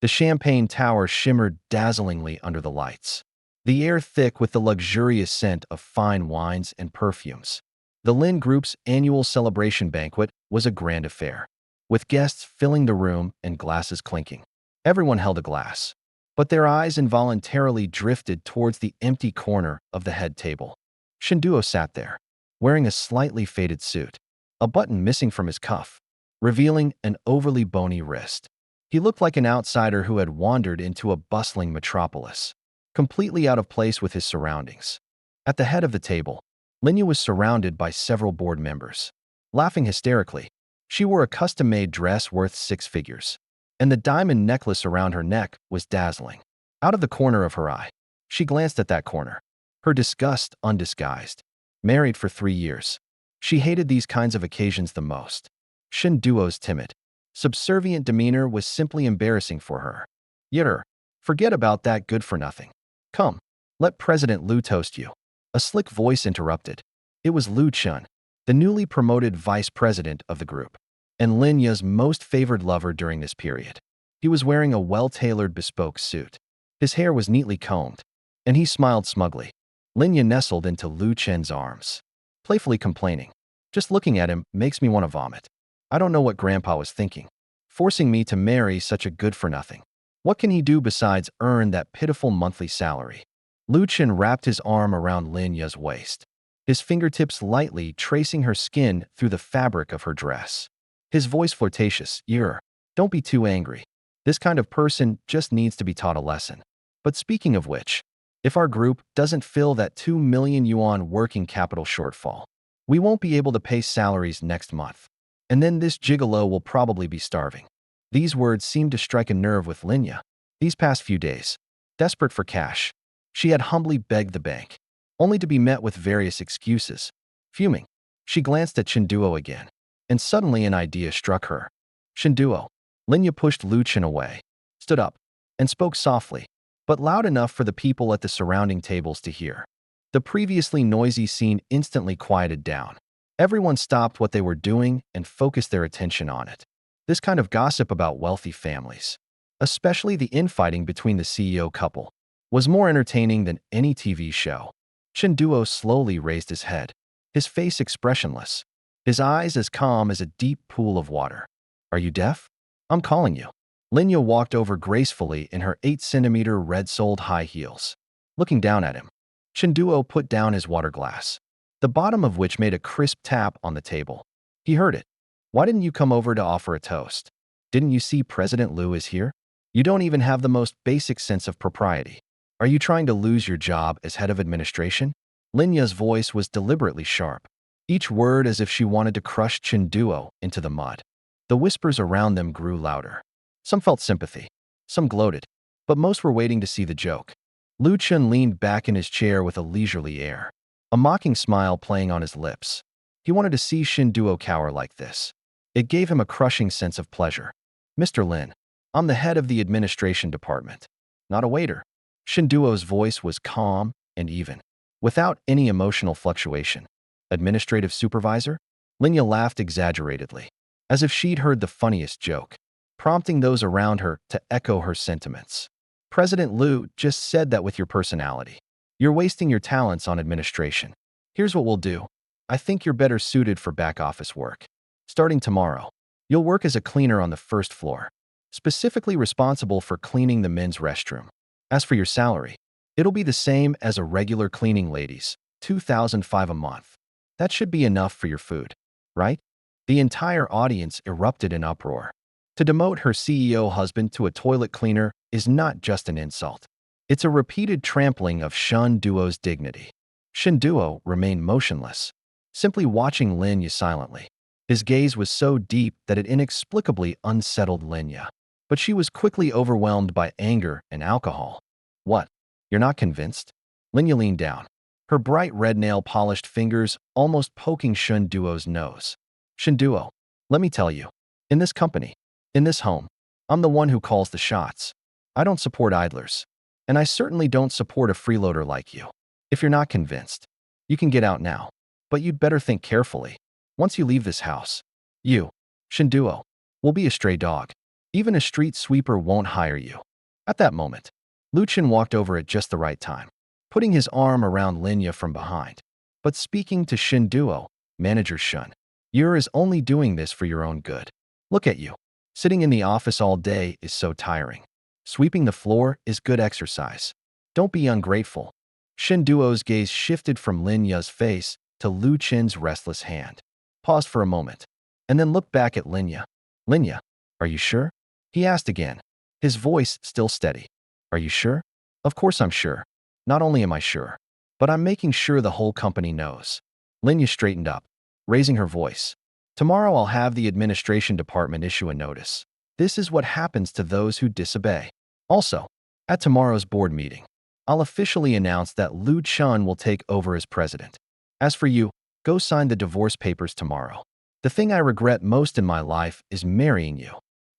The champagne tower shimmered dazzlingly under the lights, the air thick with the luxurious scent of fine wines and perfumes. The Lin Group's annual celebration banquet was a grand affair, with guests filling the room and glasses clinking. Everyone held a glass, but their eyes involuntarily drifted towards the empty corner of the head table. Shinduo sat there, wearing a slightly faded suit, a button missing from his cuff, revealing an overly bony wrist. He looked like an outsider who had wandered into a bustling metropolis, completely out of place with his surroundings. At the head of the table, Linya was surrounded by several board members. Laughing hysterically, she wore a custom-made dress worth 6 figures, and the diamond necklace around her neck was dazzling. Out of the corner of her eye, she glanced at that corner, her disgust undisguised. Married for 3 years, she hated these kinds of occasions the most. Shinduo's timid, subservient demeanor was simply embarrassing for her. Yitter, forget about that good-for-nothing. Come, let President Liu toast you. A slick voice interrupted. It was Liu Chun, the newly promoted vice president of the group, and Linya's most favored lover during this period. He was wearing a well-tailored bespoke suit. His hair was neatly combed, and he smiled smugly. Linya nestled into Liu Chen's arms, playfully complaining. Just looking at him makes me want to vomit. I don't know what Grandpa was thinking, forcing me to marry such a good-for-nothing. What can he do besides earn that pitiful monthly salary? Liu Chen wrapped his arm around Linya's waist, his fingertips lightly tracing her skin through the fabric of her dress. His voice flirtatious. Don't be too angry. This kind of person just needs to be taught a lesson. But speaking of which, if our group doesn't fill that 2 million yuan working capital shortfall, we won't be able to pay salaries next month. And then this gigolo will probably be starving. These words seemed to strike a nerve with Linya. These past few days, desperate for cash, she had humbly begged the bank, only to be met with various excuses. Fuming, she glanced at Shinduo again, and suddenly an idea struck her. Shinduo. Linya pushed Liu Chen away, stood up, and spoke softly, but loud enough for the people at the surrounding tables to hear. The previously noisy scene instantly quieted down. Everyone stopped what they were doing and focused their attention on it. This kind of gossip about wealthy families, especially the infighting between the CEO couple, was more entertaining than any TV show. Shinduo slowly raised his head, his face expressionless, his eyes as calm as a deep pool of water. Are you deaf? I'm calling you. Linya walked over gracefully in her 8-centimeter red-soled high heels. Looking down at him, Shinduo put down his water glass, the bottom of which made a crisp tap on the table. He heard it. Why didn't you come over to offer a toast? Didn't you see President Liu is here? You don't even have the most basic sense of propriety. Are you trying to lose your job as head of administration? Linya's voice was deliberately sharp, each word as if she wanted to crush Shinduo into the mud. The whispers around them grew louder. Some felt sympathy, some gloated, but most were waiting to see the joke. Liu Chen leaned back in his chair with a leisurely air, a mocking smile playing on his lips. He wanted to see Shinduo cower like this. It gave him a crushing sense of pleasure. Mr. Lin, I'm the head of the administration department, not a waiter. Shinduo's voice was calm and even, without any emotional fluctuation. Administrative supervisor? Linya laughed exaggeratedly, as if she'd heard the funniest joke, prompting those around her to echo her sentiments. President Liu just said that with your personality. You're wasting your talents on administration. Here's what we'll do. I think you're better suited for back-office work. Starting tomorrow, you'll work as a cleaner on the first floor, specifically responsible for cleaning the men's restroom. As for your salary, it'll be the same as a regular cleaning lady's, 2,005 a month. That should be enough for your food, right? The entire audience erupted in uproar. To demote her CEO husband to a toilet cleaner is not just an insult. It's a repeated trampling of Shinduo's dignity. Shinduo remained motionless, simply watching Linya silently. His gaze was so deep that it inexplicably unsettled Linya. But she was quickly overwhelmed by anger and alcohol. What? You're not convinced? Linya leaned down, her bright red nail-polished fingers almost poking Shinduo's nose. Shinduo, let me tell you, in this company, in this home, I'm the one who calls the shots. I don't support idlers, and I certainly don't support a freeloader like you. If you're not convinced, you can get out now, but you'd better think carefully. Once you leave this house, you, Shinduo, will be a stray dog. Even a street sweeper won't hire you. At that moment, Lu Chen walked over at just the right time, putting his arm around Linya from behind. But speaking to Shin Duo, Manager Shun, you're is only doing this for your own good. Look at you. Sitting in the office all day is so tiring. Sweeping the floor is good exercise. Don't be ungrateful. Shin Duo's gaze shifted from Linya's face to Lu Chen's restless hand. Paused for a moment, and then looked back at Linya. Linya, are you sure? He asked again, his voice still steady. Are you sure? Of course I'm sure. Not only am I sure, but I'm making sure the whole company knows. Linya straightened up, raising her voice. Tomorrow I'll have the administration department issue a notice. This is what happens to those who disobey. Also, at tomorrow's board meeting, I'll officially announce that Lu Chun will take over as president. As for you, go sign the divorce papers tomorrow. The thing I regret most in my life is marrying you.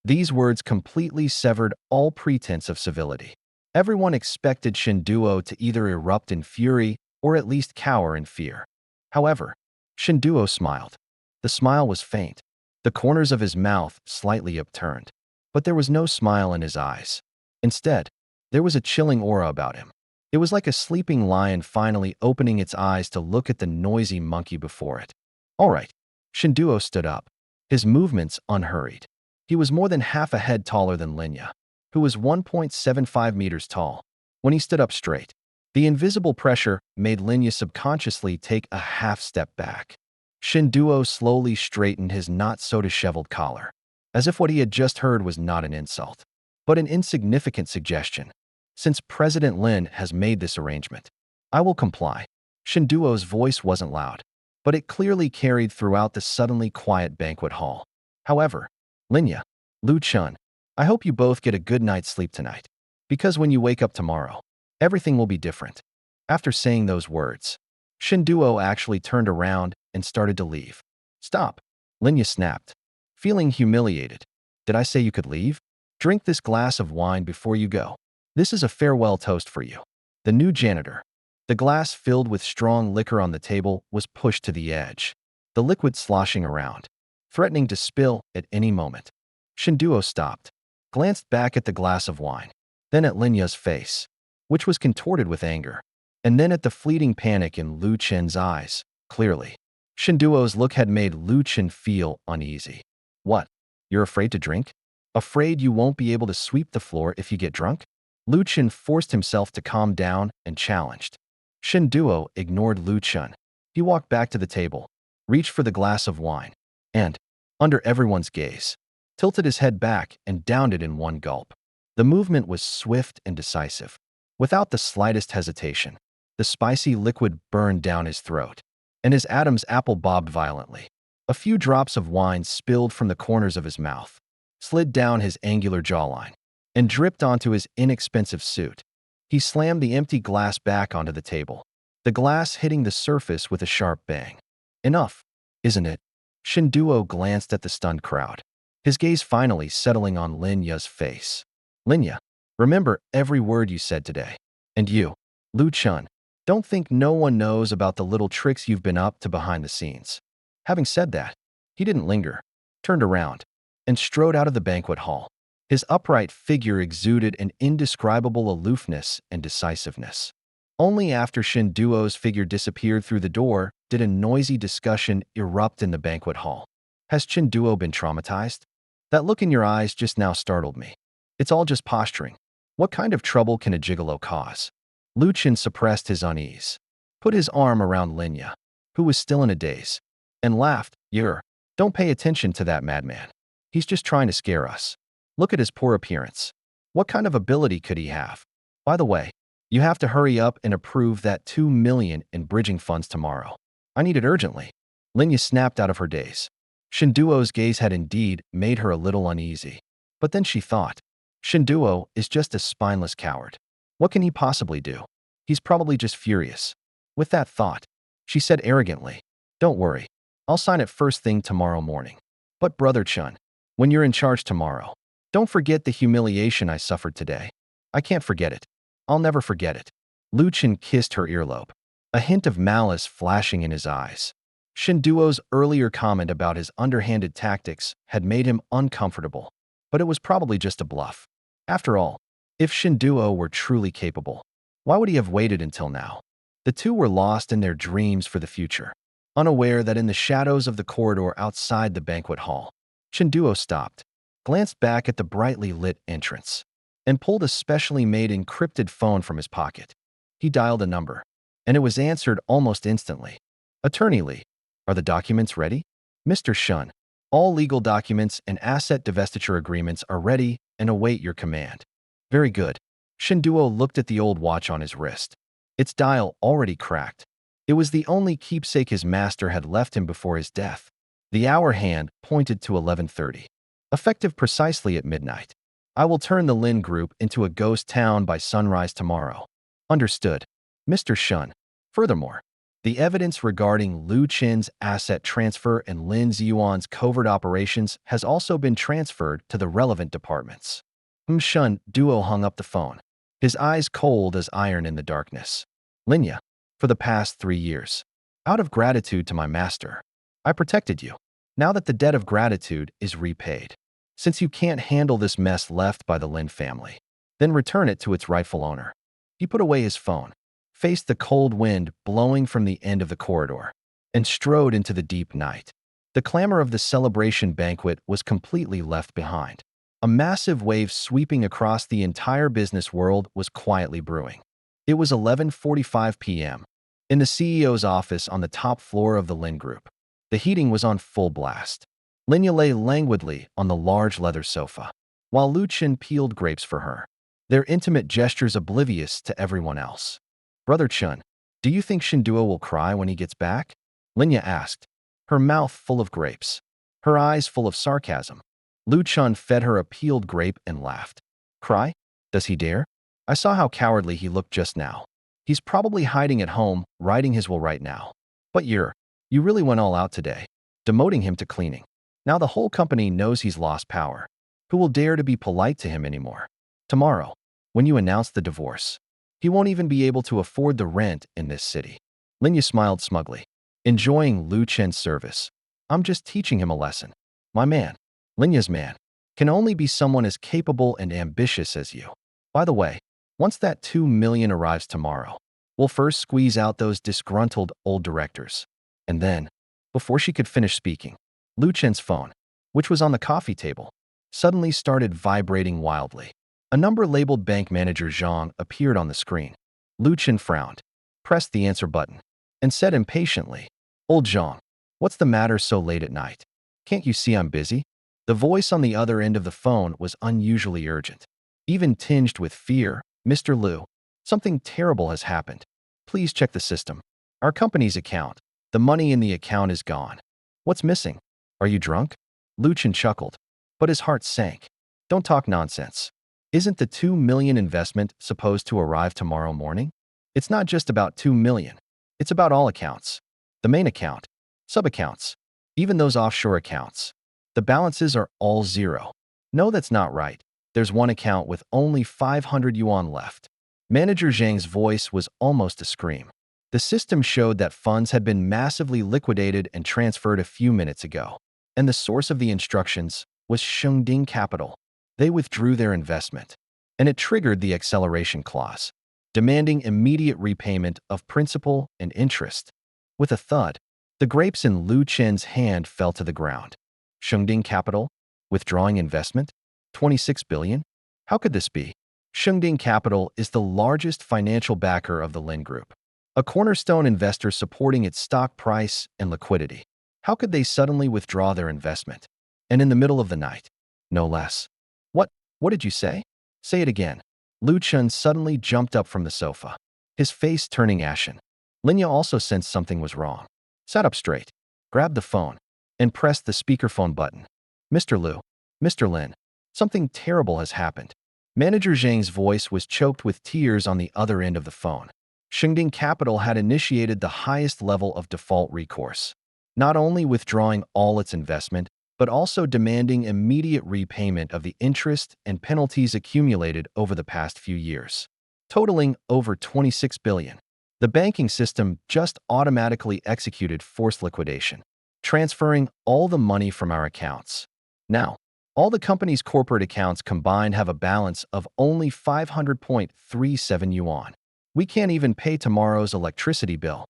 These words completely severed all pretense of civility. Everyone expected Shinduo to either erupt in fury or at least cower in fear. However, Shinduo smiled. The smile was faint, the corners of his mouth slightly upturned, but there was no smile in his eyes. Instead, there was a chilling aura about him. It was like a sleeping lion finally opening its eyes to look at the noisy monkey before it. All right. Shinduo stood up, his movements unhurried. He was more than half a head taller than Linya, who was 1.75 meters tall. When he stood up straight, the invisible pressure made Linya subconsciously take a half step back. Shinduo slowly straightened his not-so-disheveled collar, as if what he had just heard was not an insult, but an insignificant suggestion. Since President Lin has made this arrangement, I will comply. Shinduo's voice wasn't loud, but it clearly carried throughout the suddenly quiet banquet hall. However, Linya, Lu Chun, I hope you both get a good night's sleep tonight, because when you wake up tomorrow, everything will be different. After saying those words, Shinduo actually turned around and started to leave. Stop, Linya snapped, feeling humiliated. Did I say you could leave? Drink this glass of wine before you go. This is a farewell toast for you. The new janitor. The glass filled with strong liquor on the table was pushed to the edge, the liquid sloshing around, threatening to spill at any moment. Shinduo stopped, glanced back at the glass of wine, then at Linya's face, which was contorted with anger, and then at the fleeting panic in Lu Chen's eyes. Clearly, Shinduo's look had made Lu Chen feel uneasy. What? You're afraid to drink? Afraid you won't be able to sweep the floor if you get drunk? Lu Chen forced himself to calm down and challenged. Shinduo ignored Lu Chen. He walked back to the table, reached for the glass of wine, and, under everyone's gaze, tilted his head back and downed it in one gulp. The movement was swift and decisive. Without the slightest hesitation, the spicy liquid burned down his throat, and his Adam's apple bobbed violently. A few drops of wine spilled from the corners of his mouth, slid down his angular jawline, and dripped onto his inexpensive suit. He slammed the empty glass back onto the table, the glass hitting the surface with a sharp bang. Enough, isn't it? Shinduo glanced at the stunned crowd, his gaze finally settling on Linya's face. Linya, remember every word you said today. And you, Lu Chun, don't think no one knows about the little tricks you've been up to behind the scenes. Having said that, he didn't linger, turned around, and strode out of the banquet hall. His upright figure exuded an indescribable aloofness and decisiveness. Only after Shinduo's figure disappeared through the door did a noisy discussion erupt in the banquet hall. Has Shinduo been traumatized? That look in your eyes just now startled me. It's all just posturing. What kind of trouble can a gigolo cause? Lu Chen suppressed his unease, put his arm around Linya, who was still in a daze, and laughed. Don't pay attention to that madman. He's just trying to scare us. Look at his poor appearance. What kind of ability could he have? By the way, you have to hurry up and approve that 2 million in bridging funds tomorrow. I need it urgently. Linya snapped out of her daze. Shinduo's gaze had indeed made her a little uneasy. But then she thought, Shinduo is just a spineless coward. What can he possibly do? He's probably just furious. With that thought, she said arrogantly, don't worry. I'll sign it first thing tomorrow morning. But Brother Chun, when you're in charge tomorrow, don't forget the humiliation I suffered today. I can't forget it. I'll never forget it. Lu Chen kissed her earlobe, a hint of malice flashing in his eyes. Shinduo's earlier comment about his underhanded tactics had made him uncomfortable. but it was probably just a bluff. After all, if Shinduo were truly capable, why would he have waited until now? The two were lost in their dreams for the future, unaware that in the shadows of the corridor outside the banquet hall, Shinduo stopped, glanced back at the brightly lit entrance, and pulled a specially made encrypted phone from his pocket. He dialed a number, and it was answered almost instantly. Attorney Lee, are the documents ready? Mr. Shun, all legal documents and asset divestiture agreements are ready and await your command. Very good. Shinduo looked at the old watch on his wrist. Its dial already cracked. It was the only keepsake his master had left him before his death. The hour hand pointed to 11:30. Effective precisely at midnight. I will turn the Lin Group into a ghost town by sunrise tomorrow. Understood. Mr. Shun. Furthermore, the evidence regarding Lu Qin's asset transfer and Lin Ziyuan's covert operations has also been transferred to the relevant departments. Shun Duo hung up the phone, his eyes cold as iron in the darkness. Linya, for the past 3 years, out of gratitude to my master, I protected you. Now that the debt of gratitude is repaid, since you can't handle this mess left by the Lin family, then return it to its rightful owner. He put away his phone, faced the cold wind blowing from the end of the corridor, and strode into the deep night. The clamor of the celebration banquet was completely left behind. A massive wave sweeping across the entire business world was quietly brewing. It was 11:45 p.m. in the CEO's office on the top floor of the Lin Group. The heating was on full blast. Linya lay languidly on the large leather sofa, while Lu Qin peeled grapes for her, their intimate gestures oblivious to everyone else. Brother Chun, do you think Shinduo will cry when he gets back? Linya asked, her mouth full of grapes, her eyes full of sarcasm. Lu Chun fed her a peeled grape and laughed. Cry? Does he dare? I saw how cowardly he looked just now. He's probably hiding at home, writing his will right now. But you really went all out today, demoting him to cleaning. Now the whole company knows he's lost power. Who will dare to be polite to him anymore? Tomorrow, when you announce the divorce, he won't even be able to afford the rent in this city. Linya smiled smugly, enjoying Lu Chen's service. I'm just teaching him a lesson. My man, Linya's man, can only be someone as capable and ambitious as you. By the way, once that 2 million arrives tomorrow, we'll first squeeze out those disgruntled old directors. And then, before she could finish speaking, Lu Chen's phone, which was on the coffee table, suddenly started vibrating wildly. A number labeled Bank Manager Zhang appeared on the screen. Lu Chen frowned, pressed the answer button, and said impatiently, Old Zhang, what's the matter so late at night? Can't you see I'm busy? The voice on the other end of the phone was unusually urgent, even tinged with fear. Mr. Lu, something terrible has happened. Please check the system. Our company's account. The money in the account is gone. What's missing? Are you drunk? Lu Chen chuckled, but his heart sank. Don't talk nonsense. Isn't the 2 million investment supposed to arrive tomorrow morning? It's not just about 2 million. It's about all accounts. The main account, sub-accounts, even those offshore accounts. The balances are all zero. No, that's not right. There's one account with only 500 yuan left. Manager Zhang's voice was almost a scream. The system showed that funds had been massively liquidated and transferred a few minutes ago, and the source of the instructions was Shengding Capital. They withdrew their investment, and it triggered the acceleration clause, demanding immediate repayment of principal and interest. With a thud, the grapes in Lu Chen's hand fell to the ground. Shengding Capital? Withdrawing investment? 26 billion? How could this be? Shengding Capital is the largest financial backer of the Lin Group, a cornerstone investor supporting its stock price and liquidity. How could they suddenly withdraw their investment? And in the middle of the night? No less. What did you say? Say it again. Lu Chen suddenly jumped up from the sofa, his face turning ashen. Linya also sensed something was wrong. Sat up straight, grabbed the phone, and pressed the speakerphone button. Mr. Lu, Mr. Lin, something terrible has happened. Manager Zhang's voice was choked with tears on the other end of the phone. Shengding Capital had initiated the highest level of default recourse, not only withdrawing all its investment, but also demanding immediate repayment of the interest and penalties accumulated over the past few years, totaling over 26 billion. The banking system just automatically executed forced liquidation, transferring all the money from our accounts. Now, All the company's corporate accounts combined have a balance of only 500.37 yuan. We can't even pay tomorrow's electricity bill.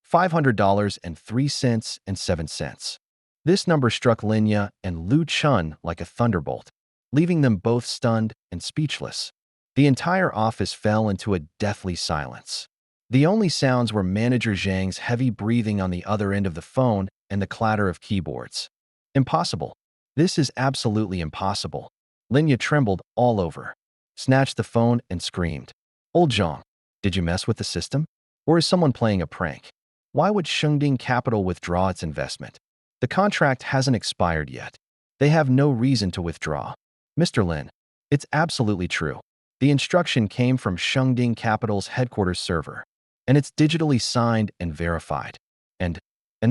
$500.03.07. This number struck Linya and Lu Chun like a thunderbolt, leaving them both stunned and speechless. The entire office fell into a deathly silence. The only sounds were Manager Zhang's heavy breathing on the other end of the phone and the clatter of keyboards. Impossible. This is absolutely impossible. Linya trembled all over, snatched the phone and screamed. Old Zhang, did you mess with the system? Or is someone playing a prank? Why would Shengding Capital withdraw its investment? The contract hasn't expired yet. They have no reason to withdraw. Mr. Lin, it's absolutely true. The instruction came from Shengding Capital's headquarters server, and it's digitally signed and verified. And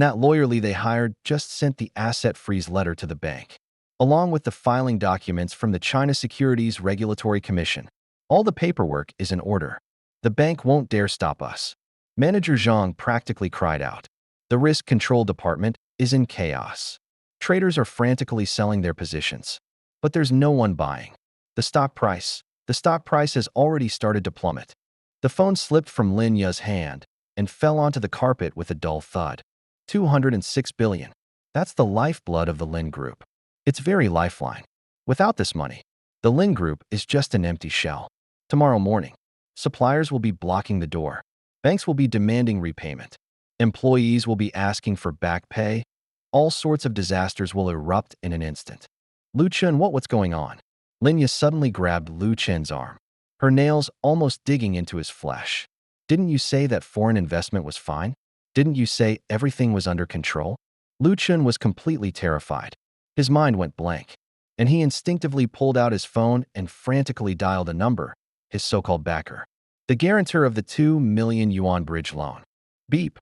that lawyer they hired just sent the asset freeze letter to the bank, along with the filing documents from the China Securities Regulatory Commission. All the paperwork is in order. The bank won't dare stop us. Manager Zhang practically cried out. The risk control department is in chaos. Traders are frantically selling their positions, but there's no one buying. The stock price has already started to plummet. The phone slipped from Lin Ya's hand and fell onto the carpet with a dull thud. 206 billion. That's the lifeblood of the Lin Group. It's very lifeline. Without this money, the Lin Group is just an empty shell. Tomorrow morning, suppliers will be blocking the door. Banks will be demanding repayment. Employees will be asking for back pay. All sorts of disasters will erupt in an instant. Lu Chen, what's going on? Linya suddenly grabbed Lu Chen's arm, her nails almost digging into his flesh. Didn't you say that foreign investment was fine? Didn't you say everything was under control? Lu Chen was completely terrified. His mind went blank, and he instinctively pulled out his phone and frantically dialed a number, his so-called backer, the guarantor of the 2 million yuan bridge loan. Beep.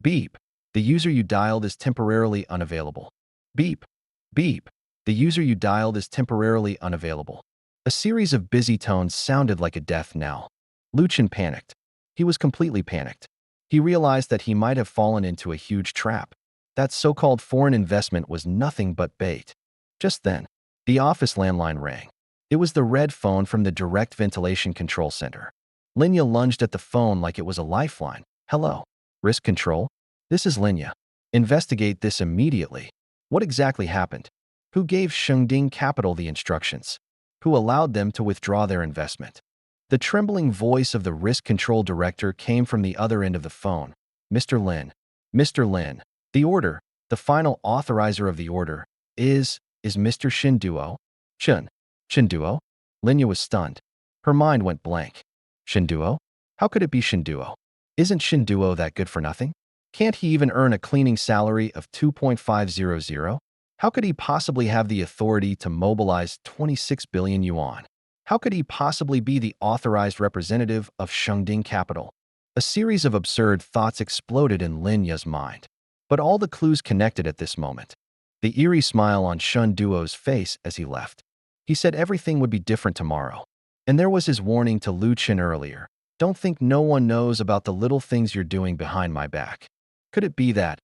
Beep. The user you dialed is temporarily unavailable. Beep. Beep. The user you dialed is temporarily unavailable. A series of busy tones sounded like a death knell. Lu Chen panicked. He was completely panicked. He realized that he might have fallen into a huge trap. That so-called foreign investment was nothing but bait. Just then, the office landline rang. It was the red phone from the direct ventilation control center. Linya lunged at the phone like it was a lifeline. Hello. Risk control? This is Linya. Investigate this immediately. What exactly happened? Who gave Shengding Capital the instructions? Who allowed them to withdraw their investment? The trembling voice of the risk control director came from the other end of the phone. Mr. Lin. Mr. Lin. The order, the final authorizer of the order, is Mr. Shinduo. Shinduo? Linya was stunned. Her mind went blank. Shinduo? How could it be Shinduo? Isn't Shinduo that good for nothing? Can't he even earn a cleaning salary of 2.500? How could he possibly have the authority to mobilize 26 billion yuan? How could he possibly be the authorized representative of Shengding Capital? A series of absurd thoughts exploded in Linya's mind. But all the clues connected at this moment. The eerie smile on Shinduo's face as he left. He said everything would be different tomorrow. And there was his warning to Lu Chen earlier. Don't think no one knows about the little things you're doing behind my back. Could it be that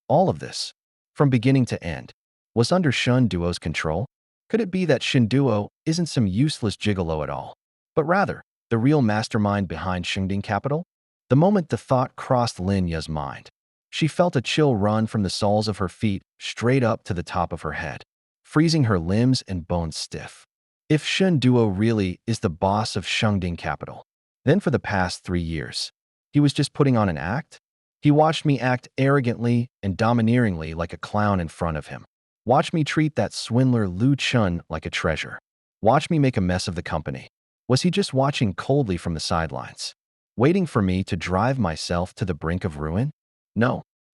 all of this, from beginning to end, was under Shinduo's control? Could it be that Shinduo isn't some useless gigolo at all, but rather the real mastermind behind Shengding Capital? The moment the thought crossed Linya's mind, she felt a chill run from the soles of her feet straight up to the top of her head, freezing her limbs and bones stiff. If Shinduo really is the boss of Shengding Capital, then for the past 3 years, he was just putting on an act? He watched me act arrogantly and domineeringly like a clown in front of him. Watch me treat that swindler Lu Chun like a treasure. Watch me make a mess of the company. Was he just watching coldly from the sidelines, waiting for me to drive myself to the brink of ruin?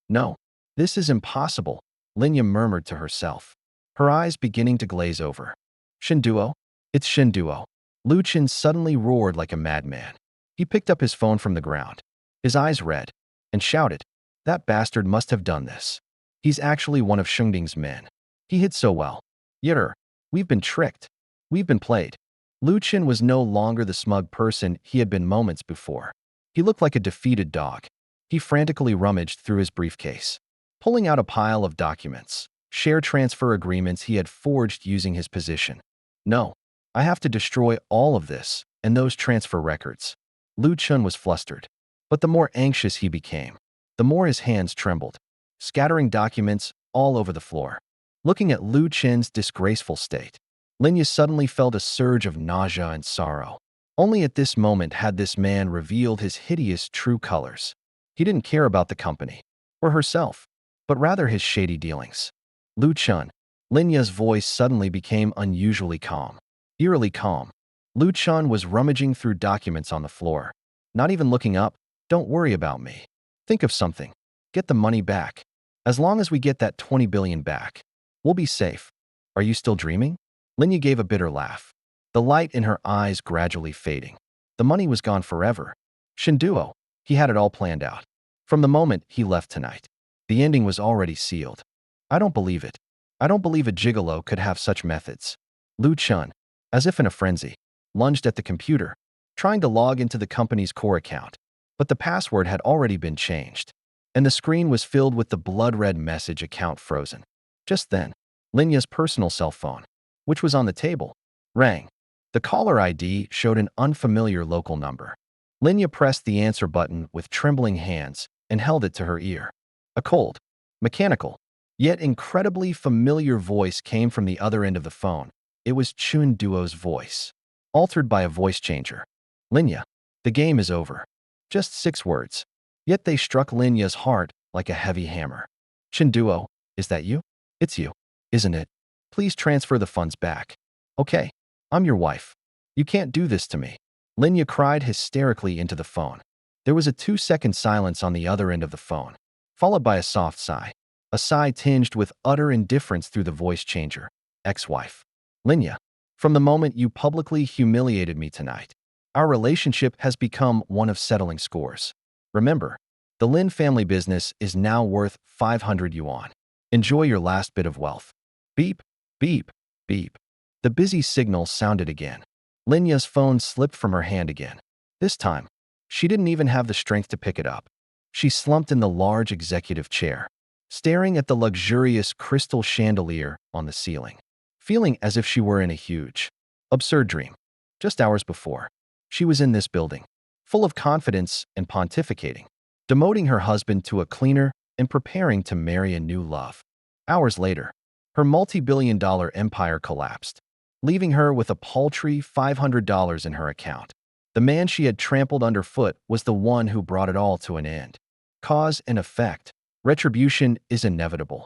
No, this is impossible, Linya murmured to herself, her eyes beginning to glaze over. Shinduo? It's Shinduo. Lu Chen suddenly roared like a madman. He picked up his phone from the ground, his eyes red, and shouted, "That bastard must have done this. He's actually one of Shengding's men. He hid so well. Yitter, we've been tricked. We've been played." Lu Chen was no longer the smug person he had been moments before. He looked like a defeated dog. He frantically rummaged through his briefcase, pulling out a pile of documents. share transfer agreements he had forged using his position. No, I have to destroy all of this and those transfer records. Lu Chun was flustered. But the more anxious he became, the more his hands trembled, scattering documents all over the floor. Looking at Lu Chen's disgraceful state, Linya suddenly felt a surge of nausea and sorrow. Only at this moment had this man revealed his hideous true colors. He didn't care about the company or herself, but rather his shady dealings. Lu Chun. Linya's voice suddenly became unusually calm, eerily calm. Lu Chun was rummaging through documents on the floor, not even looking up. Don't worry about me. Think of something. Get the money back. As long as we get that 20 billion back, we'll be safe. Are you still dreaming? Linya gave a bitter laugh, the light in her eyes gradually fading. The money was gone forever. Shinduo, he had it all planned out. From the moment he left tonight, the ending was already sealed. I don't believe it. I don't believe a gigolo could have such methods. Lu Chun, as if in a frenzy, lunged at the computer, trying to log into the company's core account. But the password had already been changed, and the screen was filled with the blood-red message account frozen. Just then, Linya's personal cell phone, which was on the table, rang. The caller ID showed an unfamiliar local number. Linya pressed the answer button with trembling hands and held it to her ear. A cold, mechanical, yet incredibly familiar voice came from the other end of the phone. It was Chun Duo's voice, altered by a voice changer. Linya, the game is over. Just 6 words. Yet they struck Linya's heart like a heavy hammer. Chinduo, is that you? It's you, isn't it? Please transfer the funds back. Okay, I'm your wife. You can't do this to me. Linya cried hysterically into the phone. There was a 2-second silence on the other end of the phone, followed by a soft sigh. A sigh tinged with utter indifference through the voice changer. Ex-wife. Linya, from the moment you publicly humiliated me tonight, our relationship has become one of settling scores. Remember, the Lin family business is now worth 500 yuan. Enjoy your last bit of wealth. Beep, beep, beep. The busy signal sounded again. Linya's phone slipped from her hand again. This time, she didn't even have the strength to pick it up. She slumped in the large executive chair, staring at the luxurious crystal chandelier on the ceiling, feeling as if she were in a huge, absurd dream. Just hours before, she was in this building, full of confidence and pontificating, demoting her husband to a cleaner and preparing to marry a new love. Hours later, her multi-billion-dollar empire collapsed, leaving her with a paltry $500 in her account. The man she had trampled underfoot was the one who brought it all to an end. Cause and effect. Retribution is inevitable.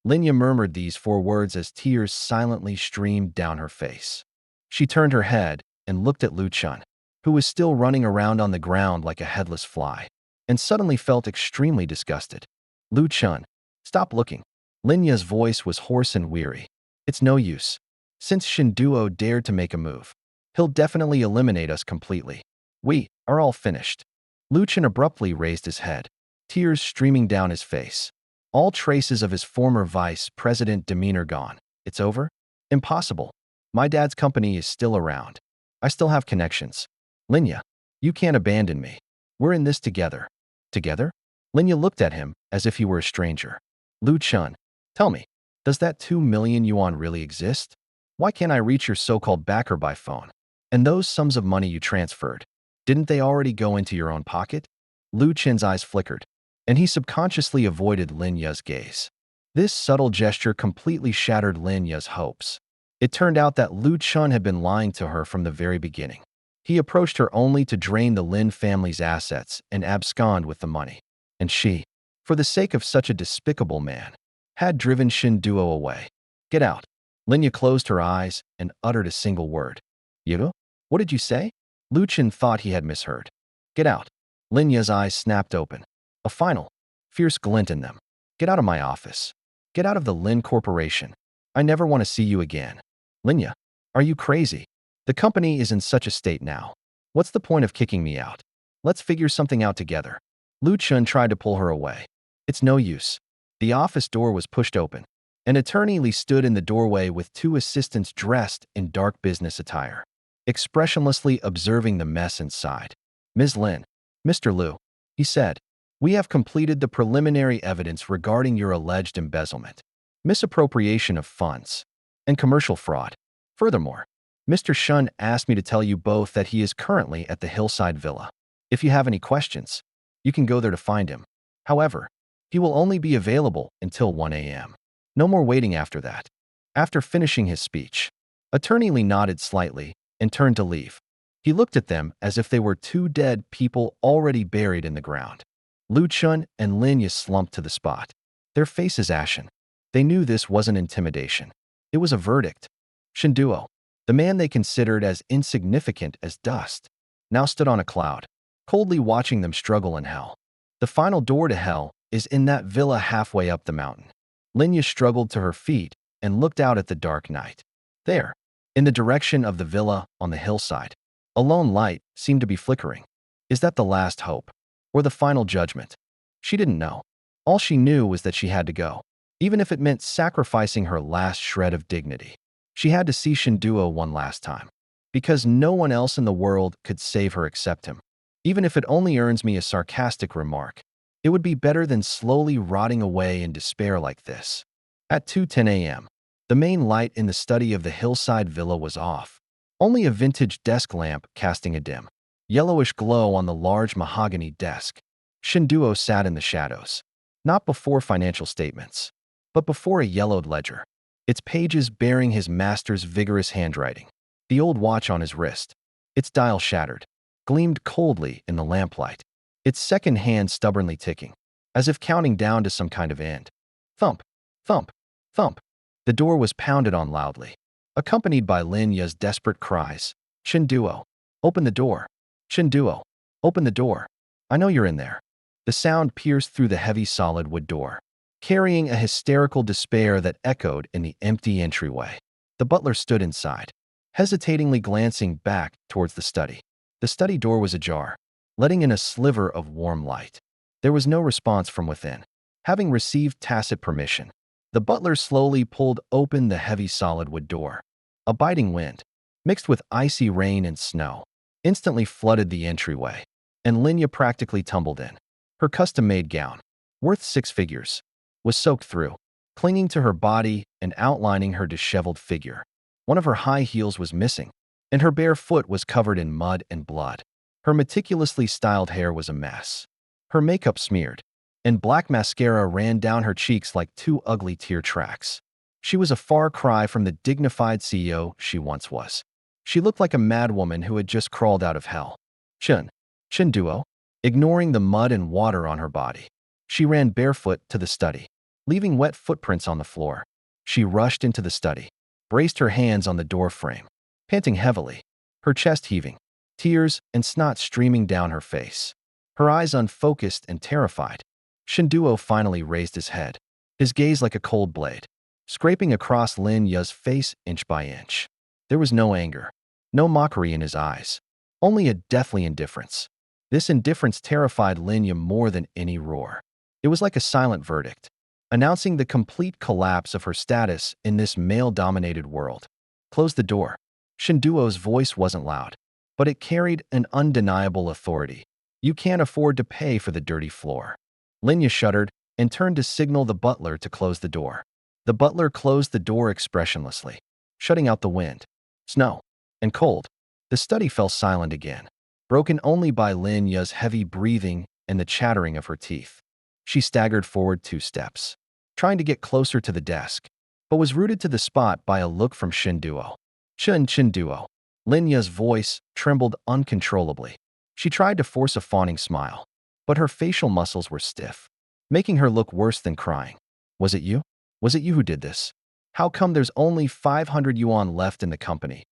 Linya murmured these 4 words as tears silently streamed down her face. She turned her head and looked at Lu Chun, who was still running around on the ground like a headless fly, and suddenly felt extremely disgusted. Lu Chun, stop looking. Linya's voice was hoarse and weary. It's no use. Since Shinduo dared to make a move, he'll definitely eliminate us completely. We are all finished. Lu Chun abruptly raised his head, tears streaming down his face. All traces of his former vice president demeanor gone. It's over? Impossible. My dad's company is still around. I still have connections. Linya, you can't abandon me. We're in this together. Together? Linya looked at him as if he were a stranger. Lu Chun, tell me, does that 2 million yuan really exist? Why can't I reach your so-called backer by phone? And those sums of money you transferred, didn't they already go into your own pocket? Lu Chin's eyes flickered, and he subconsciously avoided Linya's gaze. This subtle gesture completely shattered Linya's hopes. It turned out that Lu Chun had been lying to her from the very beginning. He approached her only to drain the Lin family's assets and abscond with the money. And she, for the sake of such a despicable man, had driven Shinduo away. Get out. Linya closed her eyes and uttered a single word. Yudo? What did you say? Lu Chun thought he had misheard. Get out. Linya's eyes snapped open, a final, fierce glint in them. Get out of my office. Get out of the Lin Corporation. I never want to see you again. Linya, are you crazy? The company is in such a state now. What's the point of kicking me out? Let's figure something out together. Lu Chun tried to pull her away. It's no use. The office door was pushed open. An attorney Lee stood in the doorway with 2 assistants dressed in dark business attire, expressionlessly observing the mess inside. Ms. Lin, Mr. Lu, he said, we have completed the preliminary evidence regarding your alleged embezzlement. misappropriation of funds, and commercial fraud. Furthermore, Mr. Shun asked me to tell you both that he is currently at the Hillside Villa. If you have any questions, you can go there to find him. However, he will only be available until 1 a.m. No more waiting after that. After finishing his speech, Attorney Lee nodded slightly and turned to leave. He looked at them as if they were two dead people already buried in the ground. Lu Chun and Lin Yi slumped to the spot, their faces ashen. They knew this wasn't intimidation. It was a verdict. Shinduo, the man they considered as insignificant as dust, now stood on a cloud, coldly watching them struggle in hell. The final door to hell is in that villa halfway up the mountain. Lin Yi struggled to her feet and looked out at the dark night. There, in the direction of the villa on the hillside, a lone light seemed to be flickering. Is that the last hope? Or the final judgment? She didn't know. All she knew was that she had to go, even if it meant sacrificing her last shred of dignity. She had to see Shinduo one last time, because no one else in the world could save her except him. Even if it only earns me a sarcastic remark, it would be better than slowly rotting away in despair like this. At 2:10 a.m., the main light in the study of the hillside villa was off, only a vintage desk lamp casting a dim, yellowish glow on the large mahogany desk. Shinduo sat in the shadows, not before financial statements, but before a yellowed ledger, its pages bearing his master's vigorous handwriting. The old watch on his wrist, its dial shattered, gleamed coldly in the lamplight, its second hand stubbornly ticking, as if counting down to some kind of end. Thump, thump, thump. The door was pounded on loudly, accompanied by Lin Yi's desperate cries. Shinduo, open the door. Shinduo, open the door. I know you're in there. The sound pierced through the heavy solid wood door, carrying a hysterical despair that echoed in the empty entryway. The butler stood inside, hesitatingly glancing back towards the study. The study door was ajar, letting in a sliver of warm light. There was no response from within. Having received tacit permission, the butler slowly pulled open the heavy solid wood door. A biting wind, mixed with icy rain and snow, instantly flooded the entryway, and Lin Yi practically tumbled in. Her custom-made gown, worth 6 figures, was soaked through, clinging to her body and outlining her disheveled figure. One of her high heels was missing, and her bare foot was covered in mud and blood. Her meticulously styled hair was a mess, her makeup smeared, and black mascara ran down her cheeks like 2 ugly tear tracks. She was a far cry from the dignified CEO she once was. She looked like a madwoman who had just crawled out of hell. Shinduo, ignoring the mud and water on her body, she ran barefoot to the study, leaving wet footprints on the floor. She rushed into the study, braced her hands on the door frame, panting heavily, her chest heaving, tears and snot streaming down her face, her eyes unfocused and terrified. Shinduo finally raised his head, his gaze like a cold blade, scraping across Lin Yi's face inch by inch. There was no anger, no mockery in his eyes, only a deathly indifference. This indifference terrified Lin Yi more than any roar. It was like a silent verdict, announcing the complete collapse of her status in this male-dominated world. Close the door. Shinduo's voice wasn't loud, but it carried an undeniable authority. You can't afford to pay for the dirty floor. Lin Yi shuddered and turned to signal the butler to close the door. The butler closed the door expressionlessly, shutting out the wind, snow, and cold. The study fell silent again, broken only by Lin Yi's heavy breathing and the chattering of her teeth. She staggered forward 2 steps, trying to get closer to the desk, but was rooted to the spot by a look from Shinduo. Shinduo. Lin Yi's voice trembled uncontrollably. She tried to force a fawning smile, but her facial muscles were stiff, making her look worse than crying. Was it you? Was it you who did this? How come there's only 500 yuan left in the company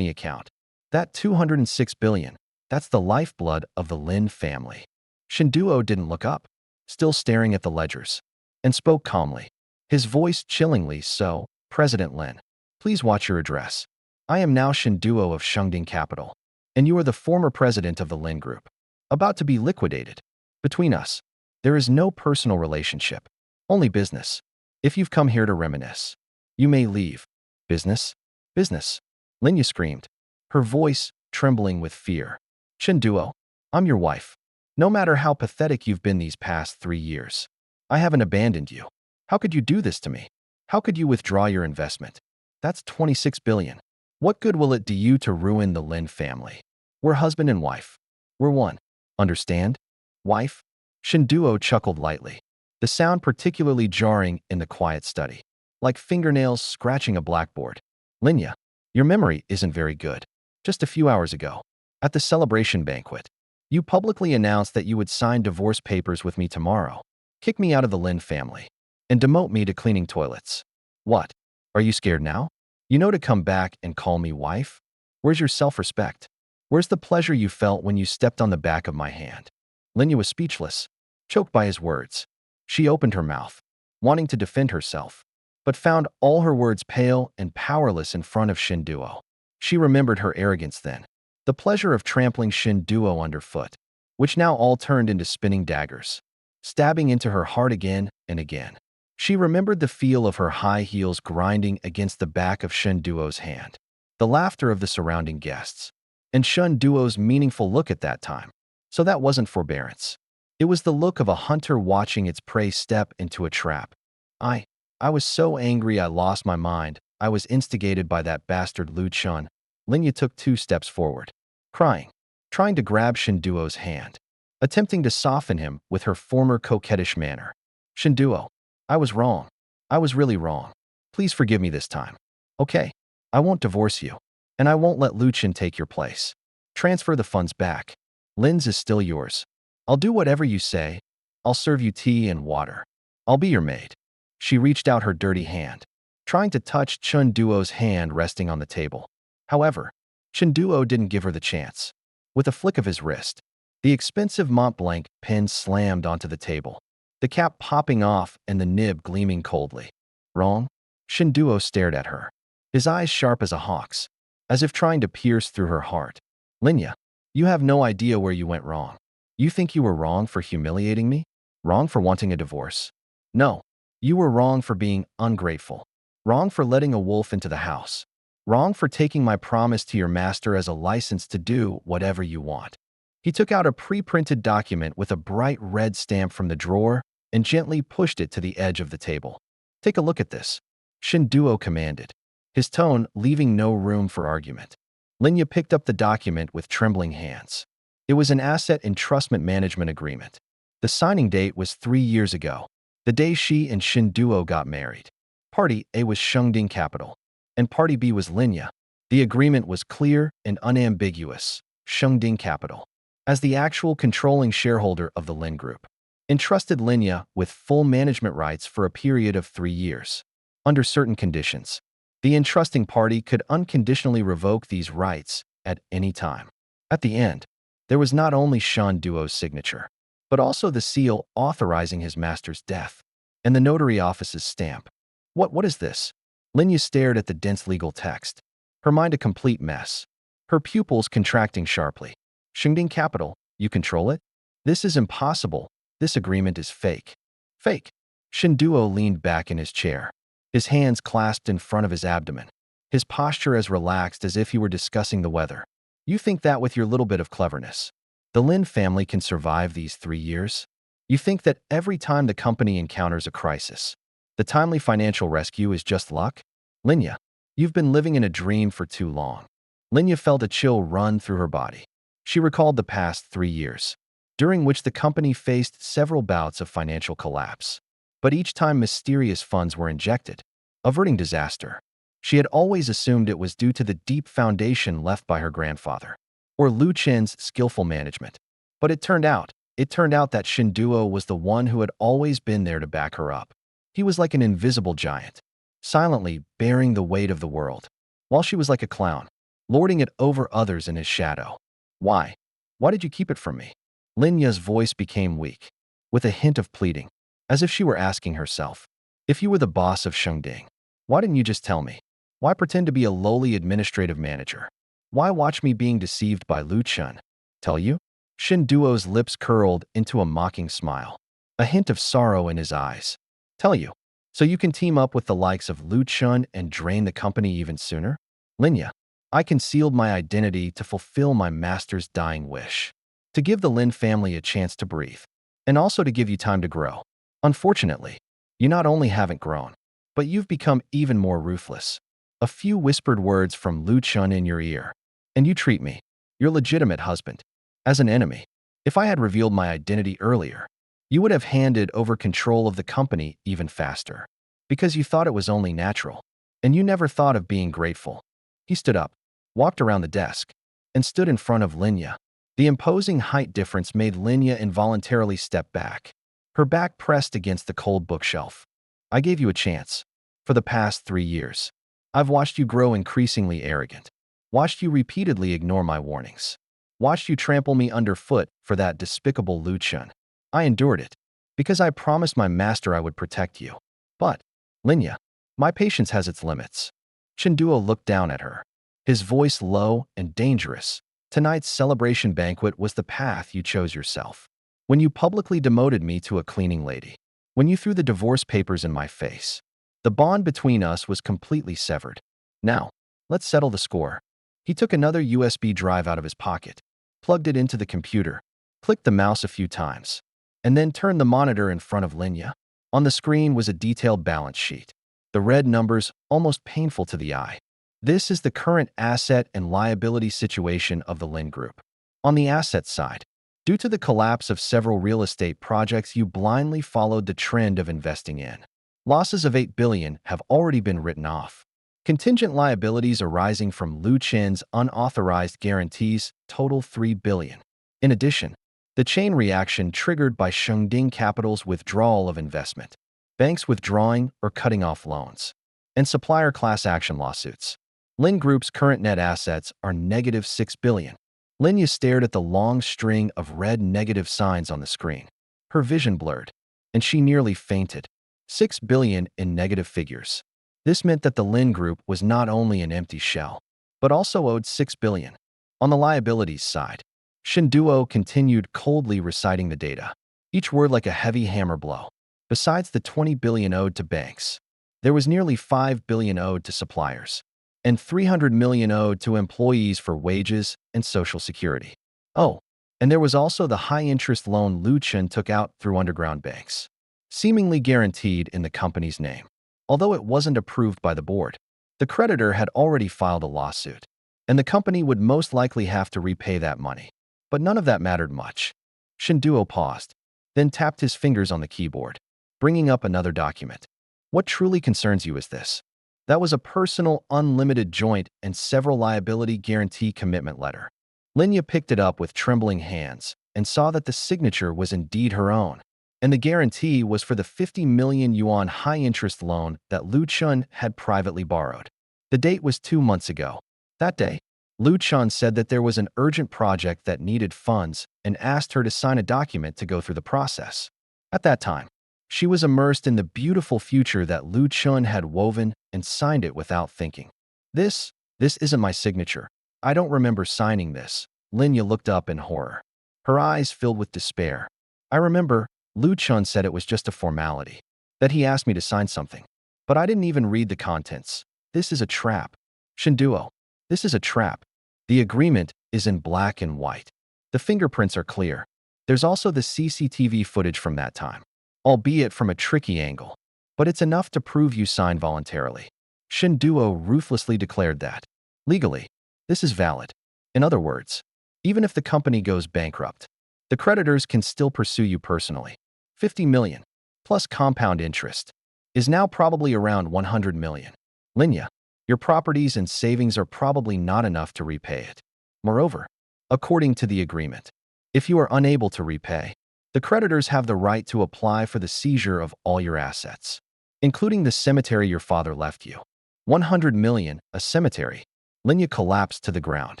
account? That 206 billion, that's the lifeblood of the Lin family. Shinduo didn't look up, still staring at the ledgers, and spoke calmly, his voice chillingly so. President Lin, please watch your address. I am now Shinduo of Shengding Capital, and you are the former president of the Lin Group, about to be liquidated. Between us, there is no personal relationship, only business. If you've come here to reminisce, you may leave. Business? Business. Lin Yi screamed, her voice trembling with fear. Shinduo, I'm your wife. No matter how pathetic you've been these past 3 years, I haven't abandoned you. How could you do this to me? How could you withdraw your investment? That's 26 billion. What good will it do you to ruin the Lin family? We're husband and wife. We're one. Understand? Wife? Shinduo chuckled lightly, the sound particularly jarring in the quiet study, like fingernails scratching a blackboard. Linya, your memory isn't very good. Just a few hours ago, at the celebration banquet, you publicly announced that you would sign divorce papers with me tomorrow, kick me out of the Lin family, and demote me to cleaning toilets. What? Are you scared now? You know to come back and call me wife? Where's your self-respect? Where's the pleasure you felt when you stepped on the back of my hand? Linya was speechless, choked by his words. She opened her mouth, wanting to defend herself, but found all her words pale and powerless in front of Shinduo. She remembered her arrogance then, the pleasure of trampling Shinduo underfoot, which now all turned into spinning daggers, stabbing into her heart again and again. She remembered the feel of her high heels grinding against the back of Shinduo's hand, the laughter of the surrounding guests, and Shinduo's meaningful look at that time. So that wasn't forbearance. It was the look of a hunter watching its prey step into a trap. I was so angry I lost my mind. I was instigated by that bastard Lu Chun. Linya took 2 steps forward, crying, trying to grab Shinduo's hand, attempting to soften him with her former coquettish manner. Shinduo, I was wrong. I was really wrong. Please forgive me this time. Okay, I won't divorce you, and I won't let Lu Chun take your place. Transfer the funds back. Lin's is still yours. I'll do whatever you say. I'll serve you tea and water. I'll be your maid. She reached out her dirty hand, trying to touch Chunduo's hand resting on the table. However, Chunduo didn't give her the chance. With a flick of his wrist, the expensive Mont Blanc pen slammed onto the table, the cap popping off and the nib gleaming coldly. Wrong? Shinduo stared at her, his eyes sharp as a hawk's, as if trying to pierce through her heart. Linya, you have no idea where you went wrong. You think you were wrong for humiliating me? Wrong for wanting a divorce? No, you were wrong for being ungrateful. Wrong for letting a wolf into the house. Wrong for taking my promise to your master as a license to do whatever you want. He took out a pre-printed document with a bright red stamp from the drawer and gently pushed it to the edge of the table. Take a look at this, Shinduo commanded, his tone leaving no room for argument. Linya picked up the document with trembling hands. It was an asset entrustment management agreement. The signing date was 3 years ago, the day she and Shinduo got married. Party A was Shengding Capital, and Party B was Linya. The agreement was clear and unambiguous. Shengding Capital, as the actual controlling shareholder of the Lin Group, entrusted Linya with full management rights for a period of 3 years. Under certain conditions, the entrusting party could unconditionally revoke these rights at any time. At the end, there was not only Shinduo's signature, but also the seal authorizing his master's death, and the notary office's stamp. What is this? Linya stared at the dense legal text, her mind a complete mess, her pupils contracting sharply. Shengding Capital, you control it? This is impossible. This agreement is fake. Fake. Shinduo leaned back in his chair, his hands clasped in front of his abdomen, his posture as relaxed as if he were discussing the weather. You think that with your little bit of cleverness, the Lin family can survive these 3 years? You think that every time the company encounters a crisis, the timely financial rescue is just luck? Linya, you've been living in a dream for too long. Linya felt a chill run through her body. She recalled the past 3 years, during which the company faced several bouts of financial collapse. But each time mysterious funds were injected, averting disaster. She had always assumed it was due to the deep foundation left by her grandfather, or Lu Chen's skillful management. But it turned out that Shinduo was the one who had always been there to back her up. He was like an invisible giant, silently bearing the weight of the world, while she was like a clown, lording it over others in his shadow. Why? Why did you keep it from me? Linya's voice became weak, with a hint of pleading, as if she were asking herself, if you were the boss of Shengding, why didn't you just tell me? Why pretend to be a lowly administrative manager? Why watch me being deceived by Lu Chun? Tell you? Shinduo's lips curled into a mocking smile, a hint of sorrow in his eyes. Tell you, so you can team up with the likes of Lu Chun and drain the company even sooner? Linya, I concealed my identity to fulfill my master's dying wish, to give the Lin family a chance to breathe, and also to give you time to grow. Unfortunately, you not only haven't grown, But you've become even more ruthless. A few whispered words from Lu Chun in your ear, and you treat me, your legitimate husband, as an enemy. If I had revealed my identity earlier, you would have handed over control of the company even faster, because you thought it was only natural, and you never thought of being grateful. He stood up, walked around the desk, and stood in front of Linya. The imposing height difference made Linya involuntarily step back, her back pressed against the cold bookshelf. I gave you a chance. For the past 3 years, I've watched you grow increasingly arrogant, watched you repeatedly ignore my warnings, watched you trample me underfoot for that despicable Lu Chun. I endured it, because I promised my master I would protect you. But, Linya, my patience has its limits. Shinduo looked down at her, his voice low and dangerous. Tonight's celebration banquet was the path you chose yourself. When you publicly demoted me to a cleaning lady, when you threw the divorce papers in my face, the bond between us was completely severed. Now, let's settle the score. He took another USB drive out of his pocket, plugged it into the computer, clicked the mouse a few times, and then turned the monitor in front of Linya. On the screen was a detailed balance sheet, the red numbers almost painful to the eye. This is the current asset and liability situation of the Lin Group. On the asset side, due to the collapse of several real estate projects, you blindly followed the trend of investing in. Losses of 8 billion have already been written off. Contingent liabilities arising from Lu Chen's unauthorized guarantees total 3 billion. In addition, the chain reaction triggered by Shengding Capital's withdrawal of investment, banks withdrawing or cutting off loans, and supplier class action lawsuits. Lin Group's current net assets are negative 6 billion. Linya stared at the long string of red negative signs on the screen. Her vision blurred, and she nearly fainted. 6 billion in negative figures. This meant that the Lin Group was not only an empty shell, but also owed 6 billion. On the liabilities side, Shinduo continued coldly reciting the data, each word like a heavy hammer blow. Besides the 20 billion owed to banks, there was nearly 5 billion owed to suppliers, and 300 million owed to employees for wages and social security. Oh, and there was also the high-interest loan Lu Chun took out through underground banks, seemingly guaranteed in the company's name. Although it wasn't approved by the board, the creditor had already filed a lawsuit, and the company would most likely have to repay that money. But none of that mattered much. Shinduo paused, then tapped his fingers on the keyboard, bringing up another document. What truly concerns you is this. That was a personal, unlimited joint and several liability guarantee commitment letter. Linya picked it up with trembling hands and saw that the signature was indeed her own, and the guarantee was for the 50 million yuan high-interest loan that Lu Chun had privately borrowed. The date was 2 months ago. That day, Lu Chun said that there was an urgent project that needed funds and asked her to sign a document to go through the process. At that time, she was immersed in the beautiful future that Lu Chun had woven and signed it without thinking. This isn't my signature. I don't remember signing this. Linya looked up in horror, her eyes filled with despair. I remember, Lu Chun said it was just a formality, that he asked me to sign something. But I didn't even read the contents. This is a trap. Shinduo, this is a trap. The agreement is in black and white. The fingerprints are clear. There's also the CCTV footage from that time, albeit from a tricky angle. But it's enough to prove you signed voluntarily. Shinduo ruthlessly declared that, legally, this is valid. In other words, even if the company goes bankrupt, the creditors can still pursue you personally. 50 million, plus compound interest, is now probably around 100 million. Linya, your properties and savings are probably not enough to repay it. Moreover, according to the agreement, if you are unable to repay, the creditors have the right to apply for the seizure of all your assets, including the cemetery your father left you. 100 million, a cemetery. Linya collapsed to the ground,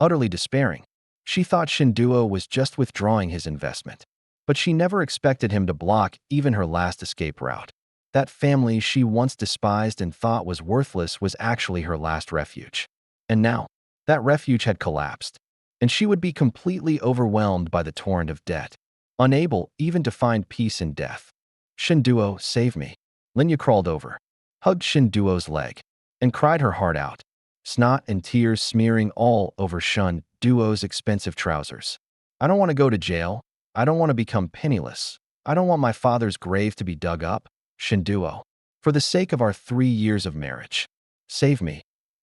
utterly despairing. She thought Shinduo was just withdrawing his investment, but she never expected him to block even her last escape route. That family she once despised and thought was worthless was actually her last refuge. And now, that refuge had collapsed, and she would be completely overwhelmed by the torrent of debt, unable even to find peace in death. Shinduo, save me. Linya crawled over, hugged Shinduo's leg, and cried her heart out, snot and tears smearing all over Shinduo's expensive trousers. I don't want to go to jail. I don't want to become penniless. I don't want my father's grave to be dug up. Shinduo, For the sake of our 3 years of marriage, save me.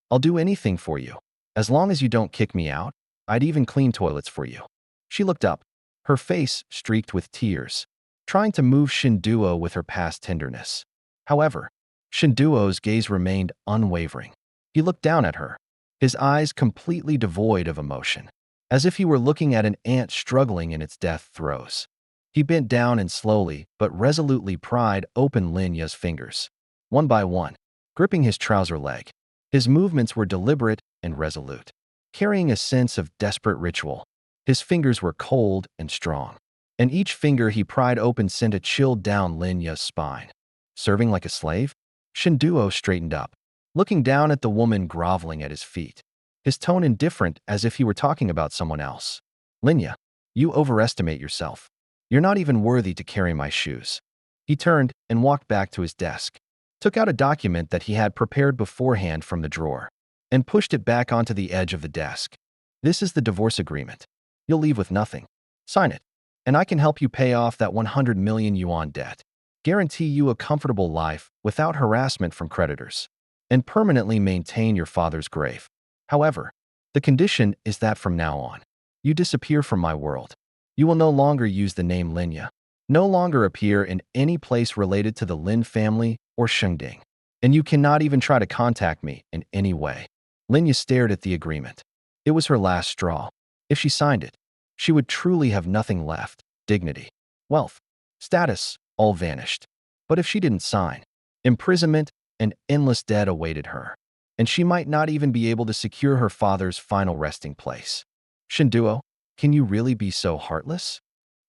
I'll do anything for you. As long as you don't kick me out, I'd even clean toilets for you." She looked up, her face streaked with tears, trying to move Shinduo with her past tenderness. However, Shinduo's gaze remained unwavering. He looked down at her, his eyes completely devoid of emotion, as if he were looking at an ant struggling in its death throes. He bent down and slowly but resolutely pried open Linya's fingers, one by one, gripping his trouser leg. His movements were deliberate and resolute, carrying a sense of desperate ritual. His fingers were cold and strong, and each finger he pried open sent a chill down Linya's spine. Serving like a slave? Shinduo straightened up, looking down at the woman groveling at his feet, his tone indifferent as if he were talking about someone else. "Linya, you overestimate yourself. You're not even worthy to carry my shoes." He turned and walked back to his desk, took out a document that he had prepared beforehand from the drawer, and pushed it back onto the edge of the desk. "This is the divorce agreement. You'll leave with nothing. Sign it, and I can help you pay off that 100 million yuan debt, guarantee you a comfortable life without harassment from creditors, and permanently maintain your father's grave. However, the condition is that from now on, you disappear from my world. You will no longer use the name Linya, no longer appear in any place related to the Lin family or Shengding, and you cannot even try to contact me in any way." Linya stared at the agreement. It was her last straw. If she signed it, she would truly have nothing left. Dignity, wealth, status, all vanished. But if she didn't sign, imprisonment and endless debt awaited her, and she might not even be able to secure her father's final resting place. "Shinduo, can you really be so heartless?"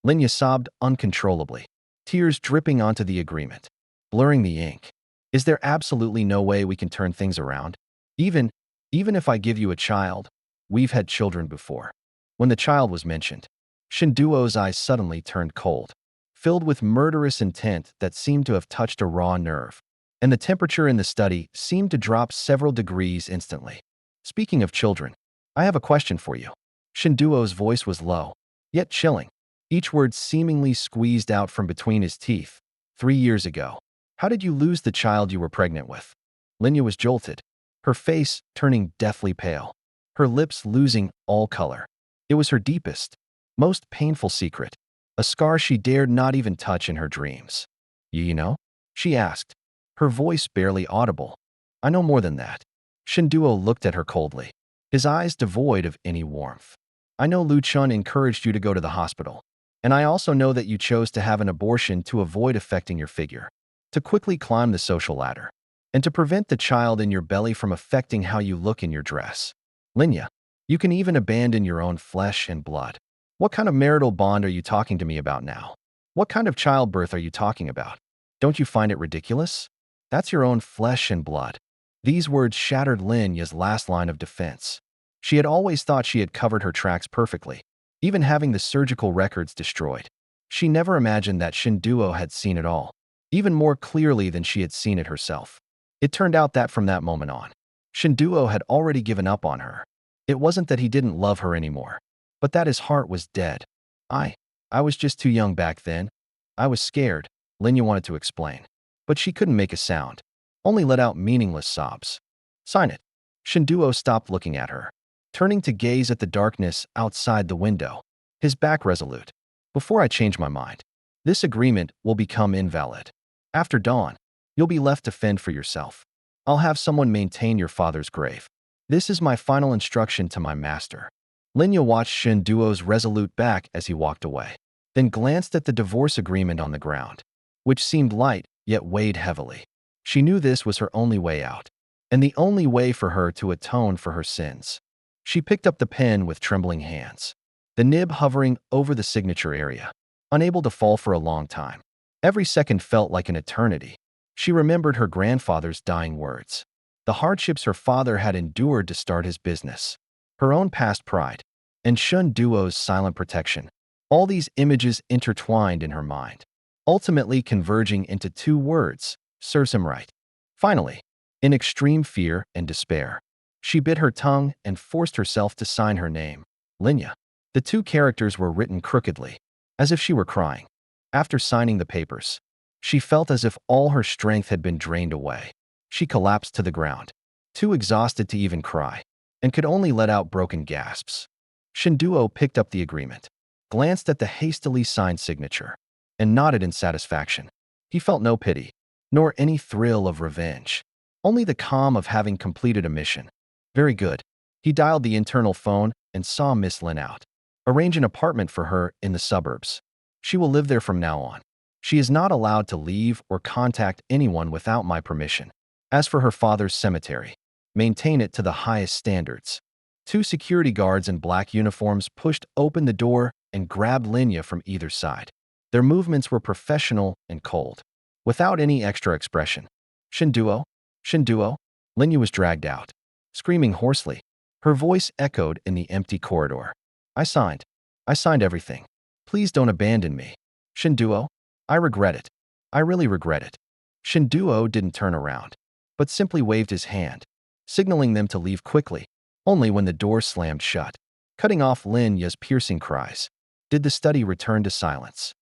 Linya sobbed uncontrollably, tears dripping onto the agreement, blurring the ink. "Is there absolutely no way we can turn things around? Even if I give you a child, we've had children before." When the child was mentioned, Shinduo's eyes suddenly turned cold, filled with murderous intent that seemed to have touched a raw nerve, and the temperature in the study seemed to drop several degrees instantly. "Speaking of children, I have a question for you." Shinduo's voice was low, yet chilling, each word seemingly squeezed out from between his teeth. 3 years ago, how did you lose the child you were pregnant with?" Linya was jolted, her face turning deathly pale, her lips losing all color. It was her deepest, most painful secret, a scar she dared not even touch in her dreams. You know?" she asked, her voice barely audible. "I know more than that." Shinduo looked at her coldly, his eyes devoid of any warmth. "I know Lu Chun encouraged you to go to the hospital, and I also know that you chose to have an abortion to avoid affecting your figure, to quickly climb the social ladder, and to prevent the child in your belly from affecting how you look in your dress. Linya, you can even abandon your own flesh and blood. What kind of marital bond are you talking to me about now? What kind of childbirth are you talking about? Don't you find it ridiculous? That's your own flesh and blood." These words shattered Linya's last line of defense. She had always thought she had covered her tracks perfectly, even having the surgical records destroyed. She never imagined that Shinduo had seen it all, even more clearly than she had seen it herself. It turned out that from that moment on, Shinduo had already given up on her. It wasn't that he didn't love her anymore, but that his heart was dead. I was just too young back then. I was scared," Linya wanted to explain, but she couldn't make a sound, only let out meaningless sobs. "Sign it." Shinduo stopped looking at her, turning to gaze at the darkness outside the window, his back resolute. "Before I change my mind, this agreement will become invalid. After dawn, you'll be left to fend for yourself. I'll have someone maintain your father's grave. This is my final instruction to my master." Linya watched Shinduo's resolute back as he walked away, then glanced at the divorce agreement on the ground, which seemed light yet weighed heavily. She knew this was her only way out, and the only way for her to atone for her sins. She picked up the pen with trembling hands, the nib hovering over the signature area, unable to fall for a long time. Every second felt like an eternity. She remembered her grandfather's dying words, the hardships her father had endured to start his business, her own past pride, and Shun Duo's silent protection. All these images intertwined in her mind, ultimately converging into two words: "Serves him right." Finally, in extreme fear and despair, she bit her tongue and forced herself to sign her name, Linya. The two characters were written crookedly, as if she were crying. After signing the papers, She felt as if all her strength had been drained away. She collapsed to the ground, too exhausted to even cry, and could only let out broken gasps. Shinduo picked up the agreement, glanced at the hastily signed signature, and nodded in satisfaction. He felt no pity, nor any thrill of revenge, only the calm of having completed a mission. Very good. He dialed the internal phone and saw Miss Lin out. Arrange an apartment for her in the suburbs. She will live there from now on. She is not allowed to leave or contact anyone without my permission. As for her father's cemetery, maintain it to the highest standards. Two security guards in black uniforms pushed open the door and grabbed Linya from either side. Their movements were professional and cold, without any extra expression. Shinduo? Shinduo? Linya was dragged out, screaming hoarsely. Her voice echoed in the empty corridor. I signed everything. Please don't abandon me. Shinduo? I regret it. I really regret it. Shinduo didn't turn around, but simply waved his hand, signaling them to leave quickly, only when the door slammed shut, cutting off Linya's piercing cries. Did the study return to silence?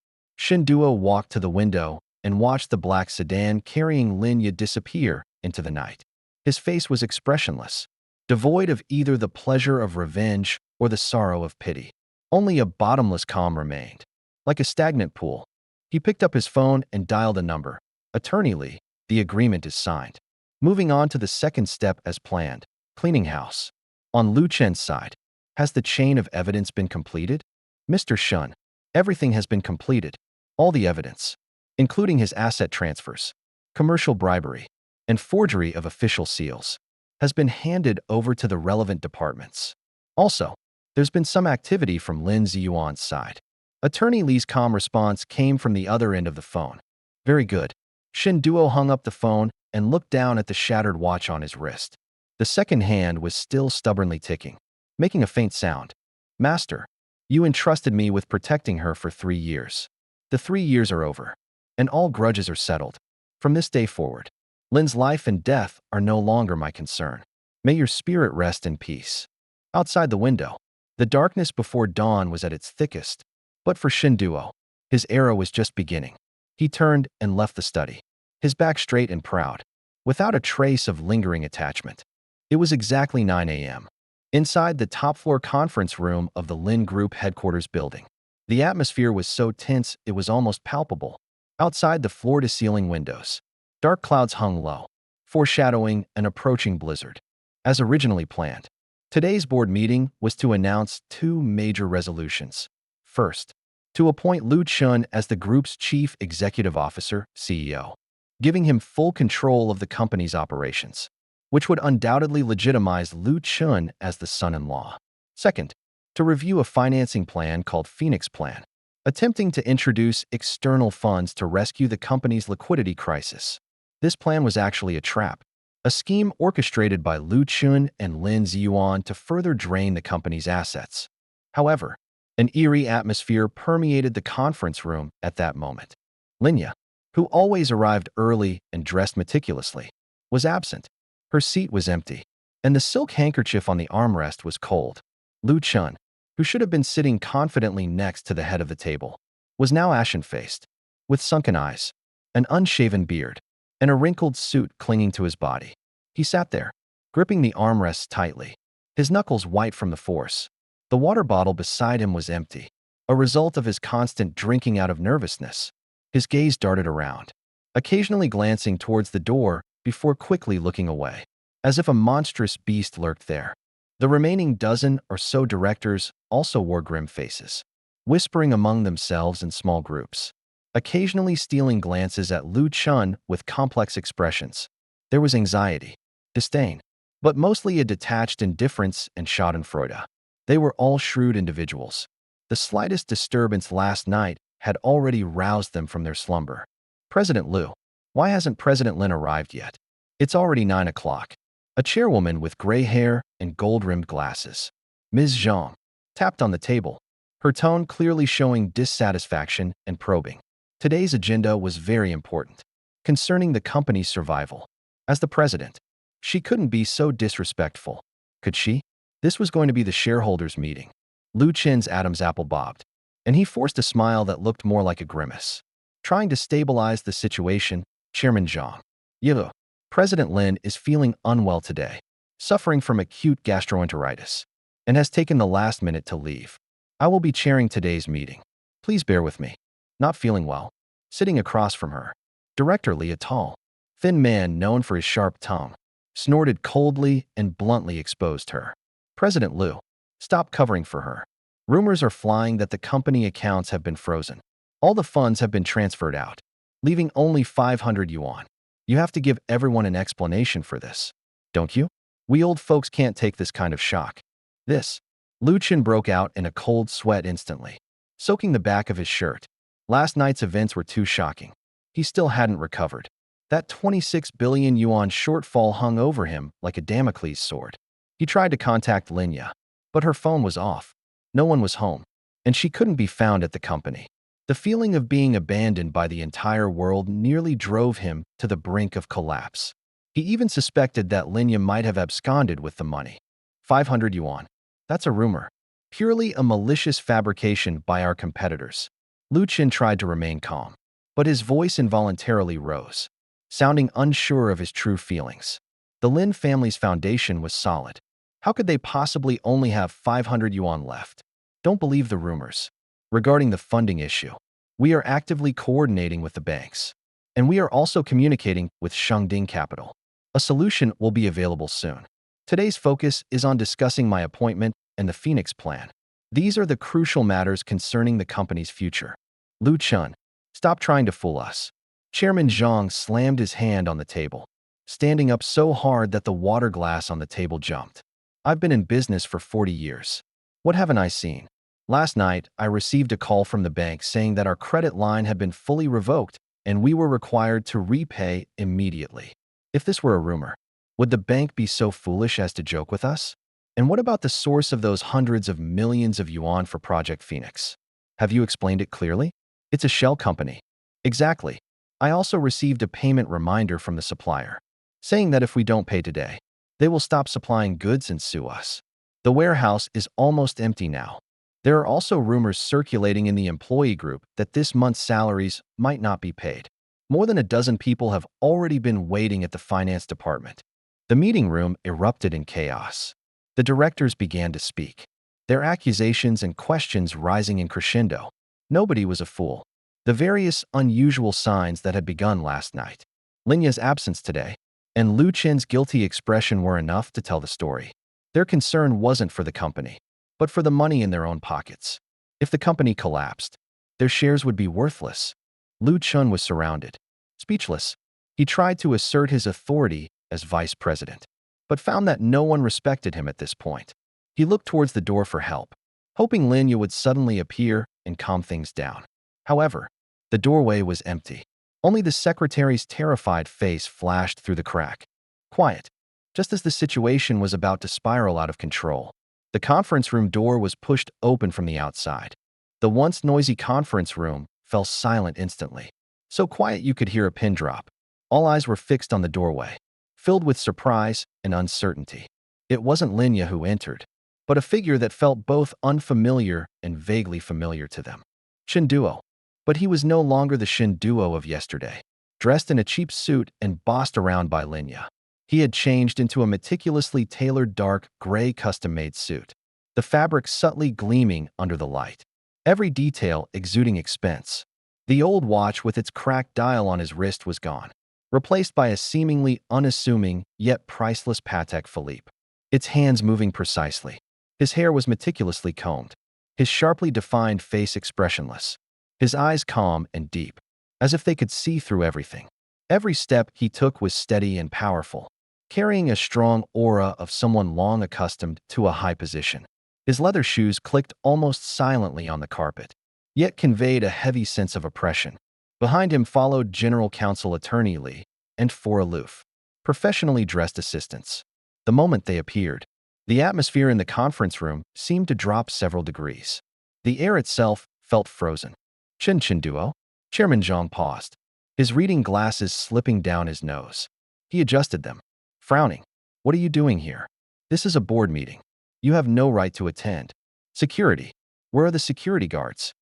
Shinduo walked to the window and watched the black sedan carrying Linya disappear into the night. His face was expressionless, devoid of either the pleasure of revenge or the sorrow of pity. Only a bottomless calm remained. Like a stagnant pool, he picked up his phone and dialed a number. Attorney Lee, the agreement is signed. Moving on to the second step as planned, cleaning house. On Lu Chen's side, has the chain of evidence been completed? Mr. Shun, everything has been completed. All the evidence, including his asset transfers, commercial bribery, and forgery of official seals, has been handed over to the relevant departments. Also, there's been some activity from Lin Ziyuan's side. Attorney Lee's calm response came from the other end of the phone. Very good. Shinduo hung up the phone and looked down at the shattered watch on his wrist. The second hand was still stubbornly ticking, making a faint sound. Master, you entrusted me with protecting her for 3 years. The 3 years are over, and all grudges are settled. From this day forward, Lin's life and death are no longer my concern. May your spirit rest in peace. Outside the window, the darkness before dawn was at its thickest, but for Shinduo, his era was just beginning. He turned and left the study, his back straight and proud, without a trace of lingering attachment. It was exactly 9 a.m. Inside the top-floor conference room of the Lin Group headquarters building. The atmosphere was so tense it was almost palpable. Outside the floor-to-ceiling windows, dark clouds hung low, foreshadowing an approaching blizzard. As originally planned, today's board meeting was to announce 2 major resolutions. First, to appoint Lu Chun as the group's chief executive officer, CEO, giving him full control of the company's operations, which would undoubtedly legitimize Lu Chun as the son-in-law. Second, to review a financing plan called Phoenix Plan, attempting to introduce external funds to rescue the company's liquidity crisis. This plan was actually a trap, a scheme orchestrated by Lu Chun and Lin Ziyuan to further drain the company's assets. However, an eerie atmosphere permeated the conference room at that moment. Linya, who always arrived early and dressed meticulously, was absent. Her seat was empty, and the silk handkerchief on the armrest was cold. Lu Chun, who should have been sitting confidently next to the head of the table, was now ashen-faced, with sunken eyes, an unshaven beard, and a wrinkled suit clinging to his body. He sat there, gripping the armrests tightly, his knuckles white from the force. The water bottle beside him was empty, a result of his constant drinking out of nervousness. His gaze darted around, occasionally glancing towards the door before quickly looking away, as if a monstrous beast lurked there. The remaining dozen or so directors also wore grim faces, whispering among themselves in small groups, occasionally stealing glances at Lu Chun with complex expressions. There was anxiety, disdain, but mostly a detached indifference and schadenfreude. They were all shrewd individuals. The slightest disturbance last night had already roused them from their slumber. President Liu, why hasn't President Lin arrived yet? It's already 9 o'clock. A chairwoman with gray hair and gold-rimmed glasses, Ms. Zhang, tapped on the table, her tone clearly showing dissatisfaction and probing. Today's agenda was very important, concerning the company's survival. As the president, she couldn't be so disrespectful, could she? This was going to be the shareholders' meeting. Lu Chen's Adam's apple bobbed, and he forced a smile that looked more like a grimace. Trying to stabilize the situation, Chairman Zhang. Yo, President Lin is feeling unwell today, suffering from acute gastroenteritis, and has taken the last minute to leave. I will be chairing today's meeting. Please bear with me. Not feeling well. Sitting across from her, Director Li, a tall, thin man known for his sharp tongue, snorted coldly and bluntly exposed her. President Liu, stop covering for her. Rumors are flying that the company accounts have been frozen. All the funds have been transferred out, leaving only 500 yuan. You have to give everyone an explanation for this, don't you? We old folks can't take this kind of shock. This. Lu Chen broke out in a cold sweat instantly, soaking the back of his shirt. Last night's events were too shocking. He still hadn't recovered. That 26 billion yuan shortfall hung over him like a Damocles sword. He tried to contact Linya, but her phone was off. No one was home, and she couldn't be found at the company. The feeling of being abandoned by the entire world nearly drove him to the brink of collapse. He even suspected that Linya might have absconded with the money. 500 yuan. That's a rumor. Purely a malicious fabrication by our competitors. Lu Chen tried to remain calm, but his voice involuntarily rose, sounding unsure of his true feelings. The Lin family's foundation was solid. How could they possibly only have 500 yuan left? Don't believe the rumors. Regarding the funding issue, we are actively coordinating with the banks, and we are also communicating with Shengding Capital. A solution will be available soon. Today's focus is on discussing my appointment and the Phoenix plan. These are the crucial matters concerning the company's future. Lu Chen, stop trying to fool us. Chairman Zhang slammed his hand on the table, standing up so hard that the water glass on the table jumped. I've been in business for 40 years. What haven't I seen? Last night, I received a call from the bank saying that our credit line had been fully revoked and we were required to repay immediately. If this were a rumor, would the bank be so foolish as to joke with us? And what about the source of those hundreds of millions of yuan for Project Phoenix? Have you explained it clearly? It's a shell company. Exactly. I also received a payment reminder from the supplier, saying that if we don't pay today, they will stop supplying goods and sue us. The warehouse is almost empty now. There are also rumors circulating in the employee group that this month's salaries might not be paid. More than a dozen people have already been waiting at the finance department. The meeting room erupted in chaos. The directors began to speak, their accusations and questions rising in crescendo. Nobody was a fool. The various unusual signs that had begun last night, Linya's absence today, and Lu Chen's guilty expression were enough to tell the story. Their concern wasn't for the company, but for the money in their own pockets. If the company collapsed, their shares would be worthless. Lu Chen was surrounded. Speechless, he tried to assert his authority as vice president, but found that no one respected him at this point. He looked towards the door for help, hoping Linya would suddenly appear and calm things down. However, the doorway was empty. Only the secretary's terrified face flashed through the crack. Quiet. Just as the situation was about to spiral out of control, the conference room door was pushed open from the outside. The once noisy conference room fell silent instantly. So quiet you could hear a pin drop. All eyes were fixed on the doorway, filled with surprise and uncertainty. It wasn't Linya who entered, but a figure that felt both unfamiliar and vaguely familiar to them. Shin Duo. But he was no longer the Shin Duo of yesterday, dressed in a cheap suit and bossed around by Linya. He had changed into a meticulously tailored dark gray custom-made suit, the fabric subtly gleaming under the light, every detail exuding expense. The old watch with its cracked dial on his wrist was gone, replaced by a seemingly unassuming yet priceless Patek Philippe, its hands moving precisely. His hair was meticulously combed, his sharply defined face expressionless, his eyes calm and deep, as if they could see through everything. Every step he took was steady and powerful, carrying a strong aura of someone long accustomed to a high position. His leather shoes clicked almost silently on the carpet, yet conveyed a heavy sense of oppression. Behind him followed General Counsel Attorney Li and four aloof, professionally dressed assistants. The moment they appeared, the atmosphere in the conference room seemed to drop several degrees. The air itself felt frozen. Chin Duo? Chairman Zhang paused, his reading glasses slipping down his nose. He adjusted them, frowning. What are you doing here? This is a board meeting. You have no right to attend. Security. Where are the security guards?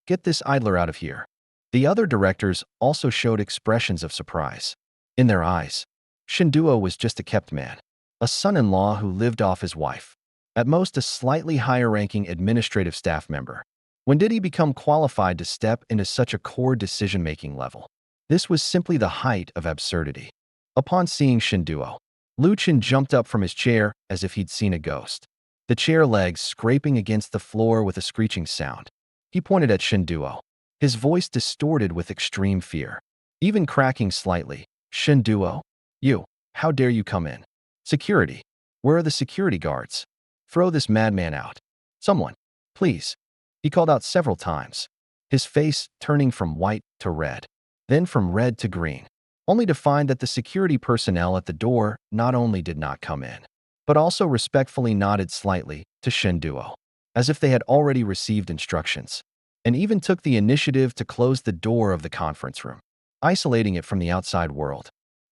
Get this idler out of here. The other directors also showed expressions of surprise. In their eyes, Shinduo was just a kept man, a son-in-law who lived off his wife, at most a slightly higher-ranking administrative staff member. When did he become qualified to step into such a core decision-making level? This was simply the height of absurdity. Upon seeing Shinduo, Lu Chen jumped up from his chair as if he'd seen a ghost, the chair legs scraping against the floor with a screeching sound. He pointed at Shinduo, his voice distorted with extreme fear, even cracking slightly. "Shinduo, you, how dare you come in? Security, where are the security guards? Throw this madman out. Someone, please." He called out several times, his face turning from white to red, then from red to green, only to find that the security personnel at the door not only did not come in, but also respectfully nodded slightly to Shinduo, as if they had already received instructions, and even took the initiative to close the door of the conference room, isolating it from the outside world.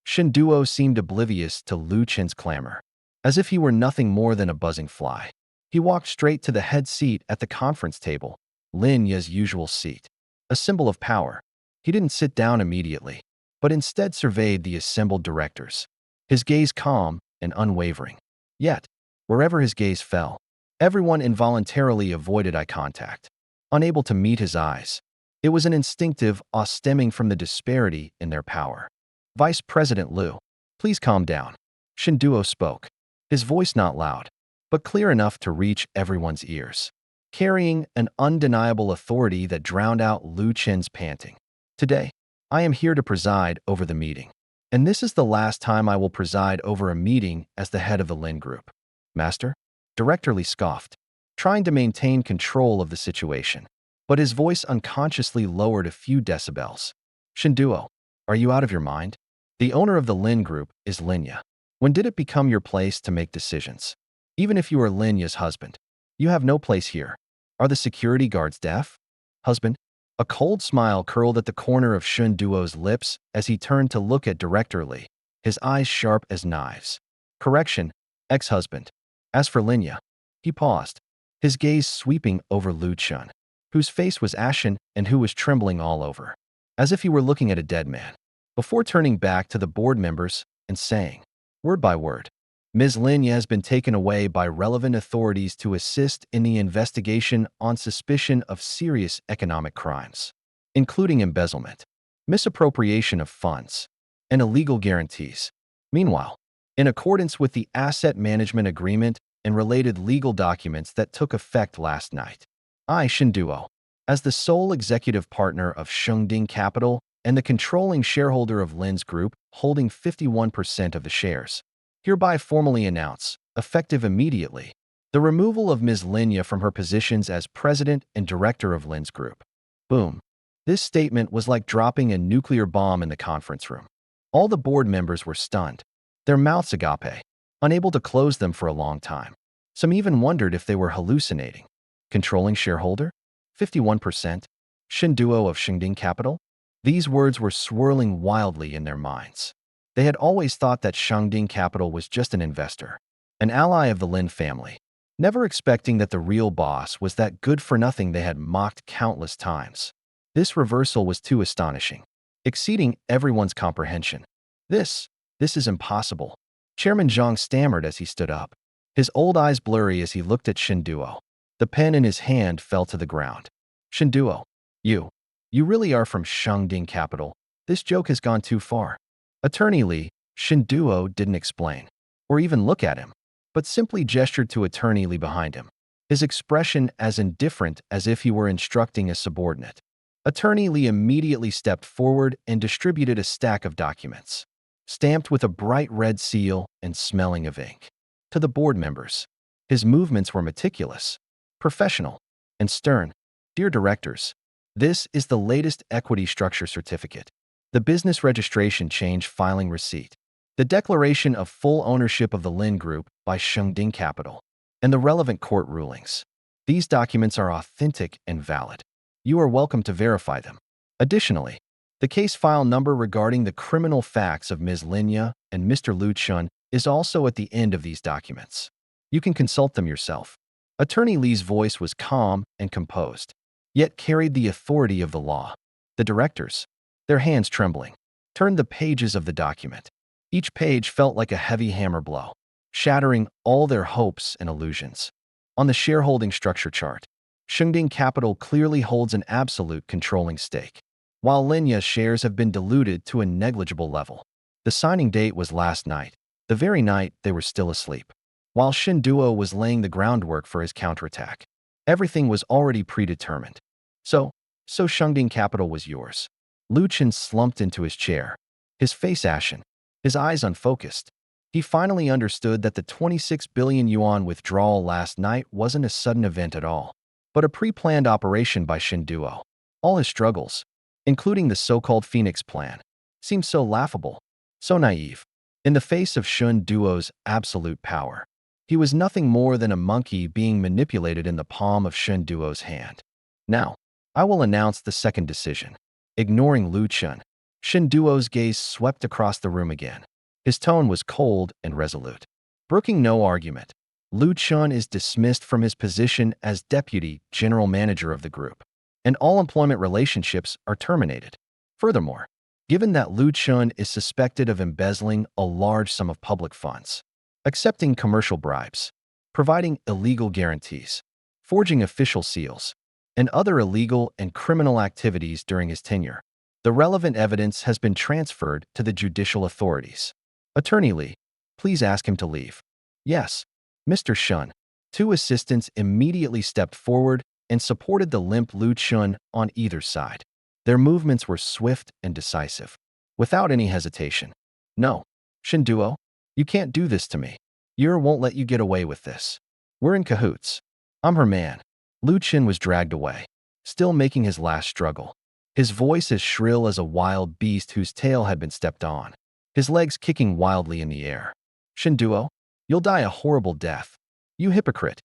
Shinduo seemed oblivious to Lu Chen's clamor, as if he were nothing more than a buzzing fly. He walked straight to the head seat at the conference table, Lin Ye's usual seat, a symbol of power. He didn't sit down immediately, but instead surveyed the assembled directors, his gaze calm and unwavering. Yet, wherever his gaze fell, everyone involuntarily avoided eye contact, unable to meet his eyes. It was an instinctive awe stemming from the disparity in their power. "Vice President Liu, please calm down," Shinduo spoke, his voice not loud, but clear enough to reach everyone's ears, carrying an undeniable authority that drowned out Lu Chen's panting. "Today, I am here to preside over the meeting, and this is the last time I will preside over a meeting as the head of the Lin Group." "Master?" Director Li scoffed, trying to maintain control of the situation, but his voice unconsciously lowered a few decibels. "Shinduo, are you out of your mind? The owner of the Lin Group is Linya. When did it become your place to make decisions? Even if you are Linya's husband, you have no place here. Are the security guards deaf?" "Husband?" A cold smile curled at the corner of Shinduo's lips as he turned to look at Director Li, his eyes sharp as knives. "Correction, ex-husband. As for Linya," he paused, his gaze sweeping over Lu Chen, whose face was ashen and who was trembling all over, as if he were looking at a dead man, before turning back to the board members and saying, word by word, "Ms. Linya has been taken away by relevant authorities to assist in the investigation on suspicion of serious economic crimes, including embezzlement, misappropriation of funds, and illegal guarantees." Meanwhile, in accordance with the asset management agreement and related legal documents that took effect last night, I, Shinduo, as the sole executive partner of Shengding Capital and the controlling shareholder of Lin's Group holding 51% of the shares, hereby formally announce, effective immediately, the removal of Ms. Linya from her positions as president and director of Lin's Group. Boom. This statement was like dropping a nuclear bomb in the conference room. All the board members were stunned, their mouths agape, unable to close them for a long time. Some even wondered if they were hallucinating. Controlling shareholder? 51%? Shinduo of Shengding Capital? These words were swirling wildly in their minds. They had always thought that Shengding Capital was just an investor, an ally of the Lin family, never expecting that the real boss was that good-for-nothing they had mocked countless times. This reversal was too astonishing, exceeding everyone's comprehension. This is impossible." Chairman Zhang stammered as he stood up, his old eyes blurry as he looked at Shinduo. The pen in his hand fell to the ground. "Shinduo, you really are from Shengding Capital. This joke has gone too far." Attorney Li, Shinduo didn't explain, or even look at him, but simply gestured to Attorney Li behind him, his expression as indifferent as if he were instructing a subordinate. Attorney Li immediately stepped forward and distributed a stack of documents, stamped with a bright red seal and smelling of ink, to the board members. His movements were meticulous, professional, and stern. "Dear directors, this is the latest equity structure certificate, the business registration change filing receipt, the declaration of full ownership of the Lin Group by Shengding Capital, and the relevant court rulings. These documents are authentic and valid. You are welcome to verify them. Additionally, the case file number regarding the criminal facts of Ms. Linya and Mr. Lu Chun is also at the end of these documents. You can consult them yourself." Attorney Li's voice was calm and composed, yet carried the authority of the law. The directors, their hands trembling, turned the pages of the document. Each page felt like a heavy hammer blow, shattering all their hopes and illusions. On the shareholding structure chart, Shengding Capital clearly holds an absolute controlling stake, while Linya's shares have been diluted to a negligible level. The signing date was last night, the very night they were still asleep, while Shinduo was laying the groundwork for his counterattack. Everything was already predetermined. So Shengding Capital was yours. Lu Chen slumped into his chair, his face ashen, his eyes unfocused. He finally understood that the 26 billion yuan withdrawal last night wasn't a sudden event at all, but a pre-planned operation by Shinduo. All his struggles, including the so-called Phoenix Plan, seemed so laughable, so naive. In the face of Shinduo's absolute power, he was nothing more than a monkey being manipulated in the palm of Shinduo's hand. Now, I will announce the second decision. Ignoring Lu Chen, Shinduo's gaze swept across the room again. His tone was cold and resolute. Brooking no argument, Lu Chen is dismissed from his position as deputy general manager of the group, and all employment relationships are terminated. Furthermore, given that Lu Chen is suspected of embezzling a large sum of public funds, accepting commercial bribes, providing illegal guarantees, forging official seals, and other illegal and criminal activities during his tenure, the relevant evidence has been transferred to the judicial authorities. Attorney Lee, please ask him to leave. Yes, Mr. Shun. Two assistants immediately stepped forward and supported the limp Lu Chen on either side. Their movements were swift and decisive, without any hesitation. No, Shinduo, you can't do this to me. Yer won't let you get away with this. We're in cahoots. I'm her man. Lu Chen was dragged away, still making his last struggle. His voice as shrill as a wild beast whose tail had been stepped on, his legs kicking wildly in the air. Shinduo, you'll die a horrible death. You hypocrite.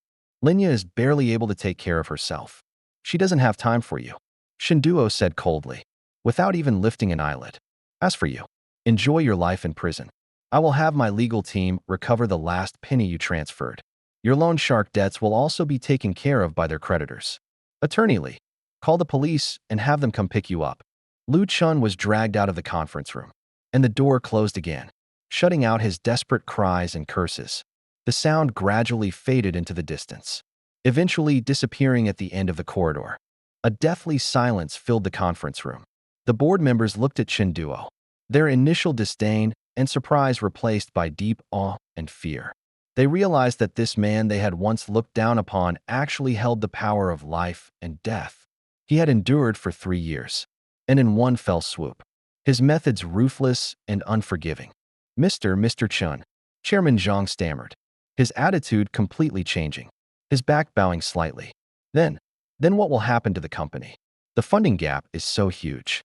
Linya is barely able to take care of herself. She doesn't have time for you, Shinduo said coldly, without even lifting an eyelid. As for you, enjoy your life in prison. I will have my legal team recover the last penny you transferred. Your loan shark debts will also be taken care of by their creditors. Attorney Lee, call the police and have them come pick you up. Lu Chen was dragged out of the conference room, and the door closed again, shutting out his desperate cries and curses. The sound gradually faded into the distance, eventually disappearing at the end of the corridor. A deathly silence filled the conference room. The board members looked at Shinduo, their initial disdain and surprise replaced by deep awe and fear. They realized that this man they had once looked down upon actually held the power of life and death. He had endured for 3 years, and in one fell swoop. His methods ruthless and unforgiving. Mr. Chen, Chairman Zhang stammered, his attitude completely changing, his back bowing slightly. Then what will happen to the company? The funding gap is so huge.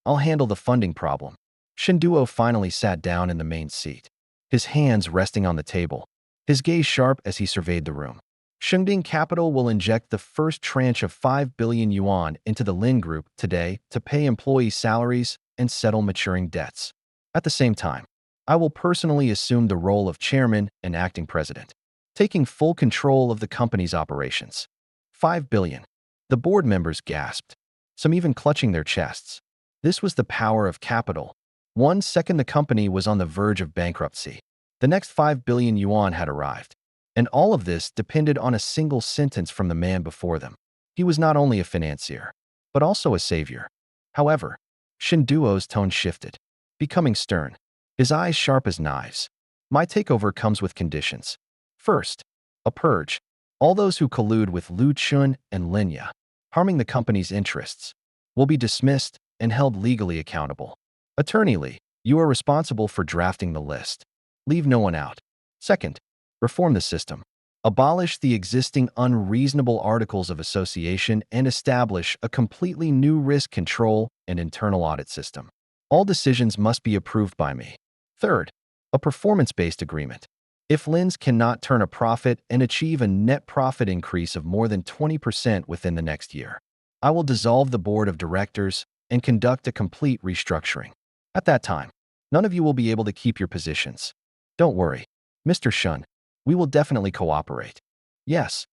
I'll handle the funding problem. Shinduo finally sat down in the main seat, his hands resting on the table, his gaze sharp as he surveyed the room. Shengding Capital will inject the first tranche of 5 billion yuan into the Lin Group today to pay employee salaries and settle maturing debts. At the same time, I will personally assume the role of chairman and acting president, taking full control of the company's operations. 5 billion. The board members gasped, some even clutching their chests. This was the power of capital. 1 second the company was on the verge of bankruptcy. The next 5 billion yuan had arrived. And all of this depended on a single sentence from the man before them. He was not only a financier, but also a savior. However, Shinduo's tone shifted, becoming stern, his eyes sharp as knives. My takeover comes with conditions. First, a purge. All those who collude with Lu Chen and Linya, harming the company's interests, will be dismissed and held legally accountable. Attorney Lee, you are responsible for drafting the list. Leave no one out. Second, reform the system. Abolish the existing unreasonable articles of association and establish a completely new risk control and internal audit system. All decisions must be approved by me. Third, a performance-based agreement. If Lin's cannot turn a profit and achieve a net profit increase of more than 20% within the next year, I will dissolve the board of directors and conduct a complete restructuring. At that time, none of you will be able to keep your positions. Don't worry, Mr. Shun. We will definitely cooperate. Yes,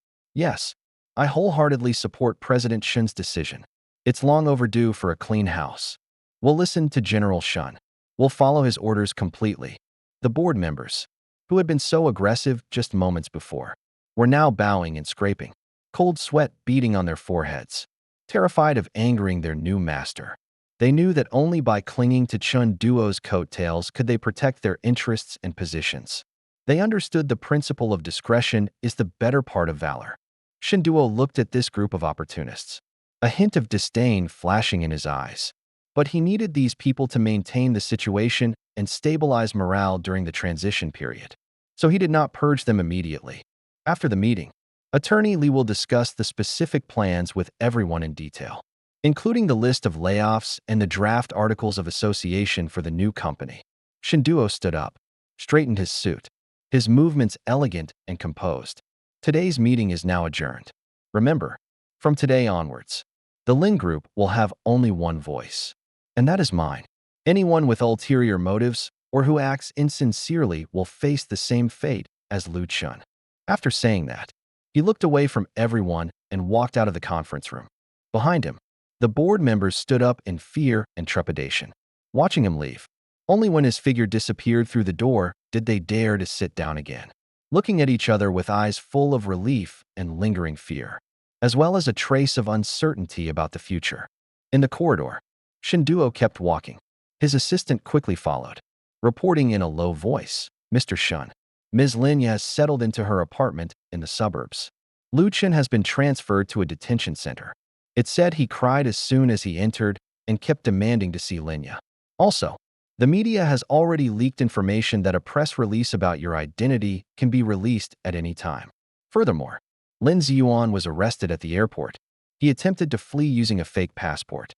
I wholeheartedly support President Shun's decision. It's long overdue for a clean house. We'll listen to General Shun. We'll follow his orders completely. The board members, who had been so aggressive just moments before, were now bowing and scraping, cold sweat beading on their foreheads, terrified of angering their new master. They knew that only by clinging to Chun Duo's coattails could they protect their interests and positions. They understood the principle of discretion is the better part of valor. Shinduo looked at this group of opportunists, a hint of disdain flashing in his eyes. But he needed these people to maintain the situation and stabilize morale during the transition period. So he did not purge them immediately. After the meeting, Attorney Lee will discuss the specific plans with everyone in detail, including the list of layoffs and the draft articles of association for the new company. Shinduo stood up, straightened his suit, his movements elegant and composed. Today's meeting is now adjourned. Remember, from today onwards, the Lin Group will have only one voice, and that is mine. Anyone with ulterior motives or who acts insincerely will face the same fate as Lu Chun. After saying that, he looked away from everyone and walked out of the conference room. Behind him, the board members stood up in fear and trepidation, watching him leave. Only when his figure disappeared through the door did they dare to sit down again, looking at each other with eyes full of relief and lingering fear, as well as a trace of uncertainty about the future. In the corridor, Shinduo kept walking. His assistant quickly followed, reporting in a low voice, "Mr. Shun, Ms. Lin has settled into her apartment in the suburbs. Lu Chen has been transferred to a detention center. It said he cried as soon as he entered and kept demanding to see Linya. Also, the media has already leaked information that a press release about your identity can be released at any time. Furthermore, Lin Ziyuan was arrested at the airport. He attempted to flee using a fake passport."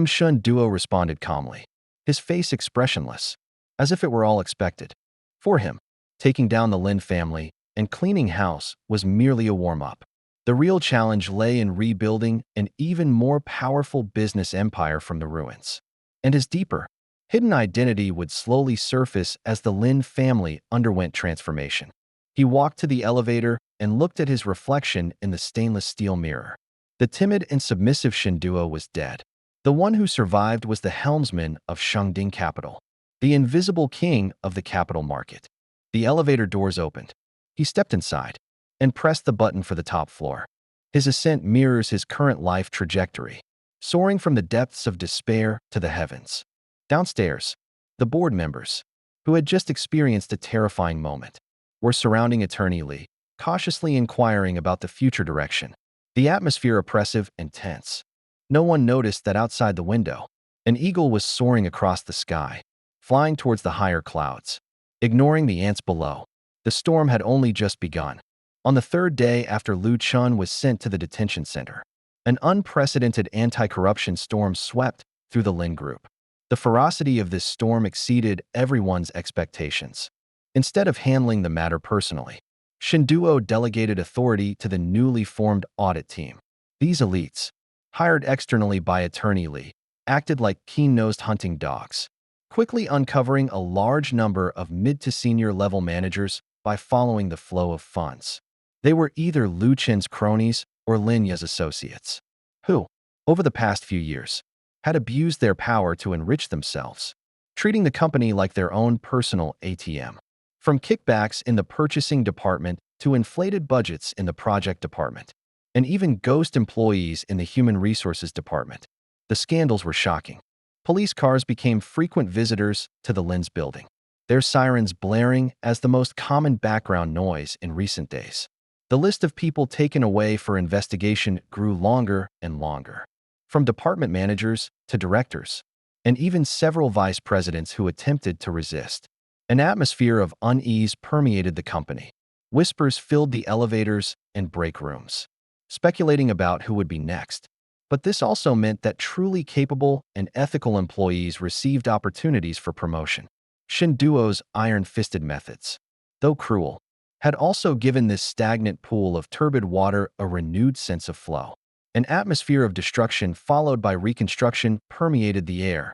Shun Duo responded calmly, his face expressionless, as if it were all expected. For him, taking down the Lin family and cleaning house was merely a warm-up. The real challenge lay in rebuilding an even more powerful business empire from the ruins. And his deeper, hidden identity would slowly surface as the Lin family underwent transformation. He walked to the elevator and looked at his reflection in the stainless steel mirror. The timid and submissive Shinduo was dead. The one who survived was the helmsman of Shangding Capital, the invisible king of the capital market. The elevator doors opened. He stepped inside and pressed the button for the top floor. His ascent mirrors his current life trajectory, soaring from the depths of despair to the heavens. Downstairs, the board members, who had just experienced a terrifying moment, were surrounding Attorney Lee, cautiously inquiring about the future direction. The atmosphere oppressive and tense. No one noticed that outside the window, an eagle was soaring across the sky, flying towards the higher clouds, ignoring the ants below. The storm had only just begun. On the third day after Lu Chun was sent to the detention center, an unprecedented anti-corruption storm swept through the Lin Group. The ferocity of this storm exceeded everyone's expectations. Instead of handling the matter personally, Shinduo delegated authority to the newly formed audit team. These elites, hired externally by Attorney Lee, acted like keen-nosed hunting dogs, quickly uncovering a large number of mid to senior level managers by following the flow of funds. They were either Lu Chen's cronies or Linya's associates, who, over the past few years, had abused their power to enrich themselves, treating the company like their own personal ATM. From kickbacks in the purchasing department to inflated budgets in the project department, and even ghost employees in the human resources department, the scandals were shocking. Police cars became frequent visitors to the Lin's building, their sirens blaring as the most common background noise in recent days. The list of people taken away for investigation grew longer and longer, from department managers to directors, and even several vice presidents who attempted to resist. An atmosphere of unease permeated the company. Whispers filled the elevators and break rooms, speculating about who would be next. But this also meant that truly capable and ethical employees received opportunities for promotion. Shinduo's iron-fisted methods, though cruel, had also given this stagnant pool of turbid water a renewed sense of flow. An atmosphere of destruction followed by reconstruction permeated the air.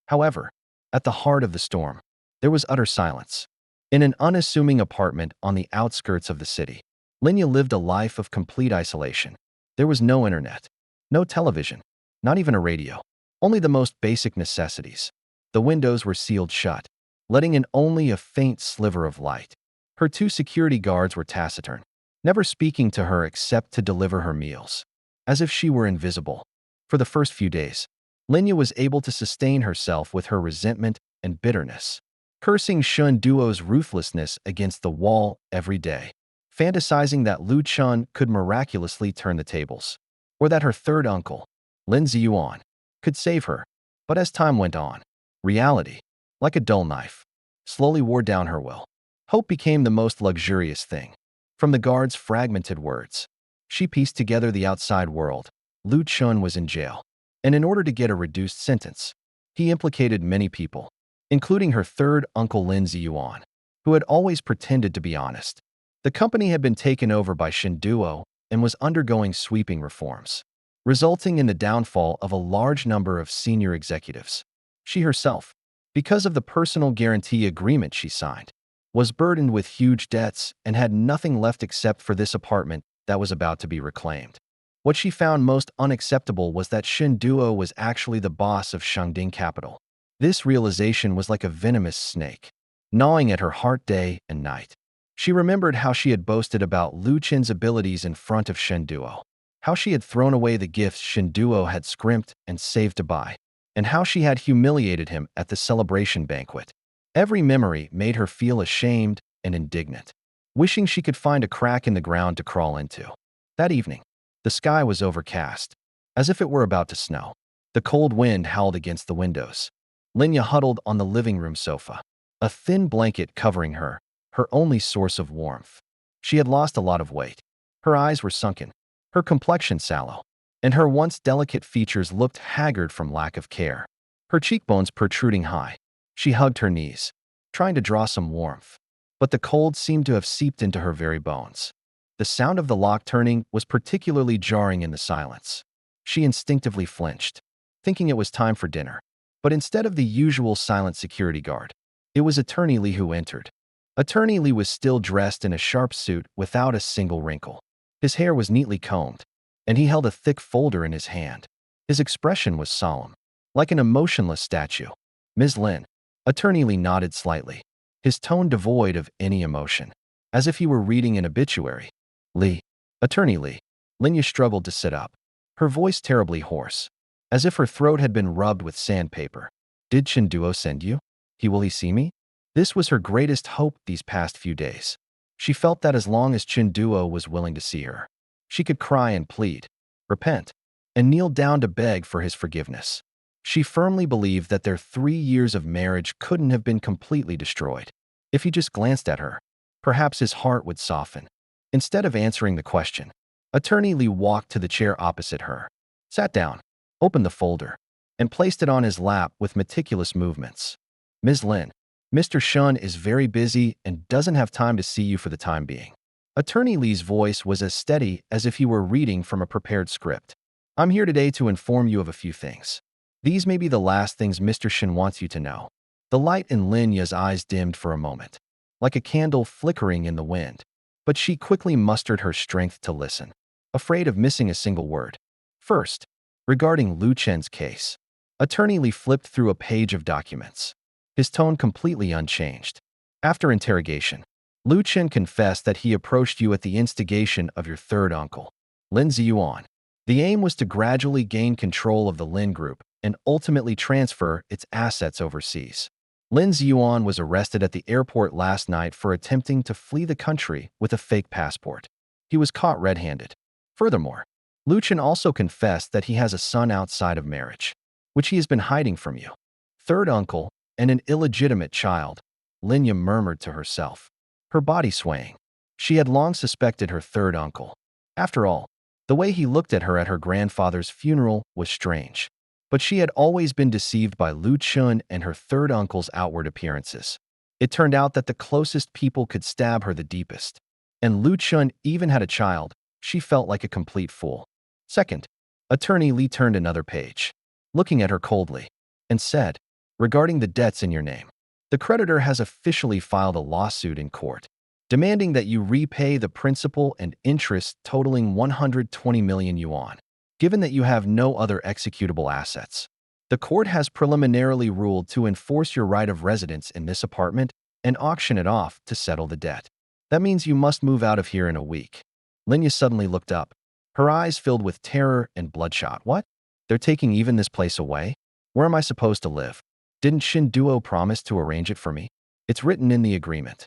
However, at the heart of the storm, there was utter silence. In an unassuming apartment on the outskirts of the city, Linya lived a life of complete isolation. There was no internet, no television, Not even a radio. Only the most basic necessities. The windows were sealed shut, letting in only a faint sliver of light. Her two security guards were taciturn, never speaking to her except to deliver her meals, as if she were invisible. For the first few days, Linya was able to sustain herself with her resentment and bitterness, cursing Shun Duo's ruthlessness against the wall every day, fantasizing that Lu Chun could miraculously turn the tables, or that her third uncle, Lin Ziyuan, could save her. But as time went on, reality, like a dull knife, slowly wore down her will. Hope became the most luxurious thing. From the guard's fragmented words, she pieced together the outside world. Lu Chun was in jail, and in order to get a reduced sentence, he implicated many people, including her third uncle Lin Ziyuan, who had always pretended to be honest. The company had been taken over by Shinduo and was undergoing sweeping reforms, resulting in the downfall of a large number of senior executives. She herself, because of the personal guarantee agreement she signed, was burdened with huge debts and had nothing left except for this apartment that was about to be reclaimed. What she found most unacceptable was that Shinduo was actually the boss of Shangding Capital. This realization was like a venomous snake, gnawing at her heart day and night. She remembered how she had boasted about Lu Chen's abilities in front of Shinduo, how she had thrown away the gifts Shinduo had scrimped and saved to buy, and how she had humiliated him at the celebration banquet. Every memory made her feel ashamed and indignant, wishing she could find a crack in the ground to crawl into. That evening, the sky was overcast, as if it were about to snow. The cold wind howled against the windows. Linya huddled on the living room sofa, a thin blanket covering her, her only source of warmth. She had lost a lot of weight. Her eyes were sunken, her complexion sallow, and her once delicate features looked haggard from lack of care. Her cheekbones protruding high. She hugged her knees, trying to draw some warmth, but the cold seemed to have seeped into her very bones. The sound of the lock turning was particularly jarring in the silence. She instinctively flinched, thinking it was time for dinner. But instead of the usual silent security guard, it was Attorney Lee who entered. Attorney Lee was still dressed in a sharp suit without a single wrinkle. His hair was neatly combed, and he held a thick folder in his hand. His expression was solemn, like an emotionless statue. "Ms. Lin." Attorney Lee nodded slightly, his tone devoid of any emotion, as if he were reading an obituary. "Lee." "Attorney Lee." Linya struggled to sit up, her voice terribly hoarse, as if her throat had been rubbed with sandpaper. "Did Shinduo send you? Will he see me?" This was her greatest hope these past few days. She felt that as long as Shinduo was willing to see her, she could cry and plead, repent, and kneel down to beg for his forgiveness. She firmly believed that their 3 years of marriage couldn't have been completely destroyed. If he just glanced at her, perhaps his heart would soften. Instead of answering the question, Attorney Lee walked to the chair opposite her, sat down, opened the folder, and placed it on his lap with meticulous movements. "Ms. Lin, Mr. Shun is very busy and doesn't have time to see you for the time being." Attorney Lee's voice was as steady as if he were reading from a prepared script. "I'm here today to inform you of a few things. These may be the last things Mr. Shin wants you to know." The light in Linya's eyes dimmed for a moment, like a candle flickering in the wind, but she quickly mustered her strength to listen, afraid of missing a single word. First, regarding Lu Chen's case, Attorney Lee flipped through a page of documents, his tone completely unchanged. "After interrogation, Lu Chen confessed that he approached you at the instigation of your third uncle, Lin Ziyuan. The aim was to gradually gain control of the Lin Group and ultimately transfer its assets overseas. Lin Ziyuan was arrested at the airport last night for attempting to flee the country with a fake passport. He was caught red-handed. Furthermore, Lu Chen also confessed that he has a son outside of marriage, which he has been hiding from you. Third uncle and an illegitimate child," Linya murmured to herself, her body swaying. She had long suspected her third uncle. After all, the way he looked at her grandfather's funeral was strange. But she had always been deceived by Lu Chun and her third uncle's outward appearances. It turned out that the closest people could stab her the deepest. And Lu Chun even had a child. She felt like a complete fool. Second, Attorney Lee turned another page, looking at her coldly, and said, "Regarding the debts in your name, the creditor has officially filed a lawsuit in court, demanding that you repay the principal and interest totaling 120 million yuan. given that you have no other executable assets. The court has preliminarily ruled to enforce your right of residence in this apartment and auction it off to settle the debt. That means you must move out of here in a week. Linya suddenly looked up, her eyes filled with terror and bloodshot. What? They're taking even this place away? Where am I supposed to live? Didn't Shinduo promise to arrange it for me? It's written in the agreement.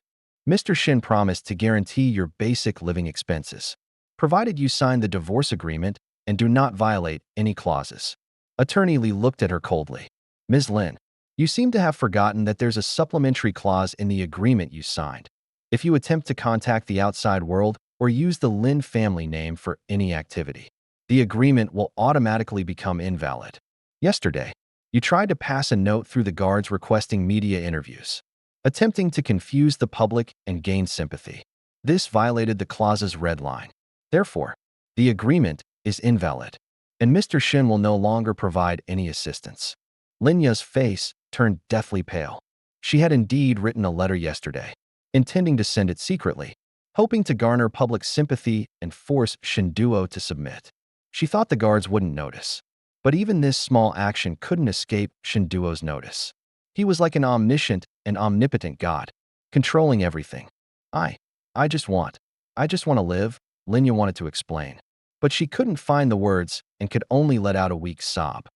Mr. Shin promised to guarantee your basic living expenses, provided you sign the divorce agreement and do not violate any clauses. Attorney Lee looked at her coldly. Ms. Lin, you seem to have forgotten that there's a supplementary clause in the agreement you signed. If you attempt to contact the outside world or use the Lin family name for any activity, the agreement will automatically become invalid. Yesterday, you tried to pass a note through the guards requesting media interviews, attempting to confuse the public and gain sympathy. This violated the clause's red line. Therefore, the agreement is invalid, and Mr. Shin will no longer provide any assistance. Linya's face turned deathly pale. She had indeed written a letter yesterday, intending to send it secretly, hoping to garner public sympathy and force Shinduo to submit. She thought the guards wouldn't notice, but even this small action couldn't escape Shinduo's notice. He was like an omniscient and omnipotent god, controlling everything. I just want to live, Linya wanted to explain. But she couldn't find the words and could only let out a weak sob.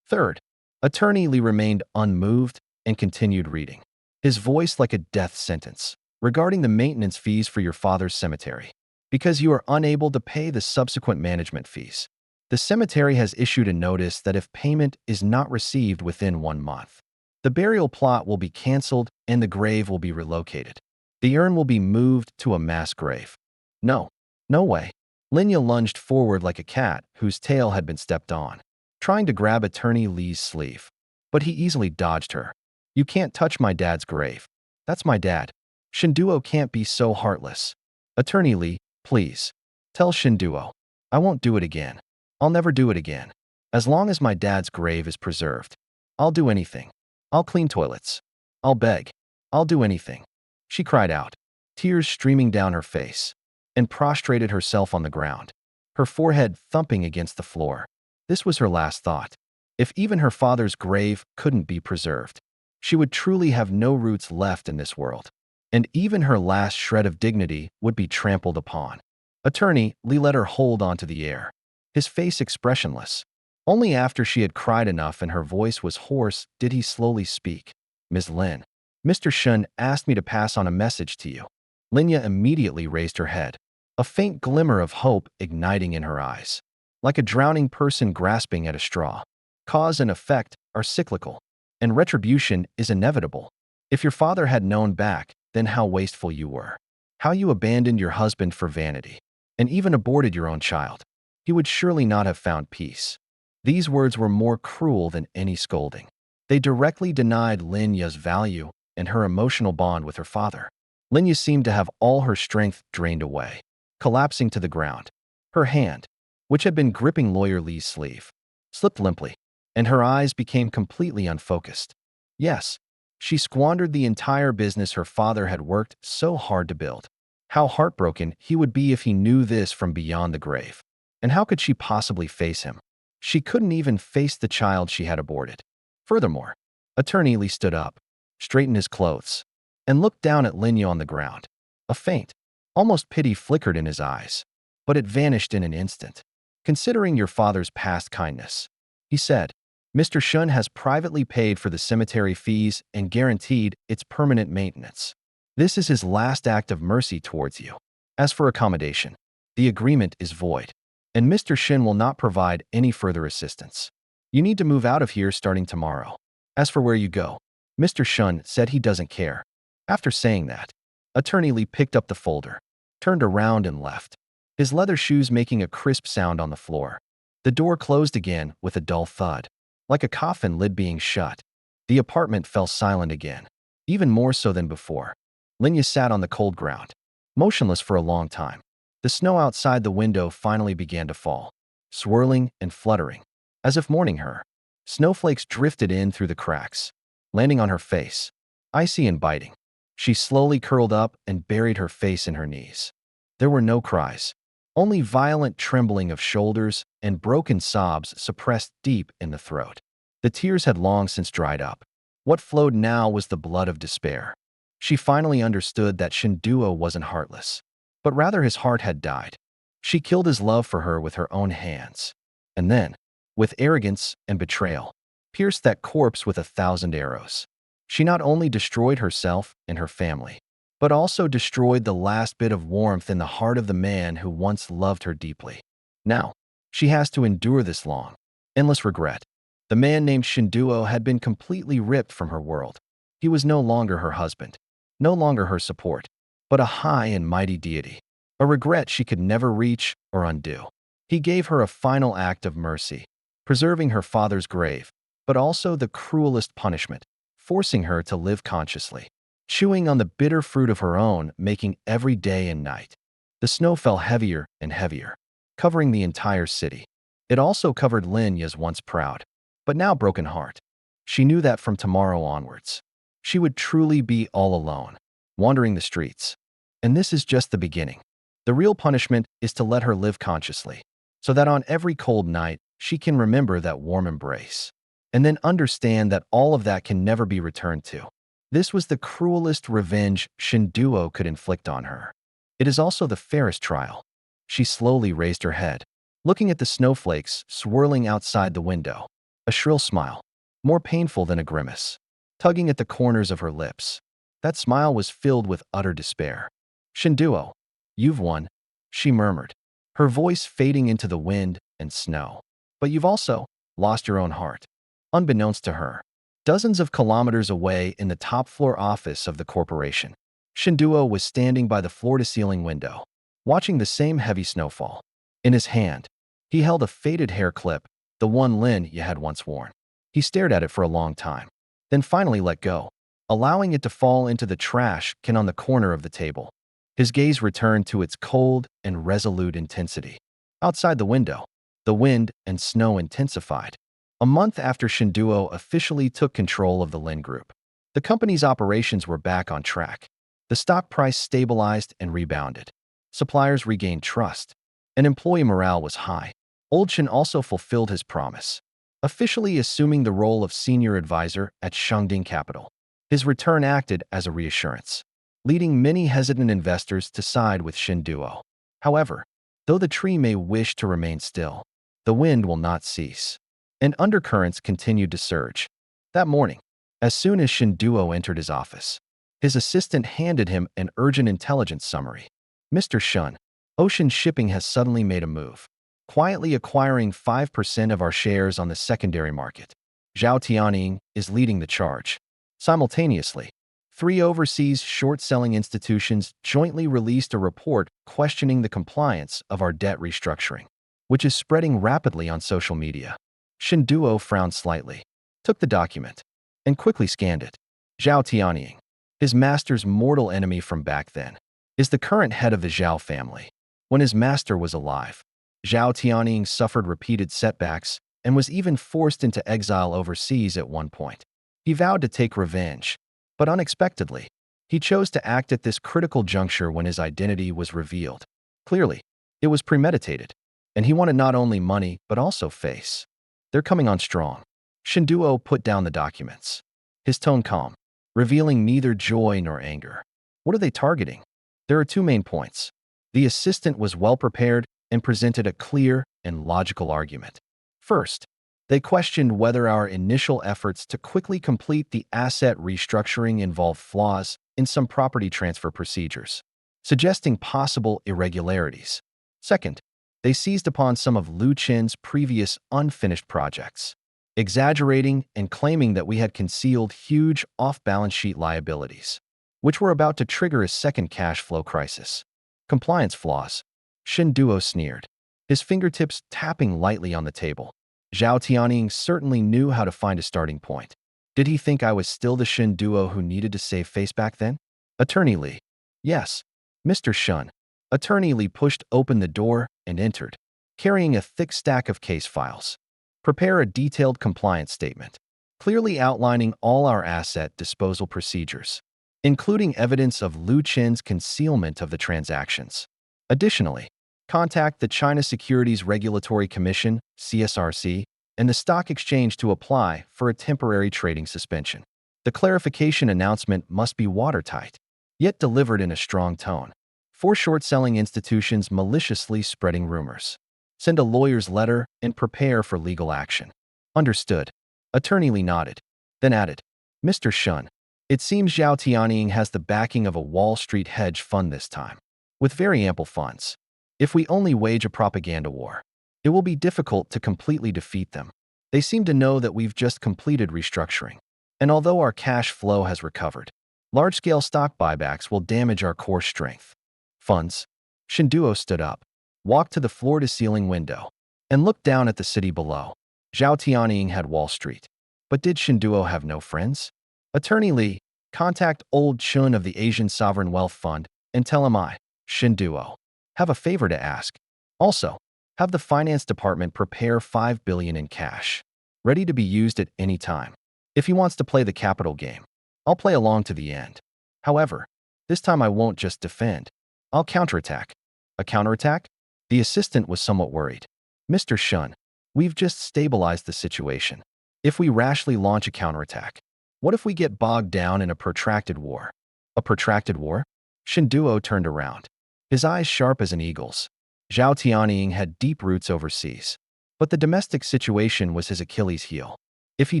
Third, Attorney Lee remained unmoved and continued reading, his voice like a death sentence. Regarding the maintenance fees for your father's cemetery, because you are unable to pay the subsequent management fees, the cemetery has issued a notice that if payment is not received within 1 month, the burial plot will be canceled and the grave will be relocated. The urn will be moved to a mass grave. No way. Linya lunged forward like a cat whose tail had been stepped on, trying to grab Attorney Lee's sleeve. But he easily dodged her. You can't touch my dad's grave. That's my dad. Shinduo can't be so heartless. Attorney Lee, please. Tell Shinduo. I won't do it again. I'll never do it again. As long as my dad's grave is preserved, I'll do anything. I'll clean toilets. I'll beg. I'll do anything. She cried out, tears streaming down her face, and prostrated herself on the ground, her forehead thumping against the floor. This was her last thought. If even her father's grave couldn't be preserved, she would truly have no roots left in this world, and even her last shred of dignity would be trampled upon. Attorney Lee let her hold onto the air, his face expressionless. Only after she had cried enough and her voice was hoarse did he slowly speak. Ms. Lin, Mr. Shun asked me to pass on a message to you. Linya immediately raised her head, a faint glimmer of hope igniting in her eyes, like a drowning person grasping at a straw. Cause and effect are cyclical, and retribution is inevitable. If your father had known back then how wasteful you were, how you abandoned your husband for vanity, and even aborted your own child, he would surely not have found peace. These words were more cruel than any scolding. They directly denied Linya's value and her emotional bond with her father. Linya seemed to have all her strength drained away, collapsing to the ground. Her hand, which had been gripping Lawyer Lee's sleeve, slipped limply, and her eyes became completely unfocused. Yes, she squandered the entire business her father had worked so hard to build. How heartbroken he would be if he knew this from beyond the grave. And how could she possibly face him? She couldn't even face the child she had aborted. Furthermore, Attorney Lee stood up, straightened his clothes, and looked down at Linya on the ground. A faint, almost pity flickered in his eyes, but it vanished in an instant. Considering your father's past kindness, he said, Mr. Shun has privately paid for the cemetery fees and guaranteed its permanent maintenance. This is his last act of mercy towards you. As for accommodation, the agreement is void, and Mr. Shin will not provide any further assistance. You need to move out of here starting tomorrow. As for where you go, Mr. Shun said he doesn't care. After saying that, Attorney Lee picked up the folder, turned around and left, his leather shoes making a crisp sound on the floor. The door closed again with a dull thud, like a coffin lid being shut. The apartment fell silent again, even more so than before. Linya sat on the cold ground, motionless for a long time. The snow outside the window finally began to fall, swirling and fluttering, as if mourning her. Snowflakes drifted in through the cracks, landing on her face, icy and biting. She slowly curled up and buried her face in her knees. There were no cries, Only violent trembling of shoulders and broken sobs suppressed deep in the throat. The tears had long since dried up. What flowed now was the blood of despair. She finally understood that Shinduo wasn't heartless, but rather his heart had died. She killed his love for her with her own hands. And then, with arrogance and betrayal, pierced that corpse with 1,000 arrows. She not only destroyed herself and her family, but also destroyed the last bit of warmth in the heart of the man who once loved her deeply. Now, she has to endure this long, endless regret. The man named Shinduo had been completely ripped from her world. He was no longer her husband, no longer her support, but a high and mighty deity, a regret she could never reach or undo. He gave her a final act of mercy, preserving her father's grave, but also the cruelest punishment, forcing her to live consciously, chewing on the bitter fruit of her own making every day and night. The snow fell heavier and heavier, covering the entire city. It also covered Linya's once proud, but now broken heart. She knew that from tomorrow onwards, she would truly be all alone, wandering the streets. And this is just the beginning. The real punishment is to let her live consciously, so that on every cold night, she can remember that warm embrace, and then understand that all of that can never be returned to. This was the cruelest revenge Shinduo could inflict on her. It is also the fairest trial. She slowly raised her head, looking at the snowflakes swirling outside the window. A shrill smile, more painful than a grimace, tugging at the corners of her lips. That smile was filled with utter despair. Shinduo, you've won, she murmured, her voice fading into the wind and snow. But you've also lost your own heart. Unbeknownst to her, dozens of kilometers away in the top-floor office of the corporation, Shinduo was standing by the floor-to-ceiling window, watching the same heavy snowfall. In his hand, he held a faded hair clip, the one Lin had once worn. He stared at it for a long time, then finally let go, allowing it to fall into the trash can on the corner of the table. His gaze returned to its cold and resolute intensity. Outside the window, the wind and snow intensified. A month after Shinduo officially took control of the Lin Group, the company's operations were back on track. The stock price stabilized and rebounded. Suppliers regained trust, and employee morale was high. Old Shin also fulfilled his promise, officially assuming the role of senior advisor at Shangding Capital. His return acted as a reassurance, leading many hesitant investors to side with Shinduo. However, though the tree may wish to remain still, the wind will not cease, and undercurrents continued to surge. That morning, as soon as Shinduo entered his office, his assistant handed him an urgent intelligence summary. Mr. Shun, Ocean Shipping has suddenly made a move, quietly acquiring 5% of our shares on the secondary market. Zhao Tianying is leading the charge. Simultaneously, 3 overseas short-selling institutions jointly released a report questioning the compliance of our debt restructuring, which is spreading rapidly on social media. Shinduo frowned slightly, took the document, and quickly scanned it. Zhao Tianying, his master's mortal enemy from back then, is the current head of the Zhao family. When his master was alive, Zhao Tianying suffered repeated setbacks and was even forced into exile overseas at one point. He vowed to take revenge, but unexpectedly, he chose to act at this critical juncture when his identity was revealed. Clearly, it was premeditated, and he wanted not only money but also face. They're coming on strong. Shinduo put down the documents, his tone calm, revealing neither joy nor anger. What are they targeting? There are 2 main points. The assistant was well prepared and presented a clear and logical argument. First, they questioned whether our initial efforts to quickly complete the asset restructuring involved flaws in some property transfer procedures, suggesting possible irregularities. Second, they seized upon some of Lu Chen's previous unfinished projects, exaggerating and claiming that we had concealed huge off-balance sheet liabilities, which were about to trigger a second cash flow crisis. Compliance flaws. Shinduo sneered, his fingertips tapping lightly on the table. Zhao Tianying certainly knew how to find a starting point. Did he think I was still the Shinduo who needed to save face back then? Attorney Li. Yes, Mr. Shun. Attorney Li pushed open the door and entered, carrying a thick stack of case files. Prepare a detailed compliance statement, clearly outlining all our asset disposal procedures, including evidence of Lu Chen's concealment of the transactions. Additionally, Contact the China Securities Regulatory Commission, CSRC, and the stock exchange to apply for a temporary trading suspension. The clarification announcement must be watertight, yet delivered in a strong tone. For short-selling institutions maliciously spreading rumors. Send a lawyer's letter and prepare for legal action. Understood. Attorney Lee nodded, then added, Mr. Shun, it seems Zhao Tianying has the backing of a Wall Street hedge fund this time, with very ample funds. If we only wage a propaganda war, it will be difficult to completely defeat them. They seem to know that we've just completed restructuring. And although our cash flow has recovered, large-scale stock buybacks will damage our core strength. Funds. Shinduo stood up, walked to the floor-to-ceiling window, and looked down at the city below. Zhao Tianying had Wall Street. But did Shinduo have no friends? Attorney Lee, contact old Chun of the Asian Sovereign Wealth Fund and tell him I, Shinduo, have a favor to ask. Also, have the finance department prepare $5 billion in cash, ready to be used at any time. If he wants to play the capital game, I'll play along to the end. However, this time I won't just defend. I'll counterattack. A counterattack? The assistant was somewhat worried. Mr. Shun, we've just stabilized the situation. If we rashly launch a counterattack, what if we get bogged down in a protracted war? A protracted war? Shinduo turned around, his eyes sharp as an eagle's. Zhao Tianying had deep roots overseas, but the domestic situation was his Achilles heel. If he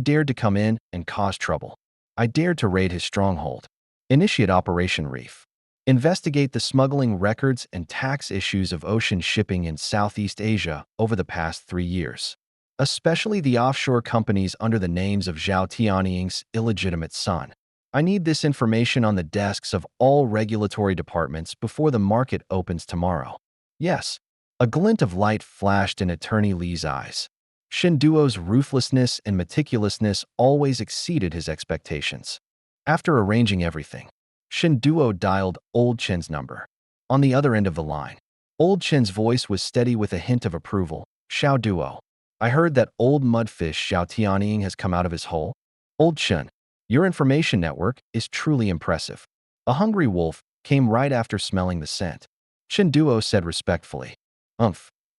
dared to come in and cause trouble, I dared to raid his stronghold. Initiate Operation Reef. Investigate the smuggling records and tax issues of ocean shipping in Southeast Asia over the past 3 years, especially the offshore companies under the names of Zhao Tianying's illegitimate son. I need this information on the desks of all regulatory departments before the market opens tomorrow. Yes. A glint of light flashed in Attorney Lee's eyes. Shinduo's ruthlessness and meticulousness always exceeded his expectations. After arranging everything, Shinduo dialed Old Chen's number. On the other end of the line, Old Chen's voice was steady with a hint of approval. Xiao Duo, I heard that old mudfish Zhao Tianying has come out of his hole. Old Chen, your information network is truly impressive. A hungry wolf came right after smelling the scent. Shinduo said respectfully,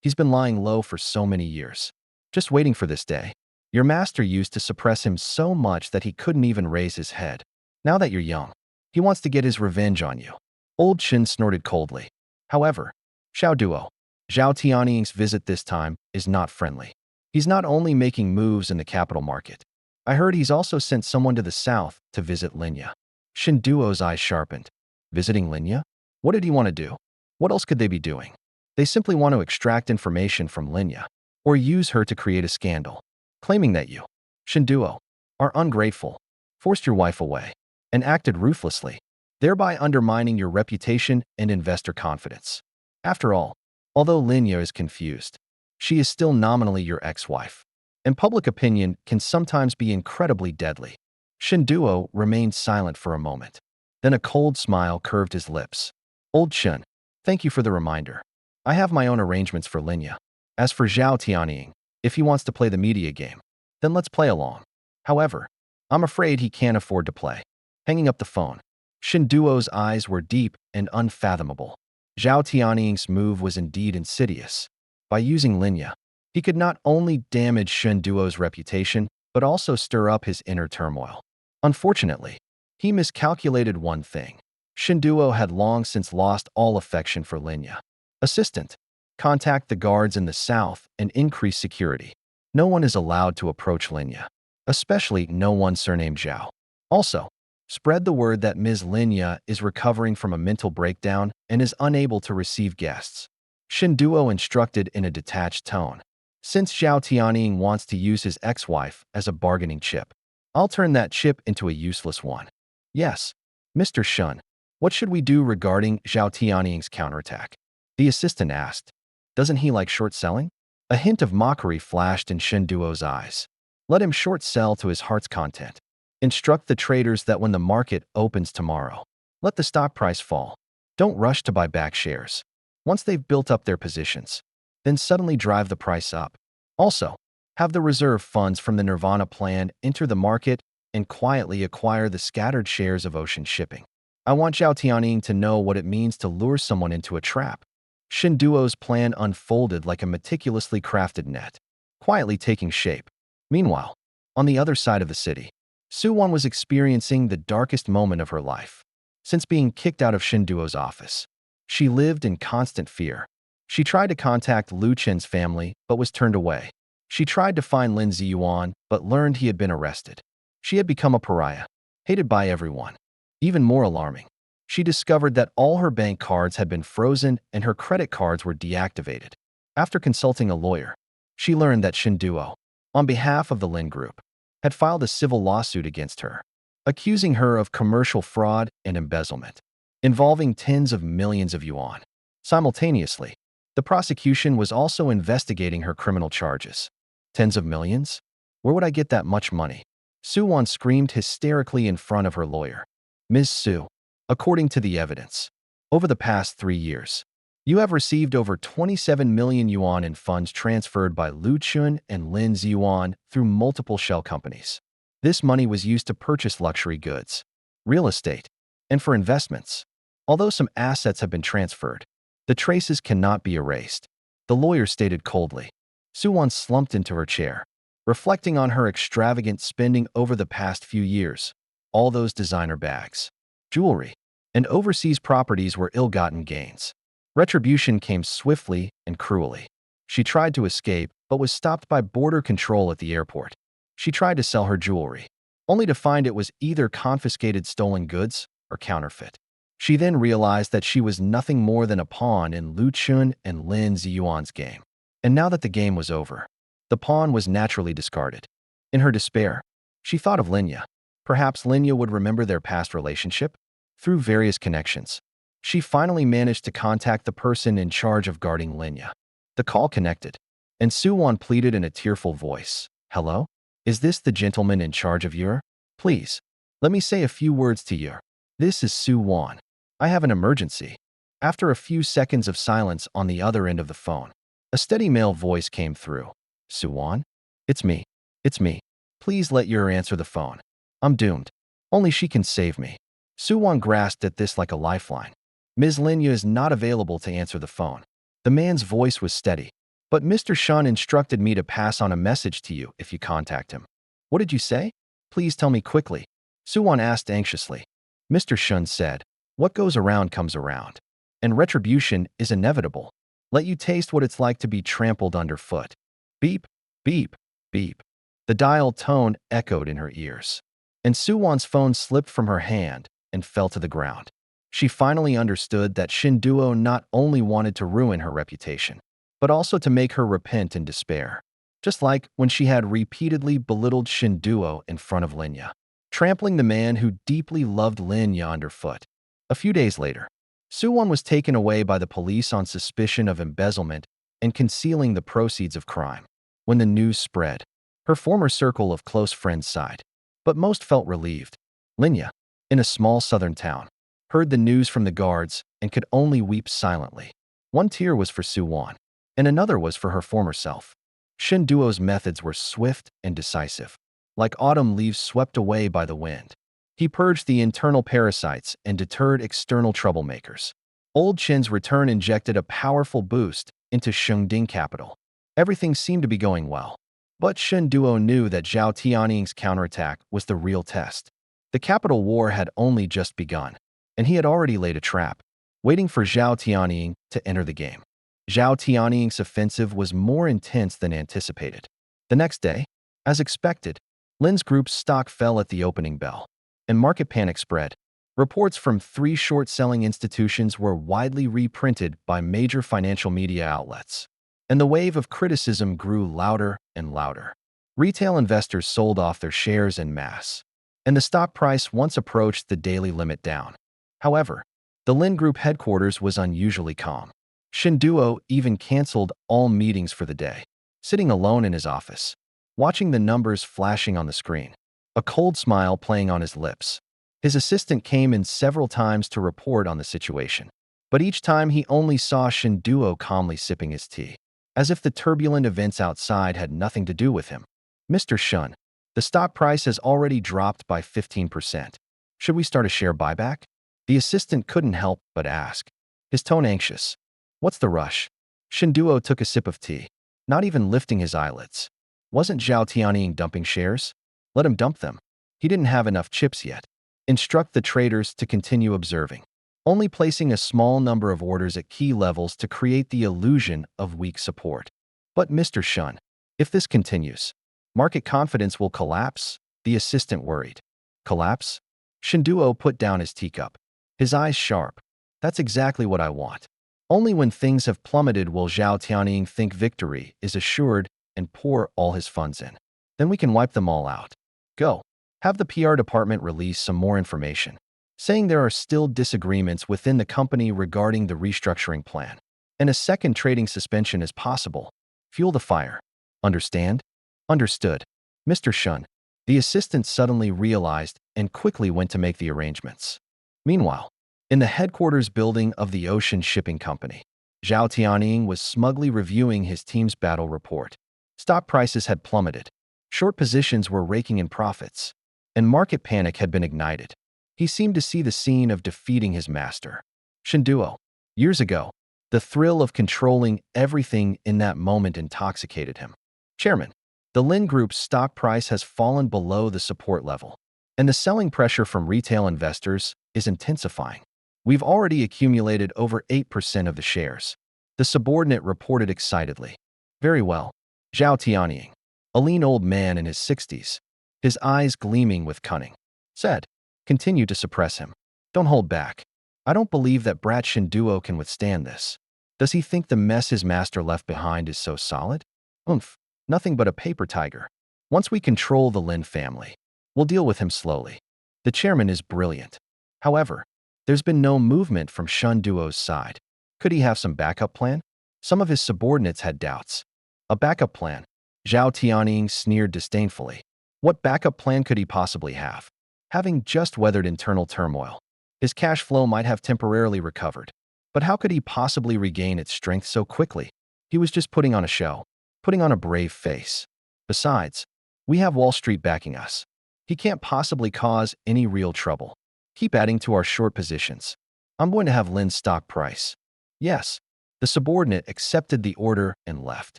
he's been lying low for so many years, just waiting for this day. Your master used to suppress him so much that he couldn't even raise his head. Now that you're young, he wants to get his revenge on you. Old Shin snorted coldly. However, Xiao Duo, Zhao Tianying's visit this time is not friendly. He's not only making moves in the capital market. I heard he's also sent someone to the south to visit Linya. Shinduo's eyes sharpened. Visiting Linya? What did he want to do? What else could they be doing? They simply want to extract information from Linya, or use her to create a scandal, claiming that you, Shinduo, are ungrateful, forced your wife away, and acted ruthlessly, thereby undermining your reputation and investor confidence. After all, although Linya is confused, she is still nominally your ex-wife, and public opinion can sometimes be incredibly deadly. Shinduo remained silent for a moment. Then a cold smile curved his lips. Old Chen, thank you for the reminder. I have my own arrangements for Linya. As for Zhao Tianying, if he wants to play the media game, then let's play along. However, I'm afraid he can't afford to play. Hanging up the phone, Shinduo's eyes were deep and unfathomable. Zhao Tianying's move was indeed insidious. By using Linya, he could not only damage Shinduo's reputation, but also stir up his inner turmoil. Unfortunately, he miscalculated one thing. Shinduo had long since lost all affection for Linya. Assistant, contact the guards in the south and increase security. No one is allowed to approach Linya, especially no one surnamed Zhao. Also, spread the word that Ms. Linya is recovering from a mental breakdown and is unable to receive guests. Shinduo instructed in a detached tone. Since Zhao Tianying wants to use his ex-wife as a bargaining chip, I'll turn that chip into a useless one. Yes, Mr. Shun, what should we do regarding Zhao Tianying's counterattack? The assistant asked. Doesn't he like short selling? A hint of mockery flashed in Shinduo's eyes. Let him short sell to his heart's content. Instruct the traders that when the market opens tomorrow, let the stock price fall. Don't rush to buy back shares. Once they've built up their positions, then suddenly drive the price up. Also, have the reserve funds from the Nirvana plan enter the market and quietly acquire the scattered shares of ocean shipping. I want Zhao Tianying to know what it means to lure someone into a trap. Shinduo's plan unfolded like a meticulously crafted net, quietly taking shape. Meanwhile, on the other side of the city, Suwon was experiencing the darkest moment of her life. Since being kicked out of Shinduo's office, she lived in constant fear. She tried to contact Lu Chen's family, but was turned away. She tried to find Lin Ziyuan, but learned he had been arrested. She had become a pariah, hated by everyone. Even more alarming, she discovered that all her bank cards had been frozen and her credit cards were deactivated. After consulting a lawyer, she learned that Shinduo, on behalf of the Lin Group, had filed a civil lawsuit against her, accusing her of commercial fraud and embezzlement, involving tens of millions of yuan. Simultaneously, the prosecution was also investigating her criminal charges. Tens of millions? Where would I get that much money? Suwon screamed hysterically in front of her lawyer. Ms. Su, according to the evidence, over the past 3 years, you have received over 27 million yuan in funds transferred by Lu Chun and Lin Ziyuan through multiple shell companies. This money was used to purchase luxury goods, real estate, and for investments. Although some assets have been transferred, the traces cannot be erased, the lawyer stated coldly. Suwon slumped into her chair, reflecting on her extravagant spending over the past few years. All those designer bags, jewelry, and overseas properties were ill-gotten gains. Retribution came swiftly and cruelly. She tried to escape, but was stopped by border control at the airport. She tried to sell her jewelry, only to find it was either confiscated stolen goods or counterfeit. She then realized that she was nothing more than a pawn in Lu Chun and Lin Ziyuan's game. And now that the game was over, the pawn was naturally discarded. In her despair, she thought of Linya. Perhaps Linya would remember their past relationship. Through various connections, she finally managed to contact the person in charge of guarding Linya. The call connected, and Suwon pleaded in a tearful voice. Hello? Is this the gentleman in charge of your? Please, let me say a few words to you. This is Suwon. I have an emergency. After a few seconds of silence on the other end of the phone, a steady male voice came through. Suwon? It's me. It's me. Please let your answer the phone. I'm doomed. Only she can save me. Suwon grasped at this like a lifeline. Ms. Linya is not available to answer the phone. The man's voice was steady. But Mr. Shun instructed me to pass on a message to you if you contact him. What did you say? Please tell me quickly. Suwon asked anxiously. Mr. Shun said, what goes around comes around. And retribution is inevitable. Let you taste what it's like to be trampled underfoot. Beep, beep, beep. The dial tone echoed in her ears. And Suwon's phone slipped from her hand and fell to the ground. She finally understood that Shinduo not only wanted to ruin her reputation, but also to make her repent in despair. Just like when she had repeatedly belittled Shinduo in front of Linya, trampling the man who deeply loved Linya underfoot. A few days later, Suwon was taken away by the police on suspicion of embezzlement and concealing the proceeds of crime. When the news spread, her former circle of close friends sighed, but most felt relieved. Linya, in a small southern town, heard the news from the guards and could only weep silently. One tear was for Suwon, and another was for her former self. Shinduo's methods were swift and decisive, like autumn leaves swept away by the wind. He purged the internal parasites and deterred external troublemakers. Old Chen's return injected a powerful boost into Shengding capital. Everything seemed to be going well. But Shinduo knew that Zhao Tianying's counterattack was the real test. The capital war had only just begun, and he had already laid a trap, waiting for Zhao Tianying to enter the game. Zhao Tianying's offensive was more intense than anticipated. The next day, as expected, Lin's group's stock fell at the opening bell, and market panic spread. Reports from 3 short-selling institutions were widely reprinted by major financial media outlets, and the wave of criticism grew louder and louder. Retail investors sold off their shares en masse, and the stock price once approached the daily limit down. However, the Lin Group headquarters was unusually calm. Shinduo even canceled all meetings for the day, sitting alone in his office, watching the numbers flashing on the screen, a cold smile playing on his lips. His assistant came in several times to report on the situation, but each time he only saw Shinduo calmly sipping his tea, as if the turbulent events outside had nothing to do with him. Mr. Shun, the stock price has already dropped by 15%. Should we start a share buyback? The assistant couldn't help but ask, his tone anxious. What's the rush? Shinduo took a sip of tea, not even lifting his eyelids. Wasn't Zhao Tianying dumping shares? Let him dump them. He didn't have enough chips yet. Instruct the traders to continue observing, only placing a small number of orders at key levels to create the illusion of weak support. But Mr. Shun, if this continues, market confidence will collapse, the assistant worried. Collapse? Shinduo put down his teacup, his eyes sharp. That's exactly what I want. Only when things have plummeted will Zhao Tianying think victory is assured and pour all his funds in. Then we can wipe them all out. Go. Have the PR department release some more information, saying there are still disagreements within the company regarding the restructuring plan, and a second trading suspension is possible. Fuel the fire. Understand? Understood. Mr. Shun. The assistant suddenly realized and quickly went to make the arrangements. Meanwhile, in the headquarters building of the Ocean Shipping Company, Zhao Tianying was smugly reviewing his team's battle report. Stock prices had plummeted. Short positions were raking in profits, and market panic had been ignited. He seemed to see the scene of defeating his master, Shinduo. Years ago, the thrill of controlling everything in that moment intoxicated him. Chairman, the Lin Group's stock price has fallen below the support level, and the selling pressure from retail investors is intensifying. We've already accumulated over 8% of the shares. The subordinate reported excitedly. Very well. Zhao Tianying, a lean old man in his 60s, his eyes gleaming with cunning, said, continue to suppress him. Don't hold back. I don't believe that brat Shinduo can withstand this. Does he think the mess his master left behind is so solid? Oomph, nothing but a paper tiger. Once we control the Lin family, we'll deal with him slowly. The chairman is brilliant. However, there's been no movement from Shinduo's side. Could he have some backup plan? Some of his subordinates had doubts. A backup plan? Zhao Tianying sneered disdainfully. What backup plan could he possibly have? Having just weathered internal turmoil, his cash flow might have temporarily recovered. But how could he possibly regain its strength so quickly? He was just putting on a show, putting on a brave face. Besides, we have Wall Street backing us. He can't possibly cause any real trouble. Keep adding to our short positions. I'm going to have Lin's stock price. Yes. The subordinate accepted the order and left.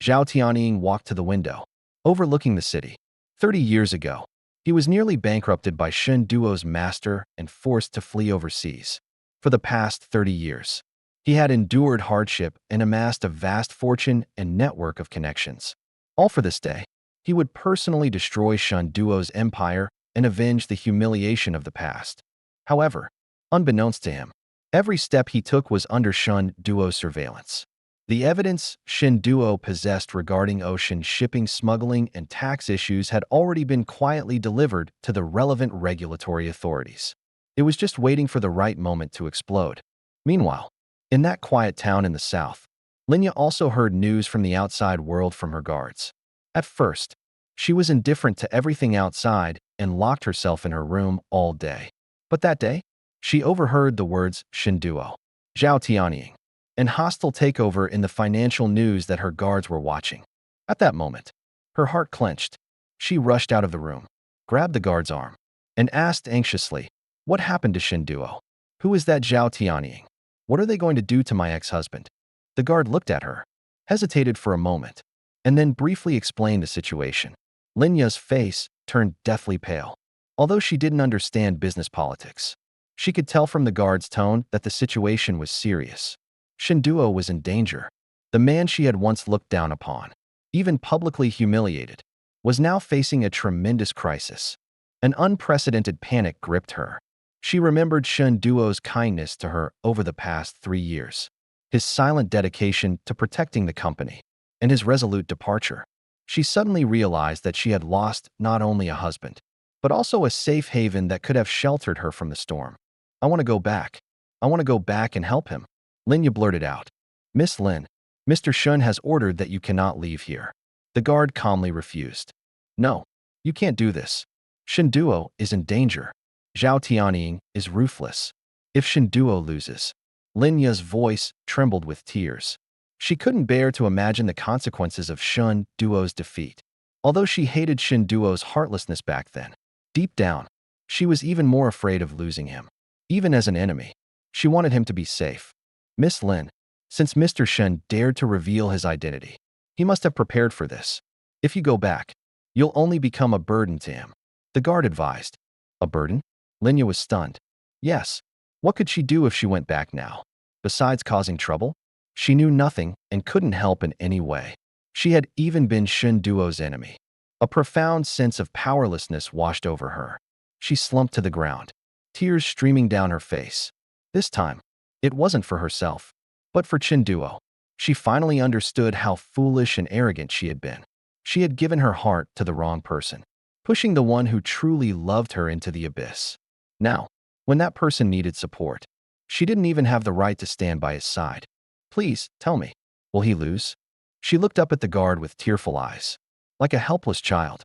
Zhao Tianying walked to the window, overlooking the city. 30 years ago, he was nearly bankrupted by Shinduo's master and forced to flee overseas. For the past 30 years, he had endured hardship and amassed a vast fortune and network of connections. All for this day. He would personally destroy Shinduo's empire and avenge the humiliation of the past. However, unbeknownst to him, every step he took was under Shinduo's surveillance. The evidence Shinduo possessed regarding ocean shipping, smuggling, and tax issues had already been quietly delivered to the relevant regulatory authorities. It was just waiting for the right moment to explode. Meanwhile, in that quiet town in the south, Linya also heard news from the outside world from her guards. At first, she was indifferent to everything outside and locked herself in her room all day. But that day, she overheard the words Shinduo, Zhao Tianying, and hostile takeover in the financial news that her guards were watching. At that moment, her heart clenched. She rushed out of the room, grabbed the guard's arm, and asked anxiously, what happened to Shinduo? Who is that Zhao Tianying? What are they going to do to my ex-husband? The guard looked at her, hesitated for a moment, and then briefly explained the situation. Linya's face turned deathly pale. Although she didn't understand business politics, she could tell from the guard's tone that the situation was serious. Shinduo was in danger. The man she had once looked down upon, even publicly humiliated, was now facing a tremendous crisis. An unprecedented panic gripped her. She remembered Shinduo's kindness to her over the past 3 years, his silent dedication to protecting the company, and his resolute departure. She suddenly realized that she had lost not only a husband, but also a safe haven that could have sheltered her from the storm. I want to go back. I want to go back and help him. Linya blurted out. Miss Lin, Mr. Shun has ordered that you cannot leave here. The guard calmly refused. No, you can't do this. Shinduo is in danger. Zhao Tianying is ruthless. If Shinduo loses, Linya's voice trembled with tears. She couldn't bear to imagine the consequences of Shinduo's defeat. Although she hated Shinduo's heartlessness back then, deep down, she was even more afraid of losing him. Even as an enemy, she wanted him to be safe. Miss Lin, since Mr. Shen dared to reveal his identity. He must have prepared for this. If you go back, you'll only become a burden to him, the guard advised. A burden? Linya was stunned. Yes. What could she do if she went back now? Besides causing trouble? She knew nothing and couldn't help in any way. She had even been Shen Duo's enemy. A profound sense of powerlessness washed over her. She slumped to the ground, tears streaming down her face. This time, it wasn't for herself, but for Chen Duo. She finally understood how foolish and arrogant she had been. She had given her heart to the wrong person, pushing the one who truly loved her into the abyss. Now, when that person needed support, she didn't even have the right to stand by his side. Please, tell me, will he lose? She looked up at the guard with tearful eyes. Like a helpless child.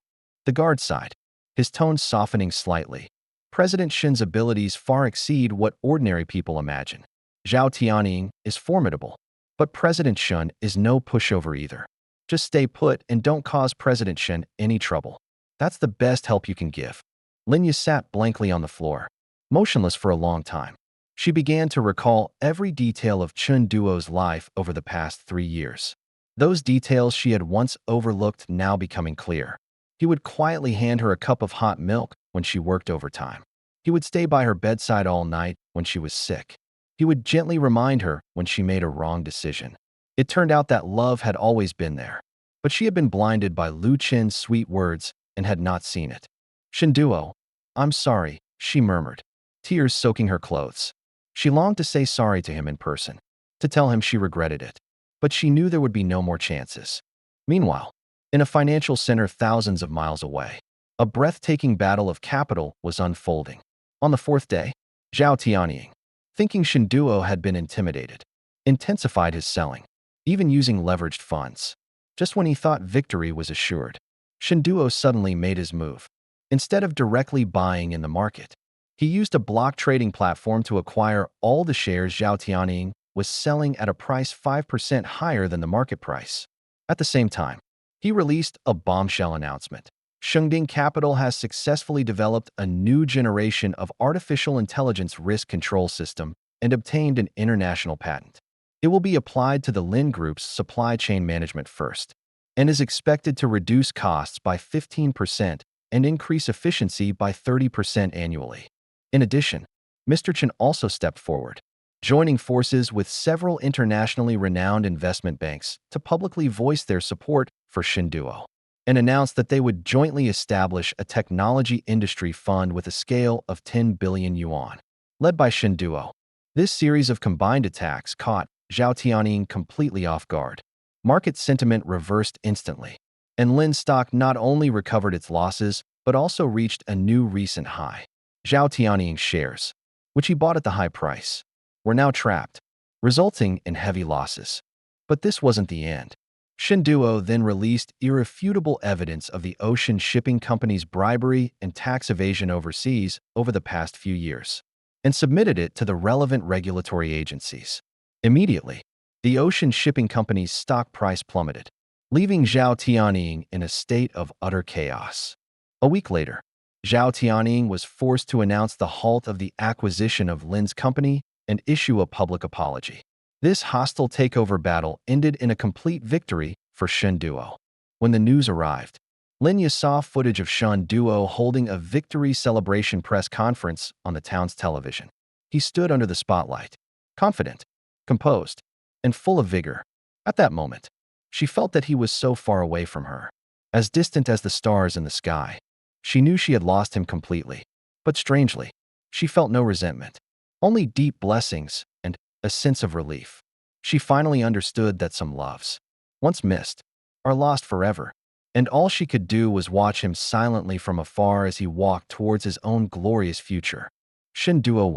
The guard sighed, his tone softening slightly. President Shen's abilities far exceed what ordinary people imagine. Zhao Tianying is formidable, but President Shen is no pushover either. Just stay put and don't cause President Shen any trouble. That's the best help you can give. Linya sat blankly on the floor, motionless for a long time. She began to recall every detail of Chen Duo's life over the past 3 years. Those details she had once overlooked now becoming clear. He would quietly hand her a cup of hot milk when she worked overtime. He would stay by her bedside all night when she was sick. He would gently remind her when she made a wrong decision. It turned out that love had always been there, but she had been blinded by Lu Chen's sweet words and had not seen it. Shen Duo, I'm sorry, she murmured, tears soaking her clothes. She longed to say sorry to him in person, to tell him she regretted it, but she knew there would be no more chances. Meanwhile, in a financial center thousands of miles away, a breathtaking battle of capital was unfolding. On the 4th day, Zhao Tianying, thinking Shen Duo had been intimidated, intensified his selling, even using leveraged funds. Just when he thought victory was assured, Shen Duo suddenly made his move. Instead of directly buying in the market, he used a block trading platform to acquire all the shares Zhao Tianying was selling at a price 5% higher than the market price. At the same time, he released a bombshell announcement. Shengding Capital has successfully developed a new generation of artificial intelligence risk control system and obtained an international patent. It will be applied to the Lin Group's supply chain management first, and is expected to reduce costs by 15% and increase efficiency by 30% annually. In addition, Mr. Chen also stepped forward, joining forces with several internationally renowned investment banks to publicly voice their support for Shen Duo, and announced that they would jointly establish a technology industry fund with a scale of 10 billion yuan, led by Shen Duo. This series of combined attacks caught Zhao Tianying completely off guard. Market sentiment reversed instantly, and Lin stock not only recovered its losses, but also reached a new recent high. Zhao Tianying's shares, which he bought at the high price, were now trapped, resulting in heavy losses. But this wasn't the end. Shen Duo then released irrefutable evidence of the ocean shipping company's bribery and tax evasion overseas over the past few years, and submitted it to the relevant regulatory agencies. Immediately, the ocean shipping company's stock price plummeted, leaving Zhao Tianying in a state of utter chaos. A week later, Zhao Tianying was forced to announce the halt of the acquisition of Lin's company and issue a public apology. This hostile takeover battle ended in a complete victory for Shen Duo. When the news arrived, Linya saw footage of Shen Duo holding a victory celebration press conference on the town's television. He stood under the spotlight, confident, composed, and full of vigor. At that moment, she felt that he was so far away from her, as distant as the stars in the sky. She knew she had lost him completely, but strangely, she felt no resentment, only deep blessings and a sense of relief. She finally understood that some loves, once missed, are lost forever, and all she could do was watch him silently from afar as he walked towards his own glorious future. Shen Duo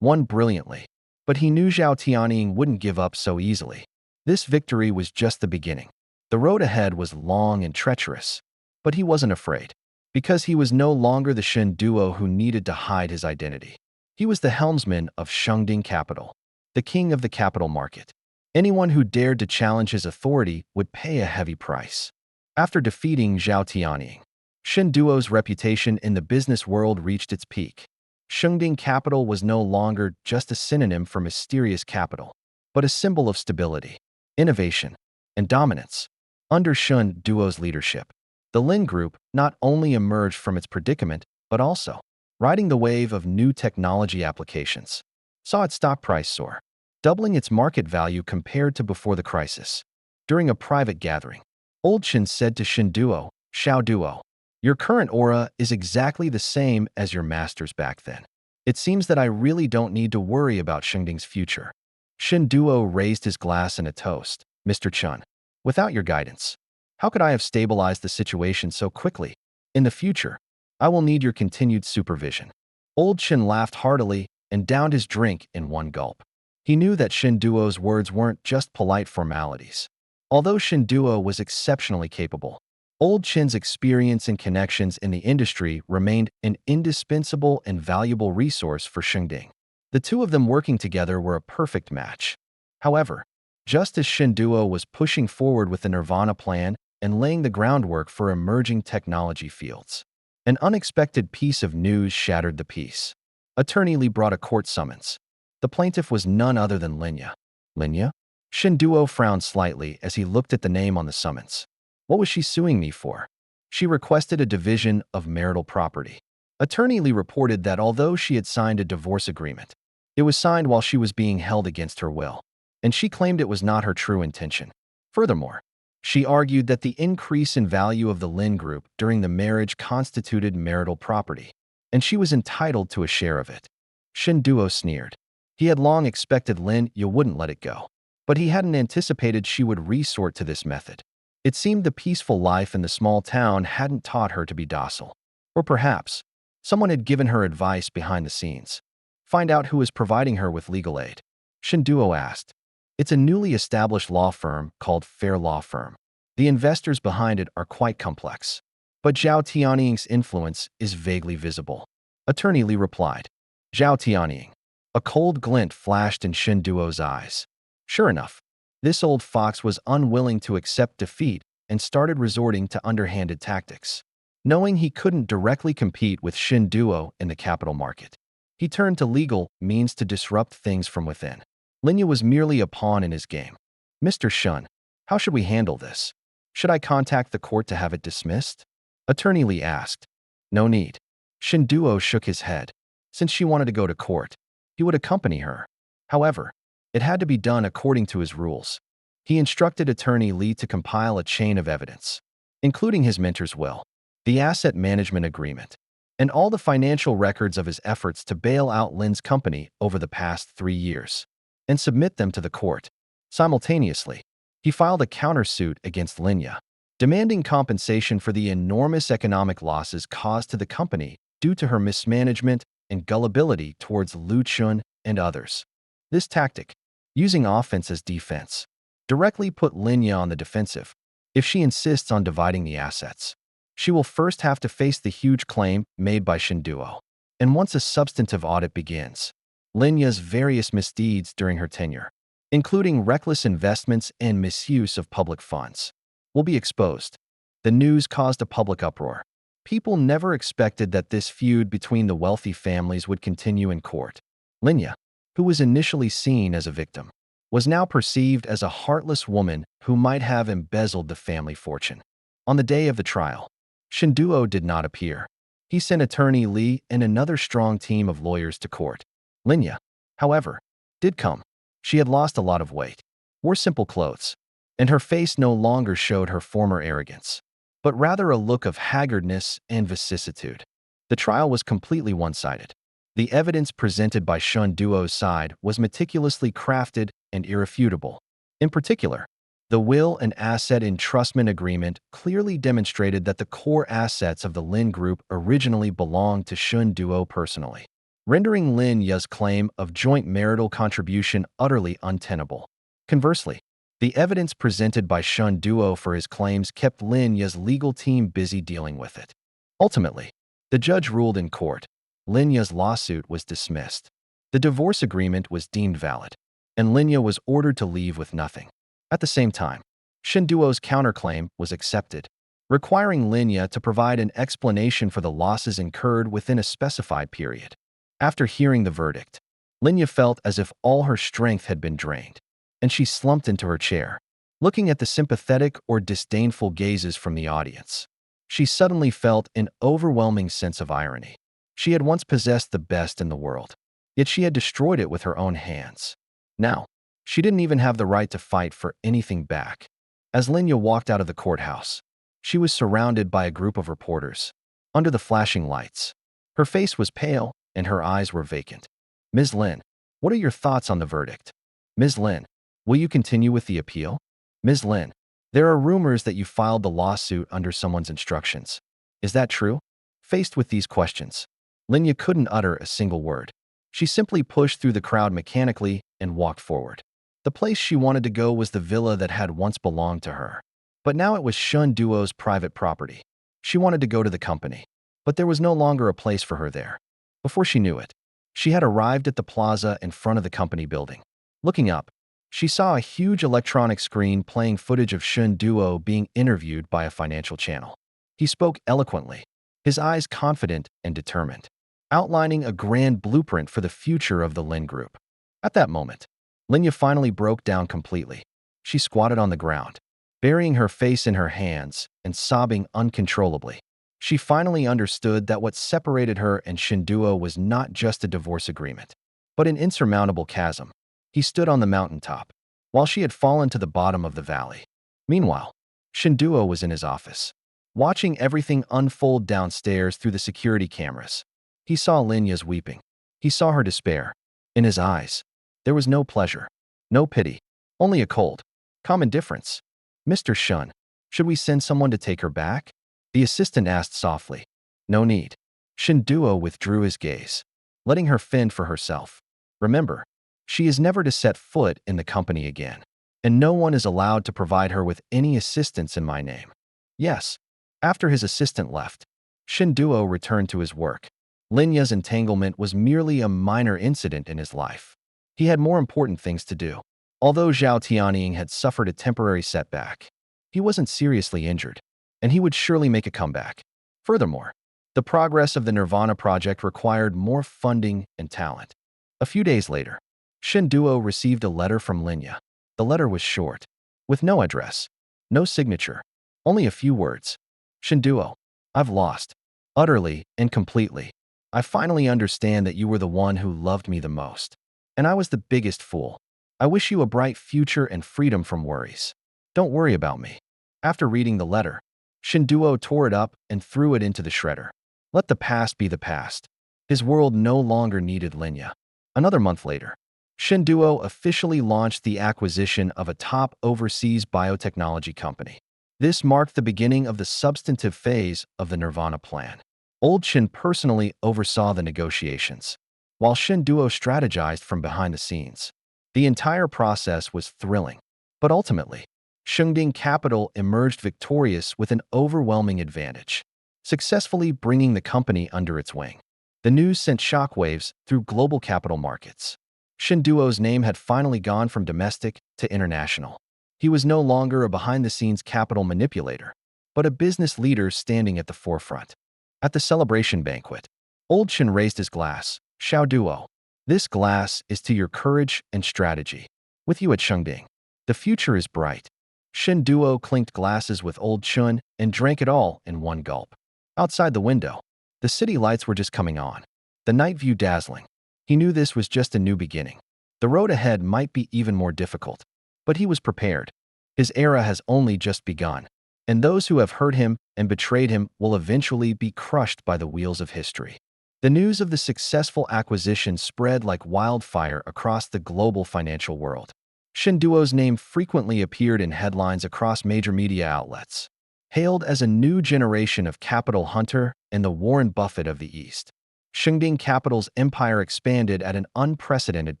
won brilliantly, but he knew Zhao Tianying wouldn't give up so easily. This victory was just the beginning. The road ahead was long and treacherous, but he wasn't afraid, because he was no longer the Shen Duo who needed to hide his identity. He was the helmsman of Shengding Capital, the king of the capital market. Anyone who dared to challenge his authority would pay a heavy price. After defeating Zhao Tianying, Shen Duo's reputation in the business world reached its peak. Shengding Capital was no longer just a synonym for mysterious capital. but a symbol of stability, innovation, and dominance. Under Shun Duo's leadership, the Lin Group not only emerged from its predicament, but also, riding the wave of new technology applications, saw its stock price soar, doubling its market value compared to before the crisis. During a private gathering, Old Shin said to Shin Duo, "Xiao Duo, your current aura is exactly the same as your master's back then. It seems that I really don't need to worry about Shengding's future." Shin Duo raised his glass in a toast. "Mr. Chun, without your guidance, how could I have stabilized the situation so quickly? In the future, I will need your continued supervision." Old Shin laughed heartily and downed his drink in one gulp. He knew that Shin Duo's words weren't just polite formalities. Although Shin Duo was exceptionally capable, Old Shin's experience and connections in the industry remained an indispensable and valuable resource for Shengding. The two of them working together were a perfect match. However, just as Shin Duo was pushing forward with the Nirvana plan and laying the groundwork for emerging technology fields, an unexpected piece of news shattered the peace. Attorney Lee brought a court summons. The plaintiff was none other than Linya. Linya? Shin Duo frowned slightly as he looked at the name on the summons. What was she suing me for? She requested a division of marital property. Attorney Lee reported that although she had signed a divorce agreement, it was signed while she was being held against her will, and she claimed it was not her true intention. Furthermore, she argued that the increase in value of the Lin Group during the marriage constituted marital property, and she was entitled to a share of it. Shin Duo sneered. He had long expected Lin Yu wouldn't let it go, but he hadn't anticipated she would resort to this method. It seemed the peaceful life in the small town hadn't taught her to be docile. Or perhaps, someone had given her advice behind the scenes. Find out who is providing her with legal aid. Shin Duo asked. It's a newly established law firm called Fair Law Firm. The investors behind it are quite complex, but Zhao Tianying's influence is vaguely visible. Attorney Lee replied. Zhao Tianying. A cold glint flashed in Shin Duo's eyes. Sure enough, this old fox was unwilling to accept defeat and started resorting to underhanded tactics. Knowing he couldn't directly compete with Shin Duo in the capital market, he turned to legal means to disrupt things from within. Linya was merely a pawn in his game. Mr. Shun, how should we handle this? Should I contact the court to have it dismissed? Attorney Lee asked. No need. Shin Duo shook his head. Since she wanted to go to court, he would accompany her. However, it had to be done according to his rules. He instructed Attorney Lee to compile a chain of evidence, including his mentor's will, the asset management agreement, and all the financial records of his efforts to bail out Lin's company over the past 3 years, and submit them to the court. Simultaneously, he filed a countersuit against Linya, demanding compensation for the enormous economic losses caused to the company due to her mismanagement and gullibility towards Lu Chun and others. This tactic, using offense as defense, directly put Linya on the defensive. If she insists on dividing the assets, she will first have to face the huge claim made by Shin Duo. And once a substantive audit begins, Linya's various misdeeds during her tenure, including reckless investments and misuse of public funds, will be exposed. The news caused a public uproar. People never expected that this feud between the wealthy families would continue in court. Linya, who was initially seen as a victim, was now perceived as a heartless woman who might have embezzled the family fortune. On the day of the trial, Shin Duo did not appear. He sent Attorney Lee and another strong team of lawyers to court. Linya, however, did come. She had lost a lot of weight, wore simple clothes, and her face no longer showed her former arrogance, but rather a look of haggardness and vicissitude. The trial was completely one-sided. The evidence presented by Shun Duo's side was meticulously crafted and irrefutable. In particular, the will and asset entrustment agreement clearly demonstrated that the core assets of the Lin Group originally belonged to Shun Duo personally, rendering Lin Ya's claim of joint marital contribution utterly untenable. Conversely, the evidence presented by Shun Duo for his claims kept Lin Ya's legal team busy dealing with it. Ultimately, the judge ruled in court. Lin Ya's lawsuit was dismissed. The divorce agreement was deemed valid, and Lin Ya was ordered to leave with nothing. At the same time, Shin Duo's counterclaim was accepted, requiring Lin Ya to provide an explanation for the losses incurred within a specified period. After hearing the verdict, Lin Ya felt as if all her strength had been drained. and she slumped into her chair, looking at the sympathetic or disdainful gazes from the audience. She suddenly felt an overwhelming sense of irony. She had once possessed the best in the world, yet she had destroyed it with her own hands. Now, she didn't even have the right to fight for anything back. As Linya walked out of the courthouse, she was surrounded by a group of reporters. Under the flashing lights, her face was pale and her eyes were vacant. "Ms. Lin, what are your thoughts on the verdict? Ms. Lin, will you continue with the appeal? Ms. Lin, there are rumors that you filed the lawsuit under someone's instructions. Is that true?" Faced with these questions, Linya couldn't utter a single word. She simply pushed through the crowd mechanically and walked forward. The place she wanted to go was the villa that had once belonged to her. But now it was Shun Duo's private property. She wanted to go to the company, but there was no longer a place for her there. Before she knew it, she had arrived at the plaza in front of the company building. Looking up, she saw a huge electronic screen playing footage of Shun Duo being interviewed by a financial channel. He spoke eloquently, his eyes confident and determined, outlining a grand blueprint for the future of the Lin Group. At that moment, Linya finally broke down completely. She squatted on the ground, burying her face in her hands and sobbing uncontrollably. She finally understood that what separated her and Shinduo was not just a divorce agreement, but an insurmountable chasm. He stood on the mountaintop, while she had fallen to the bottom of the valley. Meanwhile, Shinduo was in his office, watching everything unfold downstairs through the security cameras. He saw Linya's weeping. He saw her despair. In his eyes, there was no pleasure, no pity, only a cold, calm indifference. "Mr. Shun, should we send someone to take her back?" The assistant asked softly. "No need." Shinduo withdrew his gaze, letting her fend for herself. "Remember, she is never to set foot in the company again, and no one is allowed to provide her with any assistance in my name." "Yes." After his assistant left, Shinduo returned to his work. Linya's entanglement was merely a minor incident in his life. He had more important things to do. Although Zhao Tianying had suffered a temporary setback, he wasn't seriously injured, and he would surely make a comeback. Furthermore, the progress of the Nirvana project required more funding and talent. A few days later, Shinduo received a letter from Linya. The letter was short, with no address, no signature, only a few words. "Shinduo, I've lost, utterly and completely. I finally understand that you were the one who loved me the most, and I was the biggest fool. I wish you a bright future and freedom from worries. Don't worry about me." After reading the letter, Shinduo tore it up and threw it into the shredder. Let the past be the past. His world no longer needed Linya. Another month later, Shinduo officially launched the acquisition of a top overseas biotechnology company. This marked the beginning of the substantive phase of the Nirvana plan. Old Shin personally oversaw the negotiations, while Shinduo strategized from behind the scenes. The entire process was thrilling, but ultimately, Shengding Capital emerged victorious with an overwhelming advantage, successfully bringing the company under its wing. The news sent shockwaves through global capital markets. Shinduo's name had finally gone from domestic to international. He was no longer a behind-the-scenes capital manipulator, but a business leader standing at the forefront. At the celebration banquet, Old Shin raised his glass. "Xiao Duo, this glass is to your courage and strategy. With you at Shengding, the future is bright." Shin Duo clinked glasses with Old Shun and drank it all in one gulp. Outside the window, the city lights were just coming on, the night view dazzling. He knew this was just a new beginning. The road ahead might be even more difficult, but he was prepared. His era has only just begun, and those who have hurt him and betrayed him will eventually be crushed by the wheels of history. The news of the successful acquisition spread like wildfire across the global financial world. Shinduo's name frequently appeared in headlines across major media outlets, hailed as a new generation of capital hunter and the Warren Buffett of the East. Shengding Capital's empire expanded at an unprecedented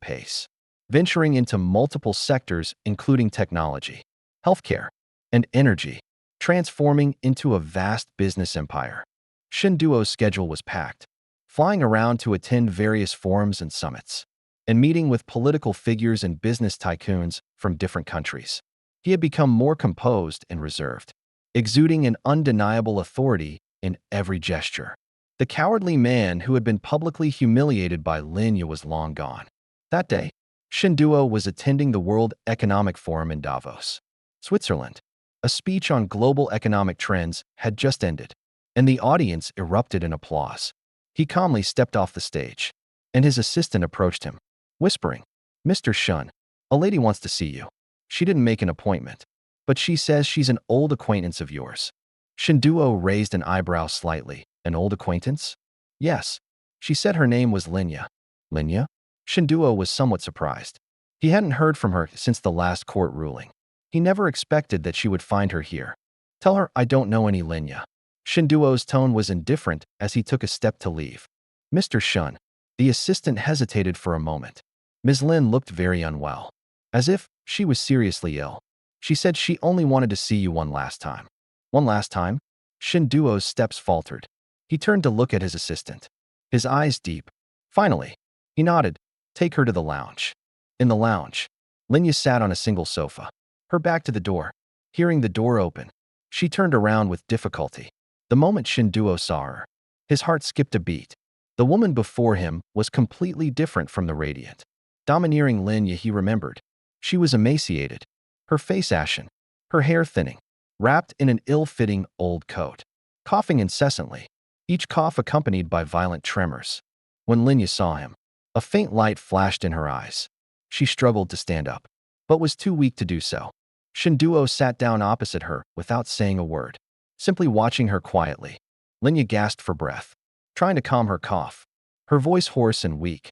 pace, venturing into multiple sectors including technology, healthcare, and energy, transforming into a vast business empire. Shinduo's schedule was packed, flying around to attend various forums and summits, and meeting with political figures and business tycoons from different countries. He had become more composed and reserved, exuding an undeniable authority in every gesture. The cowardly man who had been publicly humiliated by Linya was long gone. That day, Shinduo was attending the World Economic Forum in Davos, Switzerland. A speech on global economic trends had just ended, and the audience erupted in applause. He calmly stepped off the stage, and his assistant approached him, whispering, "Mr. Shun, a lady wants to see you. She didn't make an appointment, but she says she's an old acquaintance of yours." Shinduo raised an eyebrow slightly. "An old acquaintance?" "Yes. She said her name was Linya." "Linya?" Shinduo was somewhat surprised. He hadn't heard from her since the last court ruling. He never expected that she would find her here. "Tell her I don't know any Linya." Shinduo's tone was indifferent as he took a step to leave. "Mr. Shun." The assistant hesitated for a moment. Ms. Lin looked very unwell, as if she was seriously ill. "She said she only wanted to see you one last time." "One last time?" Shinduo's steps faltered. He turned to look at his assistant, his eyes deep. Finally, he nodded. "Take her to the lounge." In the lounge, Linya sat on a single sofa, her back to the door. Hearing the door open, she turned around with difficulty. The moment Shinduo saw her, his heart skipped a beat. The woman before him was completely different from the radiant, domineering Linya he remembered. She was emaciated, her face ashen, her hair thinning, wrapped in an ill-fitting old coat, coughing incessantly, each cough accompanied by violent tremors. When Linya saw him, a faint light flashed in her eyes. She struggled to stand up, but was too weak to do so. Shinduo sat down opposite her without saying a word, simply watching her quietly. Linya gasped for breath, trying to calm her cough, her voice hoarse and weak.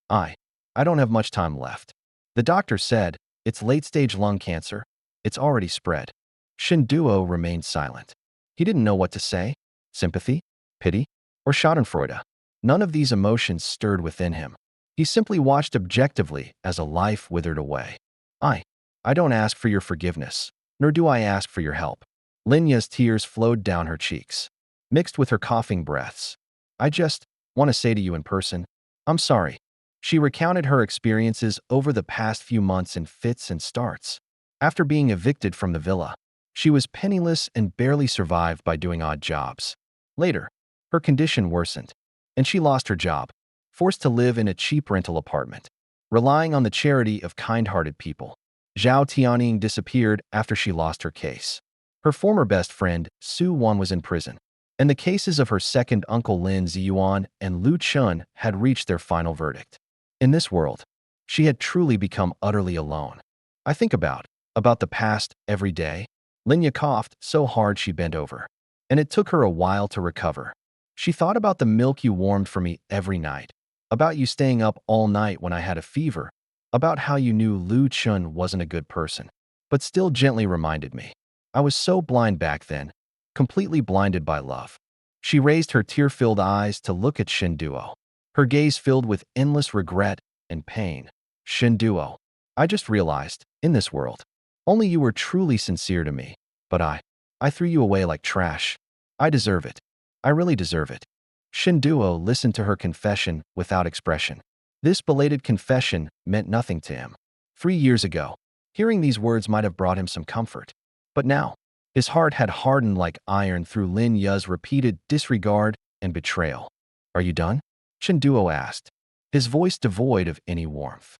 I don't have much time left. The doctor said, it's late-stage lung cancer. It's already spread." Shinduo remained silent. He didn't know what to say. Sympathy? Pity? Or schadenfreude? None of these emotions stirred within him. He simply watched objectively as a life withered away. I don't ask for your forgiveness, nor do I ask for your help." Linya's tears flowed down her cheeks, mixed with her coughing breaths. "I just want to say to you in person, I'm sorry." She recounted her experiences over the past few months in fits and starts. After being evicted from the villa, she was penniless and barely survived by doing odd jobs. Later, her condition worsened, and she lost her job, forced to live in a cheap rental apartment, relying on the charity of kind-hearted people. Zhao Tianying disappeared after she lost her case. Her former best friend, Su Wan, was in prison, and the cases of her second uncle Lin Ziyuan and Lu Chun had reached their final verdict. In this world, she had truly become utterly alone. "I think about the past every day." Linya coughed so hard she bent over, and it took her a while to recover. "She thought about the milk you warmed for me every night, about you staying up all night when I had a fever, about how you knew Lu Chun wasn't a good person, but still gently reminded me. I was so blind back then, completely blinded by love." She raised her tear-filled eyes to look at Shinduo, her gaze filled with endless regret and pain. "Shinduo, I just realized, in this world, only you were truly sincere to me, but I threw you away like trash. I deserve it. I really deserve it." Shinduo listened to her confession without expression. This belated confession meant nothing to him. 3 years ago, hearing these words might have brought him some comfort. But now, his heart had hardened like iron through Lin Ya's repeated disregard and betrayal. "Are you done?" Shinduo asked, his voice devoid of any warmth.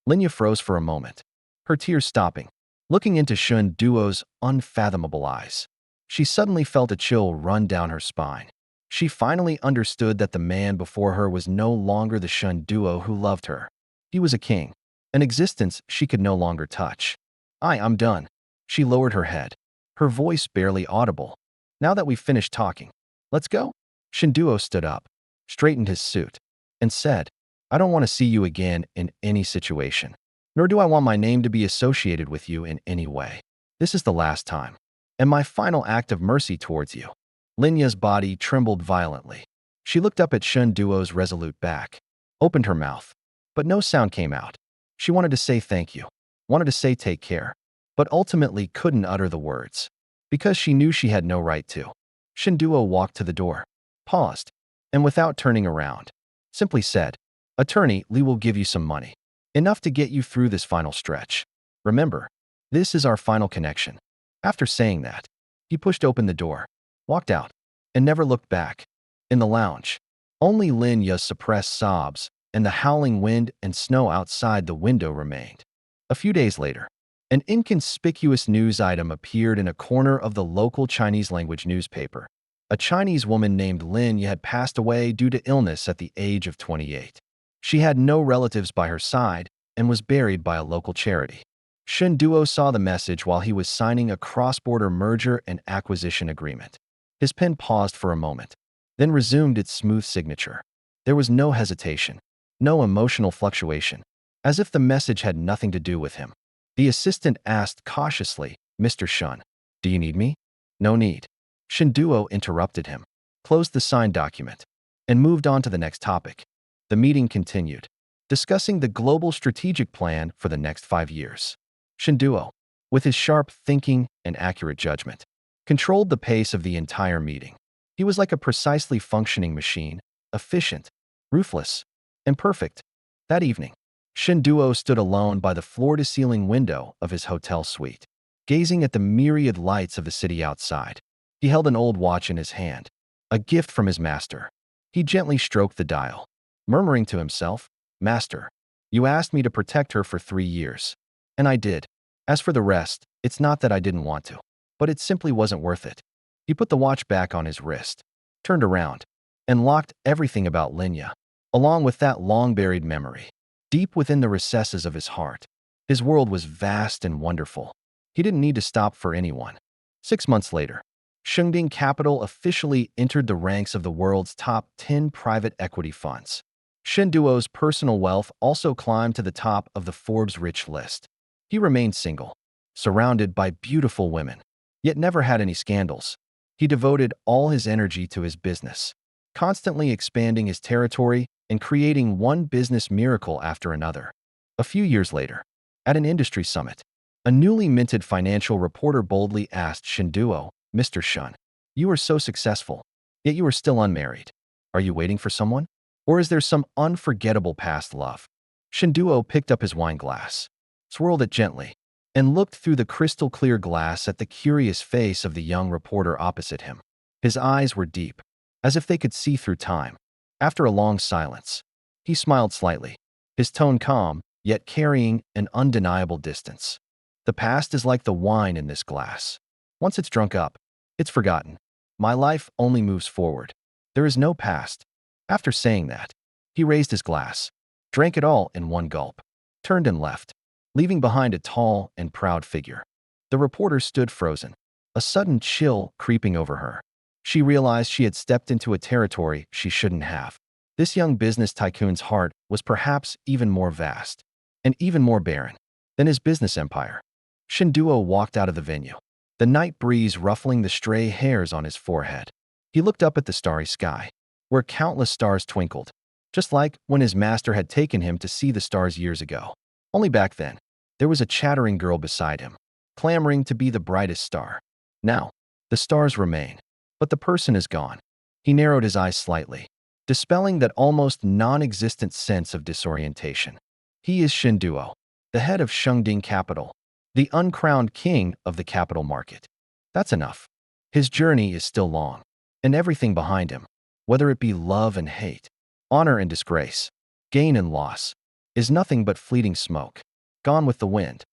Linya froze for a moment, her tears stopping, looking into Shinduo's unfathomable eyes. She suddenly felt a chill run down her spine. She finally understood that the man before her was no longer the Shinduo who loved her. He was a king, an existence she could no longer touch. I'm done." She lowered her head, her voice barely audible. "Now that we've finished talking, let's go." Shinduo stood up, straightened his suit, and said, "I don't want to see you again in any situation, nor do I want my name to be associated with you in any way. This is the last time, and my final act of mercy towards you." Linya's body trembled violently. She looked up at Shinduo's resolute back, opened her mouth, but no sound came out. She wanted to say thank you, wanted to say take care, but ultimately couldn't utter the words, because she knew she had no right to. Shinduo walked to the door, paused, and without turning around, simply said, "Attorney Li will give you some money, enough to get you through this final stretch. Remember, this is our final connection." After saying that, he pushed open the door, walked out, and never looked back. In the lounge, only Lin Ya's suppressed sobs and the howling wind and snow outside the window remained. A few days later, an inconspicuous news item appeared in a corner of the local Chinese-language newspaper. A Chinese woman named Lin had passed away due to illness at the age of 28. She had no relatives by her side and was buried by a local charity. Shen Duo saw the message while he was signing a cross-border merger and acquisition agreement. His pen paused for a moment, then resumed its smooth signature. There was no hesitation, no emotional fluctuation, as if the message had nothing to do with him. The assistant asked cautiously, "Mr. Shun, do you need me?" "No need." Shinduo interrupted him, closed the signed document, and moved on to the next topic. The meeting continued, discussing the global strategic plan for the next 5 years. Shinduo, with his sharp thinking and accurate judgment, controlled the pace of the entire meeting. He was like a precisely functioning machine, efficient, ruthless, and perfect. That evening, Shinduo stood alone by the floor-to-ceiling window of his hotel suite, gazing at the myriad lights of the city outside. He held an old watch in his hand, a gift from his master. He gently stroked the dial, murmuring to himself, "Master, you asked me to protect her for 3 years, and I did. As for the rest, it's not that I didn't want to, but it simply wasn't worth it." He put the watch back on his wrist, turned around, and locked everything about Linya, along with that long-buried memory, deep within the recesses of his heart. His world was vast and wonderful. He didn't need to stop for anyone. 6 months later, Shengding Capital officially entered the ranks of the world's top 10 private equity funds. Shenduo's personal wealth also climbed to the top of the Forbes Rich list. He remained single, surrounded by beautiful women, yet never had any scandals. He devoted all his energy to his business, constantly expanding his territory and creating one business miracle after another. A few years later, at an industry summit, a newly minted financial reporter boldly asked Shinduo, "Mr. Shun, you are so successful, yet you are still unmarried. Are you waiting for someone? Or is there some unforgettable past love?" Shinduo picked up his wine glass, swirled it gently, and looked through the crystal-clear glass at the curious face of the young reporter opposite him. His eyes were deep, as if they could see through time. After a long silence, he smiled slightly, his tone calm, yet carrying an undeniable distance. "The past is like the wine in this glass. Once it's drunk up, it's forgotten. My life only moves forward. There is no past." After saying that, he raised his glass, drank it all in one gulp, turned and left, leaving behind a tall and proud figure. The reporter stood frozen, a sudden chill creeping over her. She realized she had stepped into a territory she shouldn't have. This young business tycoon's heart was perhaps even more vast and even more barren than his business empire. Shinduo walked out of the venue, the night breeze ruffling the stray hairs on his forehead. He looked up at the starry sky, where countless stars twinkled, just like when his master had taken him to see the stars years ago. Only back then, there was a chattering girl beside him, clamoring to be the brightest star. Now, the stars remain, but the person is gone. He narrowed his eyes slightly, dispelling that almost non-existent sense of disorientation. He is Shinduo, the head of Shengding Capital, the uncrowned king of the capital market. That's enough. His journey is still long, and everything behind him, whether it be love and hate, honor and disgrace, gain and loss, is nothing but fleeting smoke, gone with the wind.